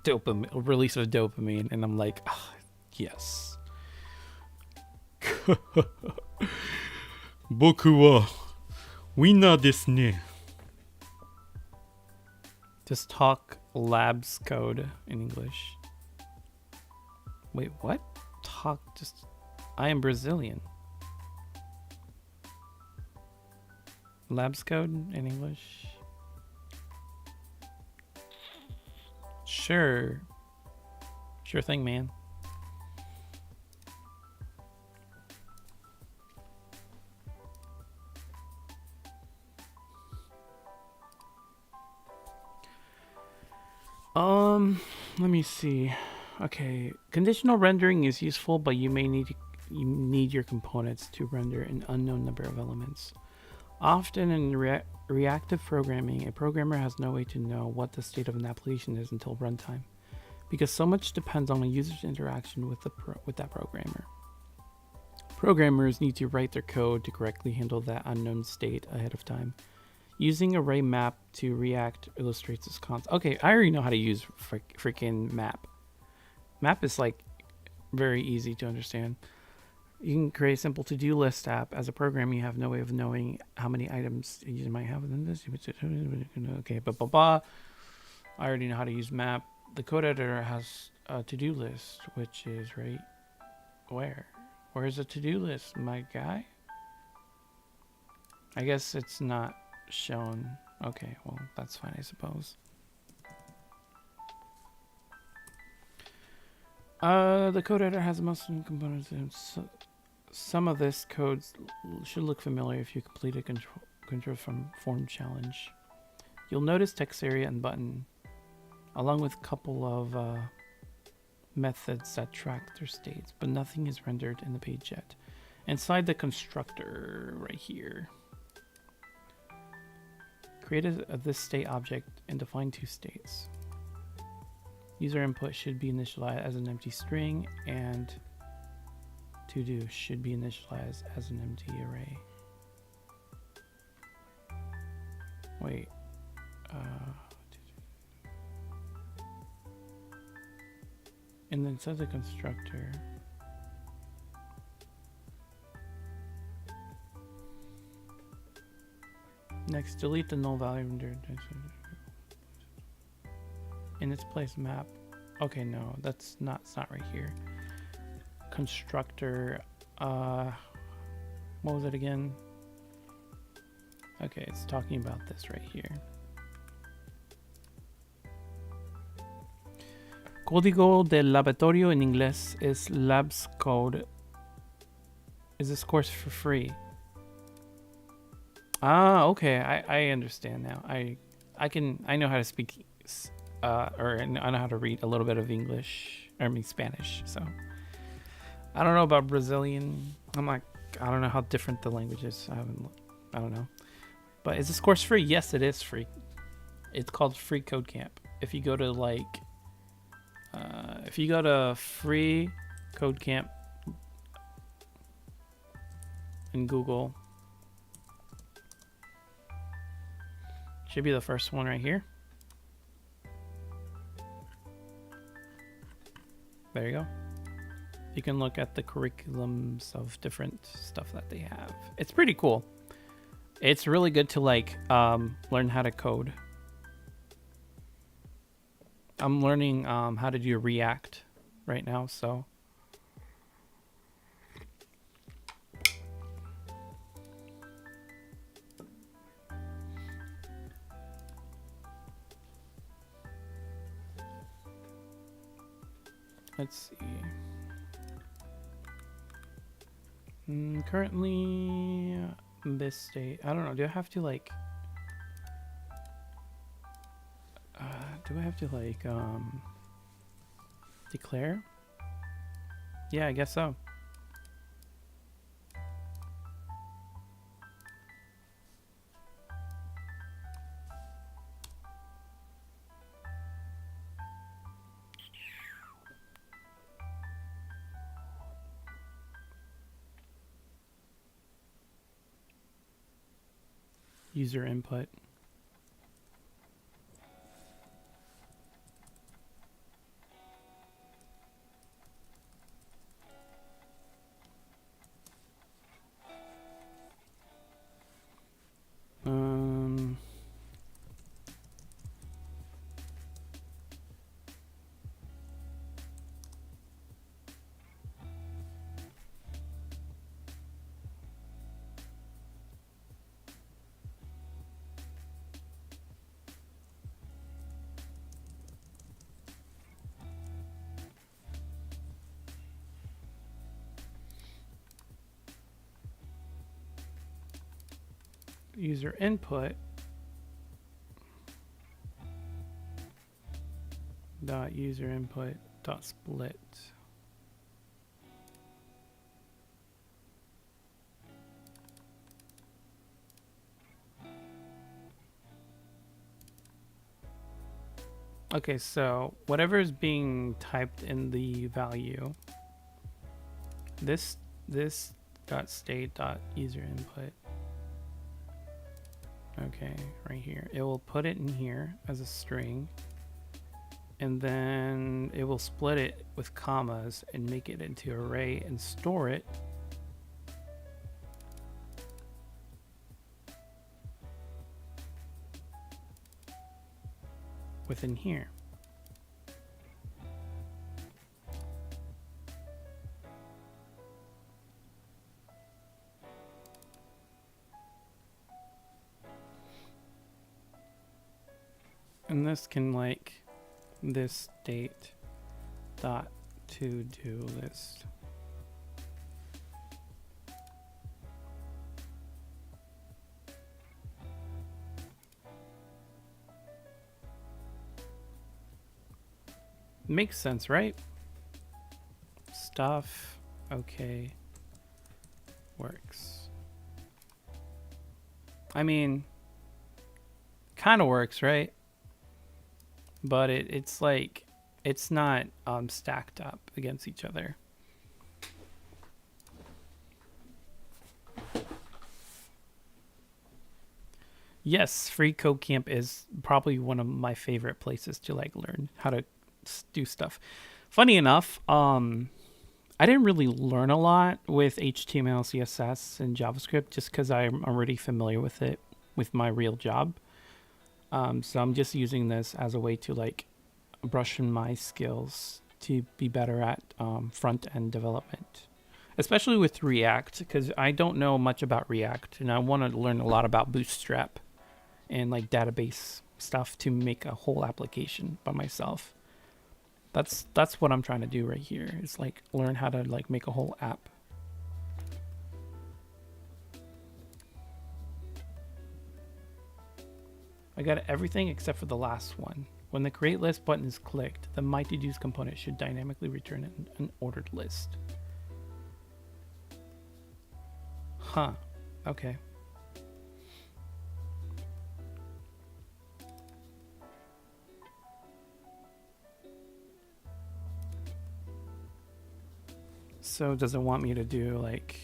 dopamine, release of dopamine, and I'm like, oh, yes. Boku wa winner desu ne. Just talk labs code in English. Wait, what? Talk just... I am Brazilian. Labs code in English? Sure. Sure thing, man. Let me see. Okay, conditional rendering is useful, but you need your components to render an unknown number of elements. Often in reactive programming, a programmer has no way to know what the state of an application is until runtime, because so much depends on a user's interaction with that programmer. Programmers need to write their code to correctly handle that unknown state ahead of time. Using array map to React illustrates this concept. Okay, I already know how to use freaking map. Map is like very easy to understand. You can create a simple to-do list app. As a programmer, you have no way of knowing how many items a user might have within this. Okay, I already know how to use map. The code editor has a to-do list, which is right where? Where's the to-do list, my guy? I guess it's not shown. Okay, well, that's fine, I suppose. The code editor has most components. So some of this code should look familiar if you complete a control from form challenge. You'll notice text area and button, along with a couple of methods that track their states, but nothing is rendered in the page yet. Inside the constructor, right here, create a this state object and define two states. User input should be initialized as an empty string, and to do should be initialized as an empty array. Wait. And then inside the constructor, next, delete the null value in its place map. Okay, no, it's not right here. Constructor, what was it again? Okay, it's talking about this right here. Código del laboratorio en inglés is labs code. Is this course for free? Ah, okay, I understand now. I know how to speak, or I know how to read a little bit of English, I mean Spanish, so. I don't know about Brazilian. I don't know how different the language is. I don't know. But is this course free? Yes, it is free. It's called Free Code Camp. If you go to Free Code Camp in Google, should be the first one right here. There you go. You can look at the curriculums of different stuff that they have. It's pretty cool. It's really good to learn how to code. I'm learning how to do React right now, so. Let's see. Currently, this state. I don't know. Do I have to like? Do I have to like declare? Yeah, I guess so. User input. User input dot user input dot split. Okay, so whatever is being typed in the value, this dot state dot user input. Okay, right here. It will put it in here as a string, and then it will split it with commas and make it into an array and store it within here. And this can like this state dot to do list. Makes sense, right? Stuff, okay, works. I mean, kind of works, right? But it's like, it's not stacked up against each other. Yes, Free Code Camp is probably one of my favorite places to like learn how to do stuff. Funny enough, I didn't really learn a lot with HTML, CSS, and JavaScript just because I'm already familiar with it with my real job. So I'm just using this as a way to like brush in my skills to be better at front end development, especially with React, because I don't know much about React and I want to learn a lot about Bootstrap and like database stuff to make a whole application by myself. That's what I'm trying to do right here. Is like learn how to like make a whole app. I got everything except for the last one. When the create list button is clicked, the my to-dos component should dynamically return an ordered list. Huh. Okay. So does it want me to do like...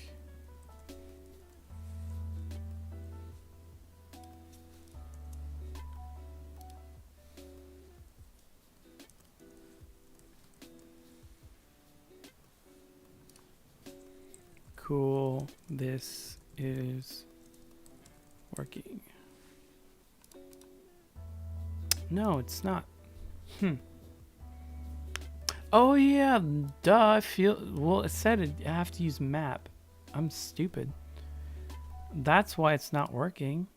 Cool, this is working. No, it's not. Oh yeah, duh, I feel, well, it said I have to use map. I'm stupid. That's why it's not working.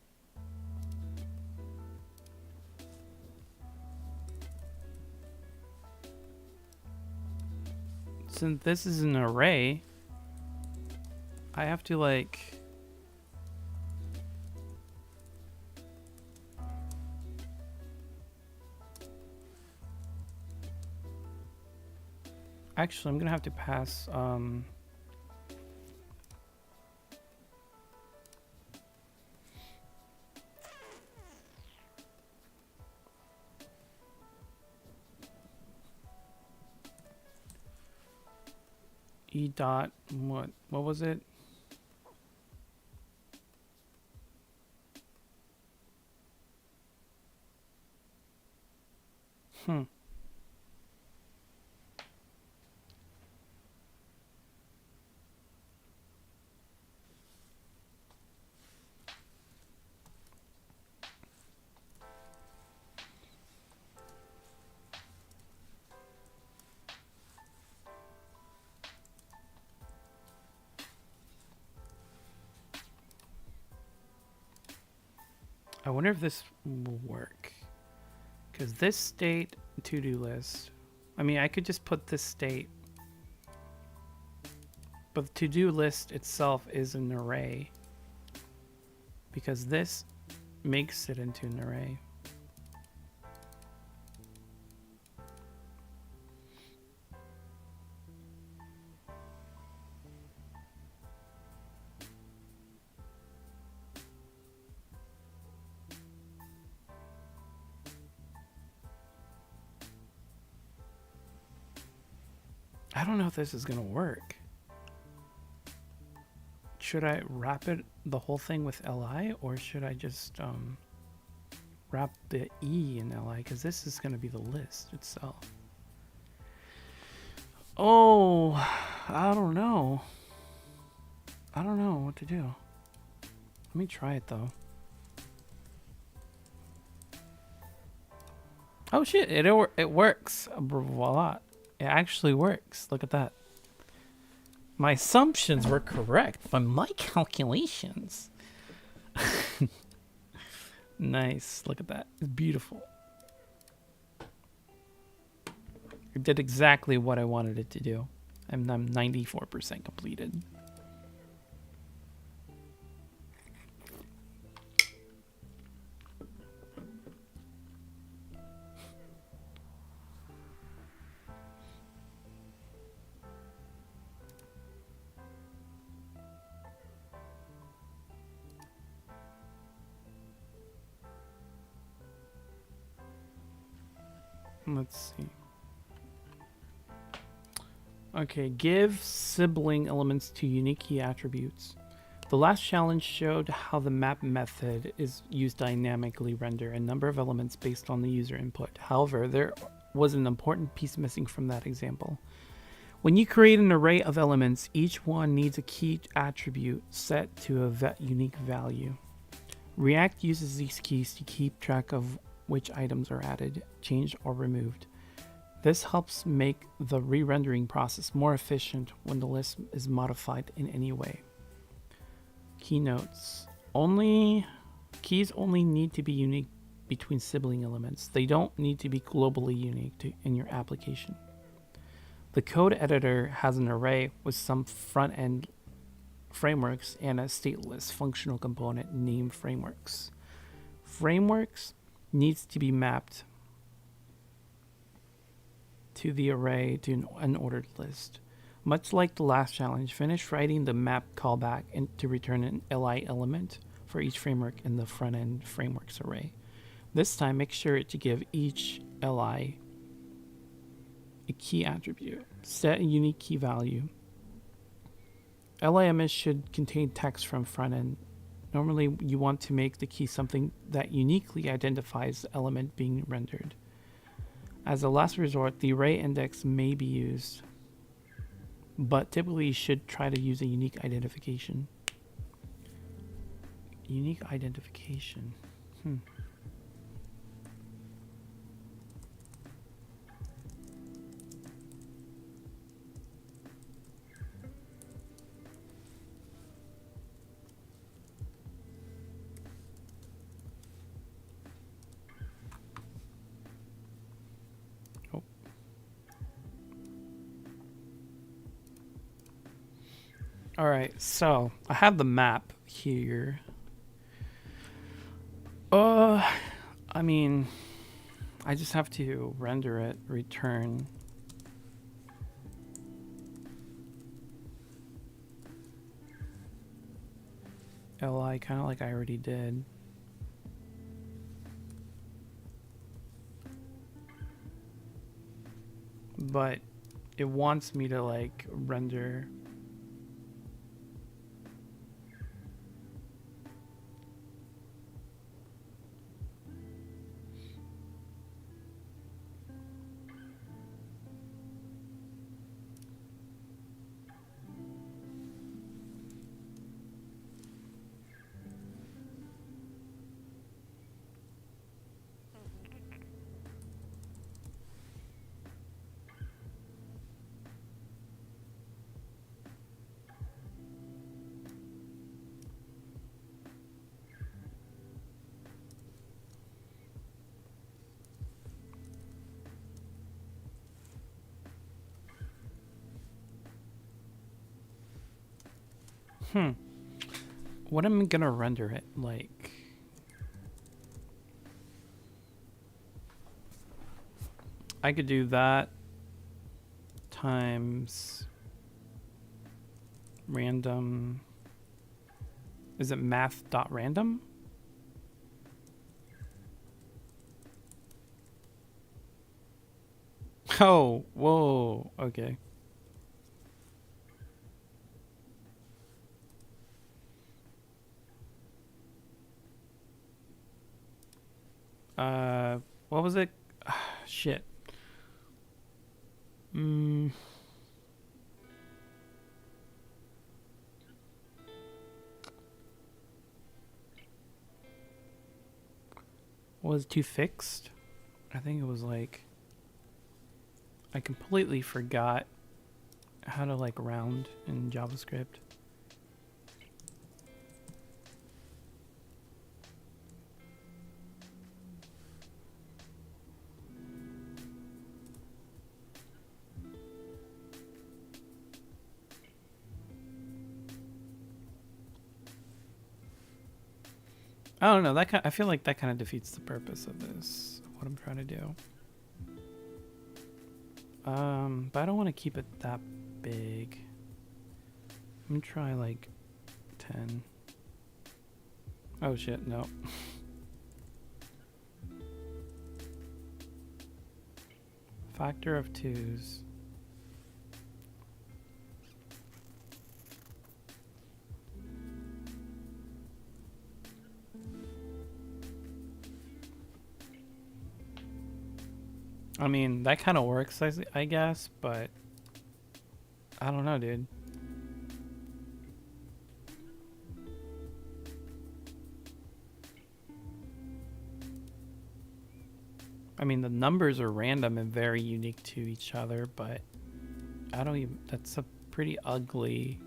since this is an array, I have to like... Actually, I'm gonna have to pass E dot what was it? I wonder if this will work. Because this state to-do list, I mean, I could just put this state, but the to-do list itself is an array because this makes it into an array. I don't know if this is gonna work. Should I wrap it the whole thing with li, or should I just wrap the e in li, because this is gonna be the list itself. Oh, I don't know. I don't know what to do. Let me try it though. Oh shit, it works. Voila. It actually works. Look at that. My assumptions were correct, but my calculations. Nice. Look at that. It's beautiful. It did exactly what I wanted it to do. I'm 94% completed. Let's see. Okay, give sibling elements to unique key attributes. The last challenge showed how the map method is used dynamically render a number of elements based on the user input. However, there was an important piece missing from that example. When you create an array of elements, each one needs a key attribute set to a unique value. React uses these keys to keep track of which items are added, changed, or removed. This helps make the re-rendering process more efficient when the list is modified in any way. Keynotes. Keys only need to be unique between sibling elements. They don't need to be globally unique in your application. The code editor has an array with some front-end frameworks and a stateless functional component named frameworks. Frameworks needs to be mapped to the array to an unordered list. Much like the last challenge, finish writing the map callback to return an li element for each framework in the front-end frameworks array. This time, make sure to give each li a key attribute. Set a unique key value. LIMS should contain text from front-end. Normally, you want to make the key something that uniquely identifies the element being rendered. As a last resort, the array index may be used, but typically you should try to use a unique identification. Unique identification. All right, so I have the map here. Uh, I mean, I just have to render it, return. Li, kind of like I already did. But it wants me to like render. What am I gonna render it like? I could do that times random. Is it math.random? Oh, whoa, okay. What was it? Shit. Was too fixed? I think it was like I completely forgot how to like round in JavaScript. I don't know. I feel like that kind of defeats the purpose of this. What I'm trying to do. But I don't want to keep it that big. I'm gonna try like 10. Oh shit, no. Factor of 2s. I mean, that kind of works, I guess, but I don't know, dude. I mean, the numbers are random and very unique to each other, but I don't even. That's a pretty ugly.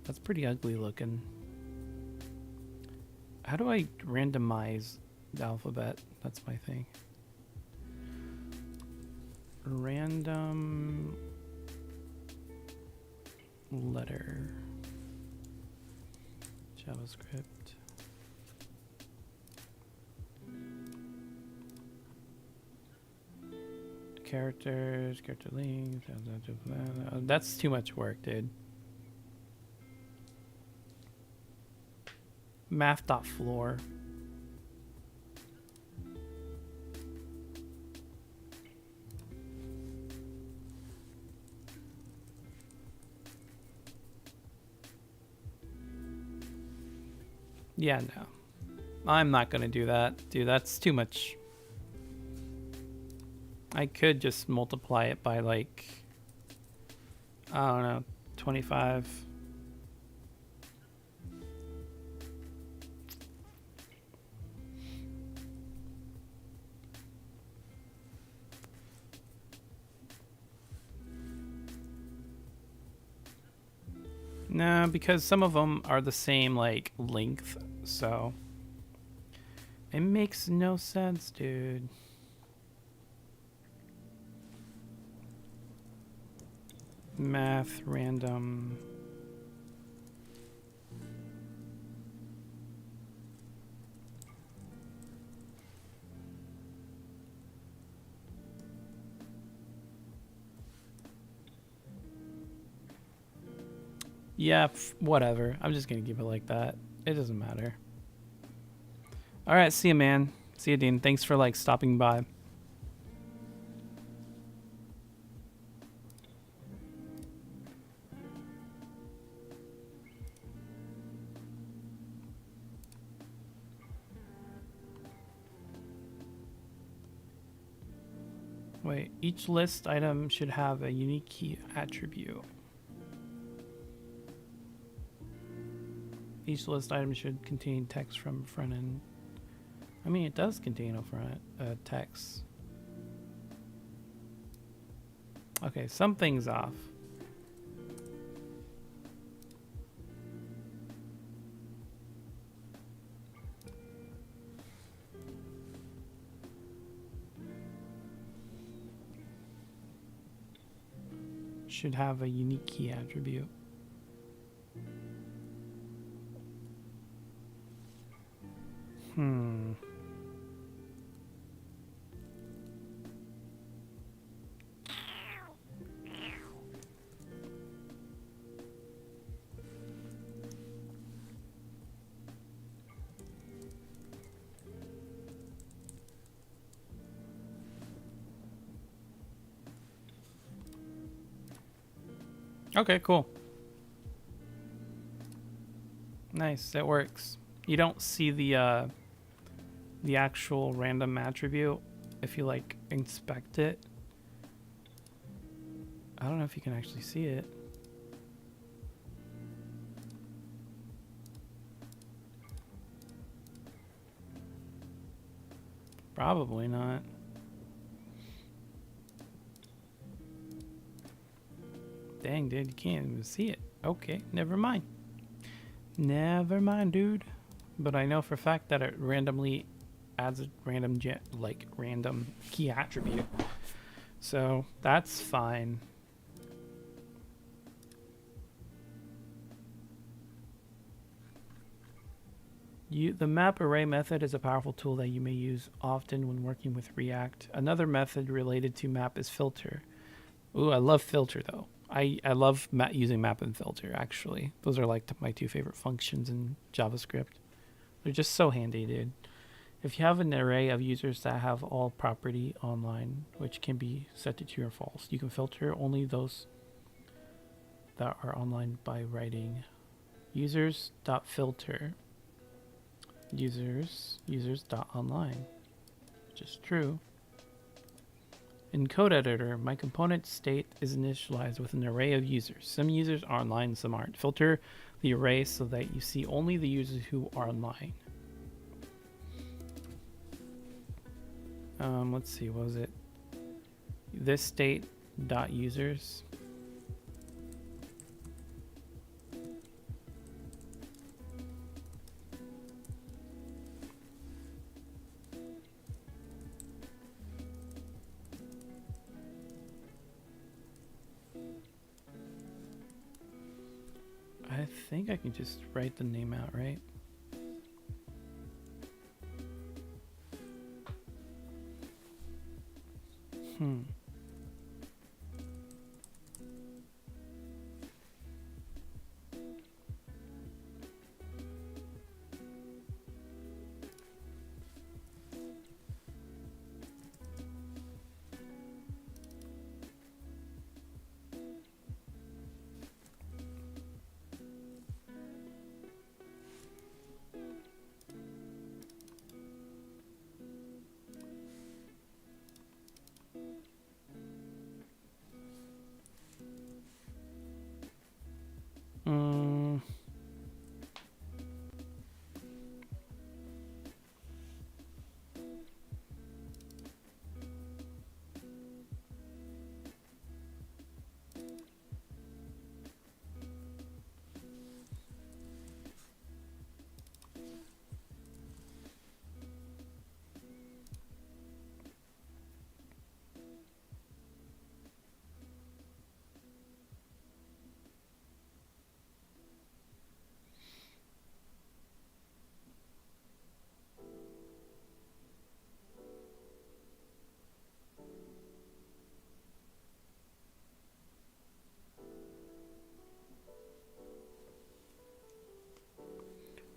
That's pretty ugly looking. How do I randomize the alphabet? That's my thing. Random letter. JavaScript. Characters, character links. That's too much work, dude. Math.floor. Yeah, no. I'm not gonna do that. Dude, that's too much. I could just multiply it by like, I don't know, 25. No, because some of them are the same like length, so it makes no sense, dude. Math random. Yeah, whatever. I'm just gonna keep it like that. It doesn't matter. All right, see you, man. See you, Dean. Thanks for like stopping by. Wait, each list item should have a unique key attribute. Each list item should contain text from front end. I mean, it does contain a front text. Okay, something's off. Should have a unique key attribute. Okay, cool. Nice, it works. You don't see the actual random attribute if you like inspect it. I don't know if you can actually see it. Probably not. Dang, dude, you can't even see it. Okay, never mind. Never mind, dude. But I know for a fact that it randomly adds a random random key attribute. So that's fine. The map array method is a powerful tool that you may use often when working with React. Another method related to map is filter. Ooh, I love filter though. I love using map and filter actually. Those are like my two favorite functions in JavaScript. They're just so handy, dude. If you have an array of users that have all property online, which can be set to true or false, you can filter only those that are online by writing users.filter users.online, which is true. In code editor, my component state is initialized with an array of users. Some users are online, some aren't. Filter the array so that you see only the users who are online. Let's see, what was it? This state dot users. I think I can just write the name out, right?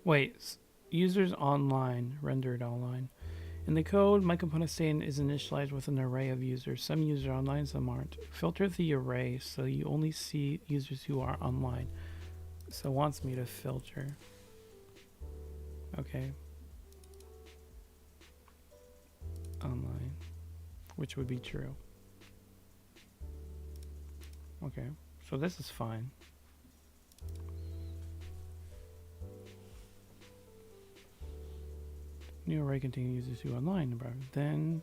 Wait, users online, rendered online. In the code, my component state is initialized with an array of users. Some users are online, some aren't. Filter the array so you only see users who are online. So it wants me to filter. Okay. Online, which would be true. Okay, so this is fine. New array containing users who are online. Then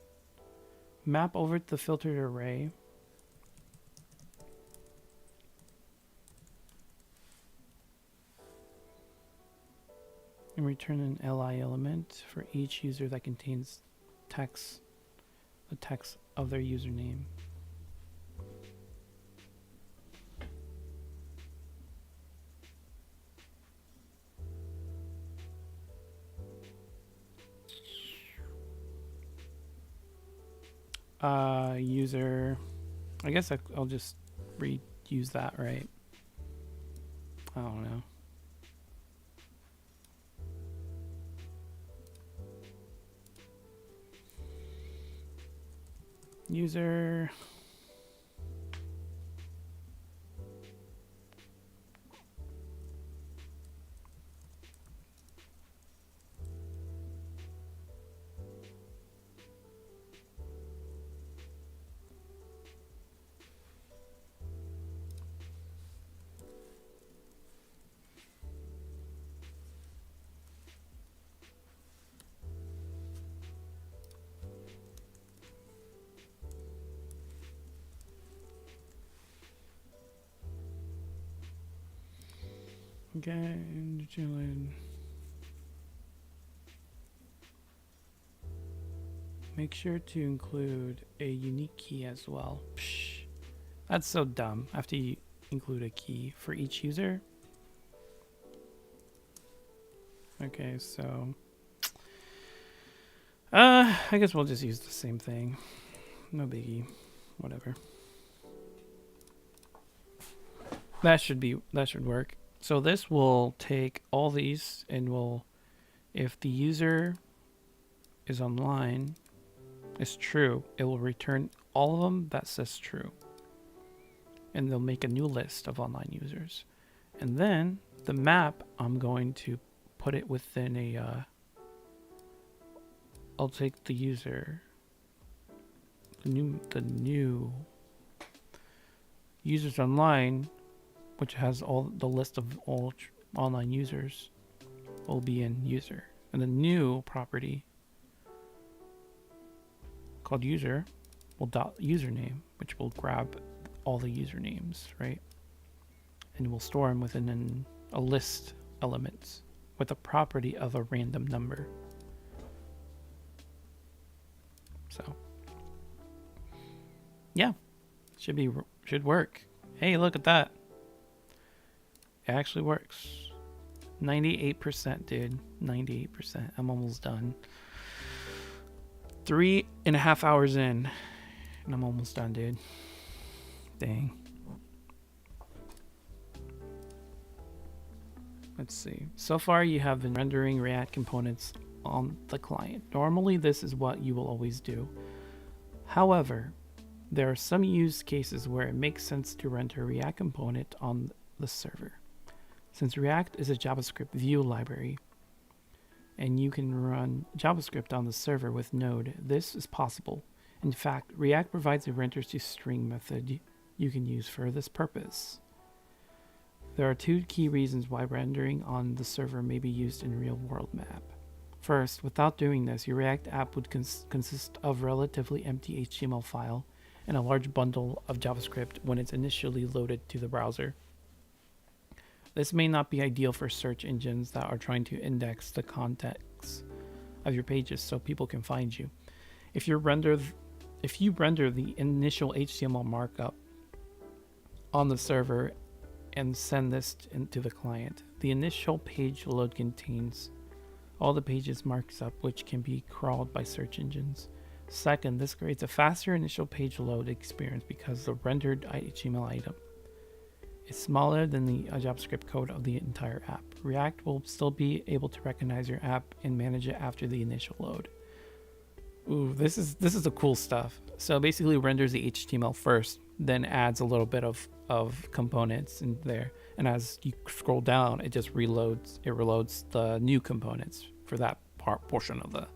map over to the filtered array. And return an li element for each user that contains text, the text of their username. User, I guess I'll just reuse that, right? I don't know. User. Okay, make sure to include a unique key as well. Psh, that's so dumb. I have to include a key for each user. Okay, so I guess we'll just use the same thing. No biggie. Whatever. That should work. So this will take all these and will, if the user is online, is true, it will return all of them that says true. And they'll make a new list of online users. And then the map, I'm going to put it within a, I'll take the user, the new users online, which has all the list of all online users, will be in user. And the new property called user will dot username, which will grab all the usernames, right? And we'll store them within a list elements with a property of a random number. So yeah, should work. Hey, look at that. It actually works. 98%, dude. 98%. I'm almost done. 3.5 hours in, and I'm almost done, dude. Dang. Let's see. So far, you have been rendering React components on the client. Normally, this is what you will always do. However, there are some use cases where it makes sense to render a React component on the server. Since React is a JavaScript view library, and you can run JavaScript on the server with Node, this is possible. In fact, React provides a render to string method you can use for this purpose. There are two key reasons why rendering on the server may be used in real-world map. First, without doing this, your React app would consist of relatively empty HTML file and a large bundle of JavaScript when it's initially loaded to the browser. This may not be ideal for search engines that are trying to index the context of your pages so people can find you. If you render the initial HTML markup on the server and send this into the client, the initial page load contains all the pages marked up, which can be crawled by search engines. Second, this creates a faster initial page load experience because the rendered HTML item is smaller than the JavaScript code of the entire app. React will still be able to recognize your app and manage it after the initial load. Ooh, this is the cool stuff. So basically renders the HTML first, then adds a little bit of components in there. And as you scroll down, it just reloads the new components for that portion of the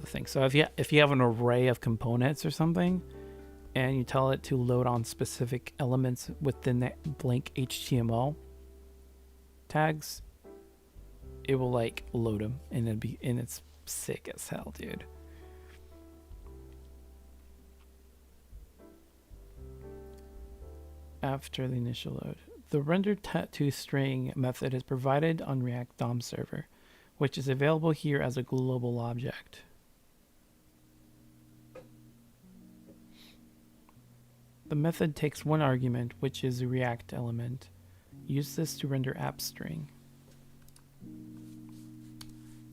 thing. So if you have an array of components or something, and you tell it to load on specific elements within that blank HTML tags, it will like load them, and it's sick as hell, dude. After the initial load, the render to string method is provided on React DOM server, which is available here as a global object. The method takes one argument, which is a React element. Use this to render app string.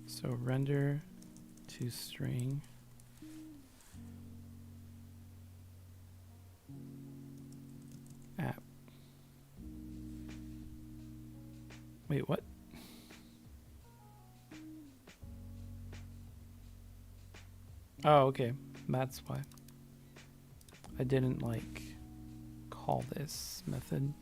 So render to string. App. Wait, what? Oh, okay. That's why. I didn't like call this method.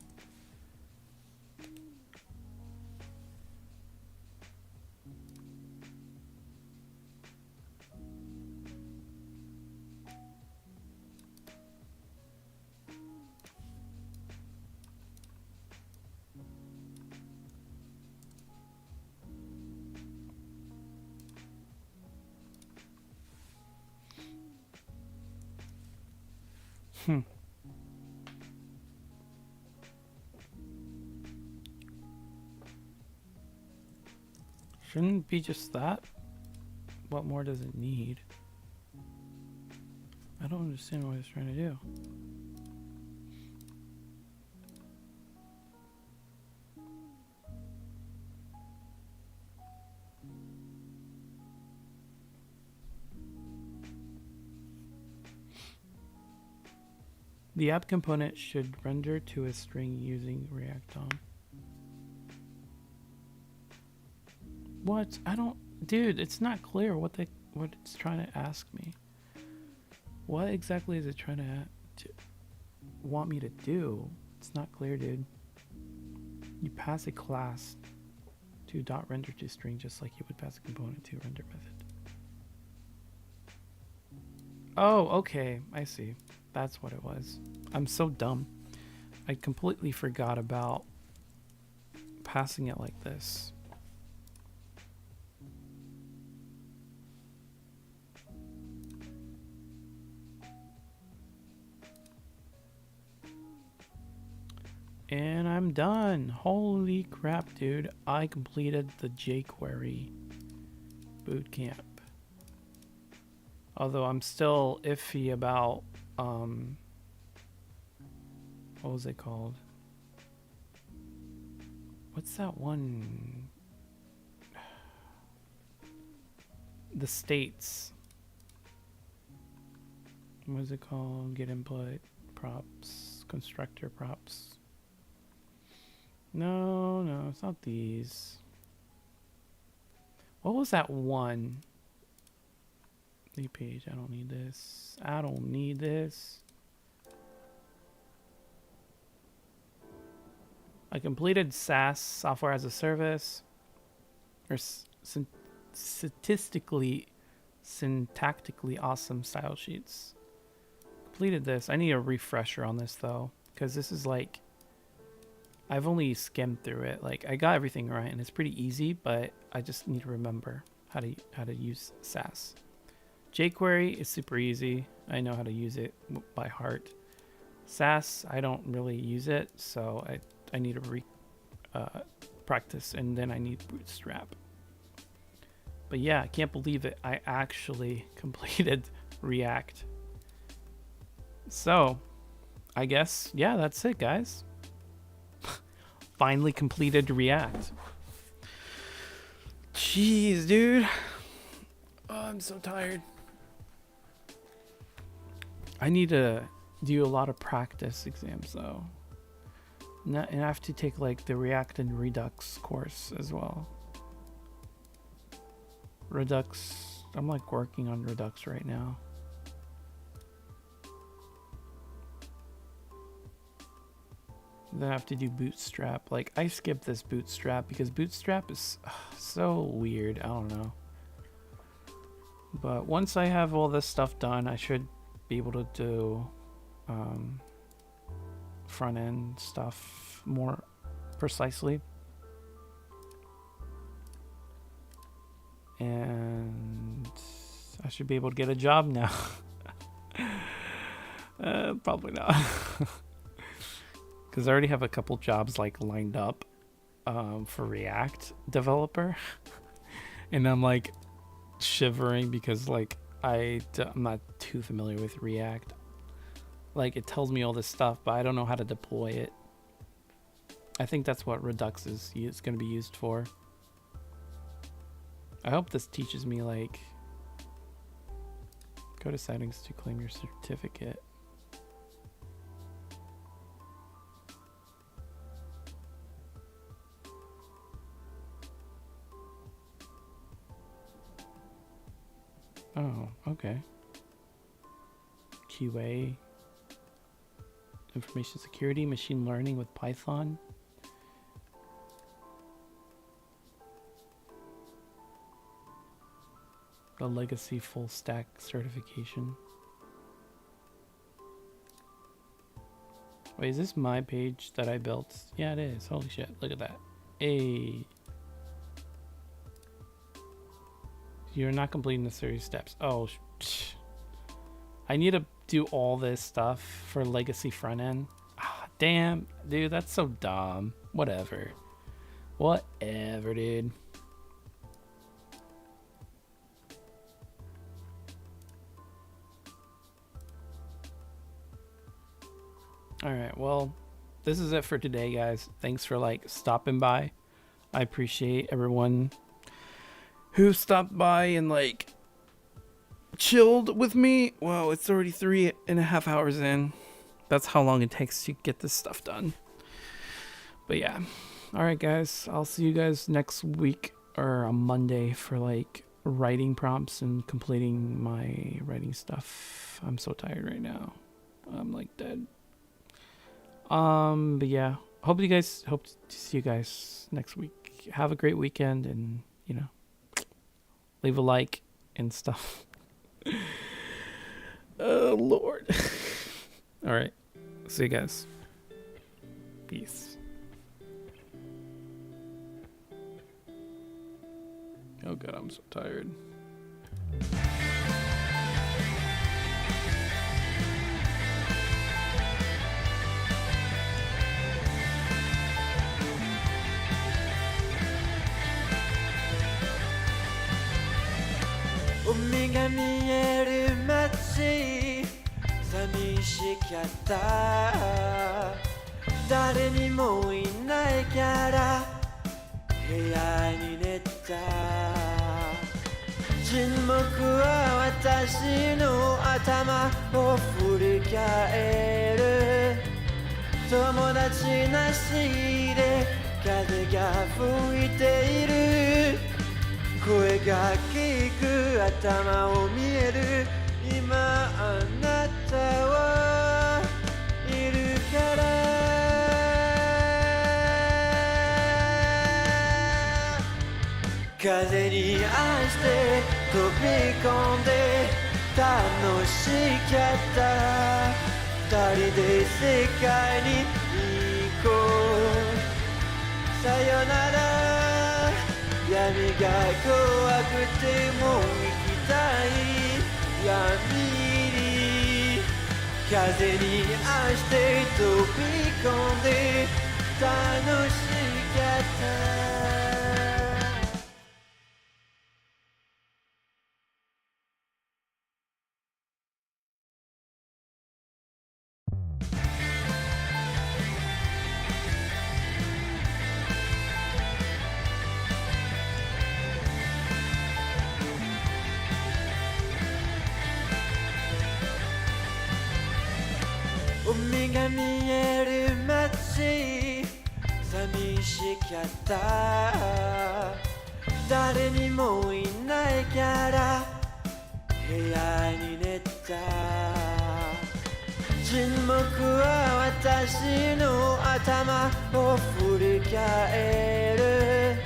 Shouldn't be just that. What more does it need? I don't understand what it's trying to do. The app component should render to a string using React DOM. What? I don't, dude, it's not clear what it's trying to ask me. What exactly is it trying to want me to do? It's not clear, dude. You pass a class to .render to string just like you would pass a component to render method. Oh, okay, I see. That's what it was. I'm so dumb. I completely forgot about passing it like this. And I'm done. Holy crap, dude. I completed the jQuery bootcamp. Although I'm still iffy about, what was it called? What's that one? The states. What is it called? Get input, props, constructor props. No, it's not these. What was that one? The page, I don't need this. I don't need this. I completed SaaS, software as a service, or syntactically awesome style sheets. Completed this. I need a refresher on this though, because this is like, I've only skimmed through it. Like I got everything right, and it's pretty easy, but I just need to remember how to use SaaS. jQuery is super easy. I know how to use it by heart. SaaS, I don't really use it, so I need to practice, and then I need Bootstrap. But yeah, I can't believe it. I actually completed React. So, I guess, yeah, that's it, guys. Finally completed React. Jeez, dude. Oh, I'm so tired. I need to do a lot of practice exams, though. And I have to take like the React and Redux course as well. Redux, I'm like working on Redux right now. Then I have to do Bootstrap. Like, I skipped this Bootstrap because Bootstrap is so weird. I don't know. But once I have all this stuff done, I should be able to do front end stuff more precisely. And I should be able to get a job now. Probably not. Because I already have a couple jobs like lined up for React developer. And I'm like shivering because like I'm not too familiar with React. Like, it tells me all this stuff, but I don't know how to deploy it. I think that's what Redux is going to be used for. I hope this teaches me, like, go to settings to claim your certificate. Oh, okay. QA. Information security, machine learning with Python. The legacy full stack certification. Wait, is this my page that I built? Yeah, it is. Holy shit, look at that. Hey. You're not completing the series steps. Oh, I need to do all this stuff for legacy front end. Ah, damn, dude, that's so dumb. Whatever. Whatever, dude. All right, well, this is it for today, guys. Thanks for like stopping by. I appreciate everyone who stopped by and like chilled with me. Well, it's already 3.5 hours in. That's how long it takes to get this stuff done. But yeah. All right, guys. I'll see you guys next week or on Monday for like writing prompts and completing my writing stuff. I'm so tired right now. I'm like dead. But yeah. Hope to see you guys next week. Have a great weekend and, you know, leave a like and stuff. Oh, Lord. All right. See you guys. Peace. Oh, God, I'm so tired.海が見える街寂しかった誰にもいないから部屋に寝た沈黙は私の頭を振り返る友達なしで風が吹いている声が聞く頭を見える今あなたはいるから風に愛して飛び込んで楽しかった二人で世界に行こうさよなら闇が怖くても行きたい闇に風に愛して飛び込んで楽しかった海が見える街かった誰にもいないから部屋に寝た沈黙は私の頭を振り返る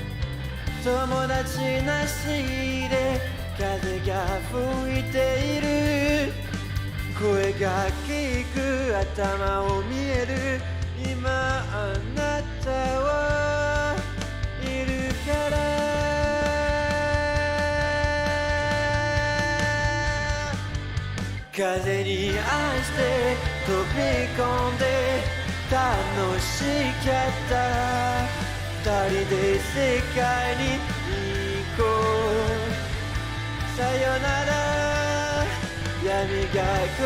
友達なしで風が吹いている声が聞く頭を見える今あなたはいるから風に愛して飛び込んで楽しかった二人で世界に行こうさよなら闇が怖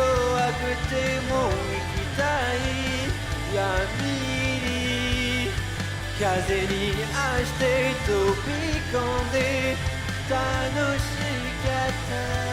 くても行きたい闇に風に愛して飛び込んで楽しかった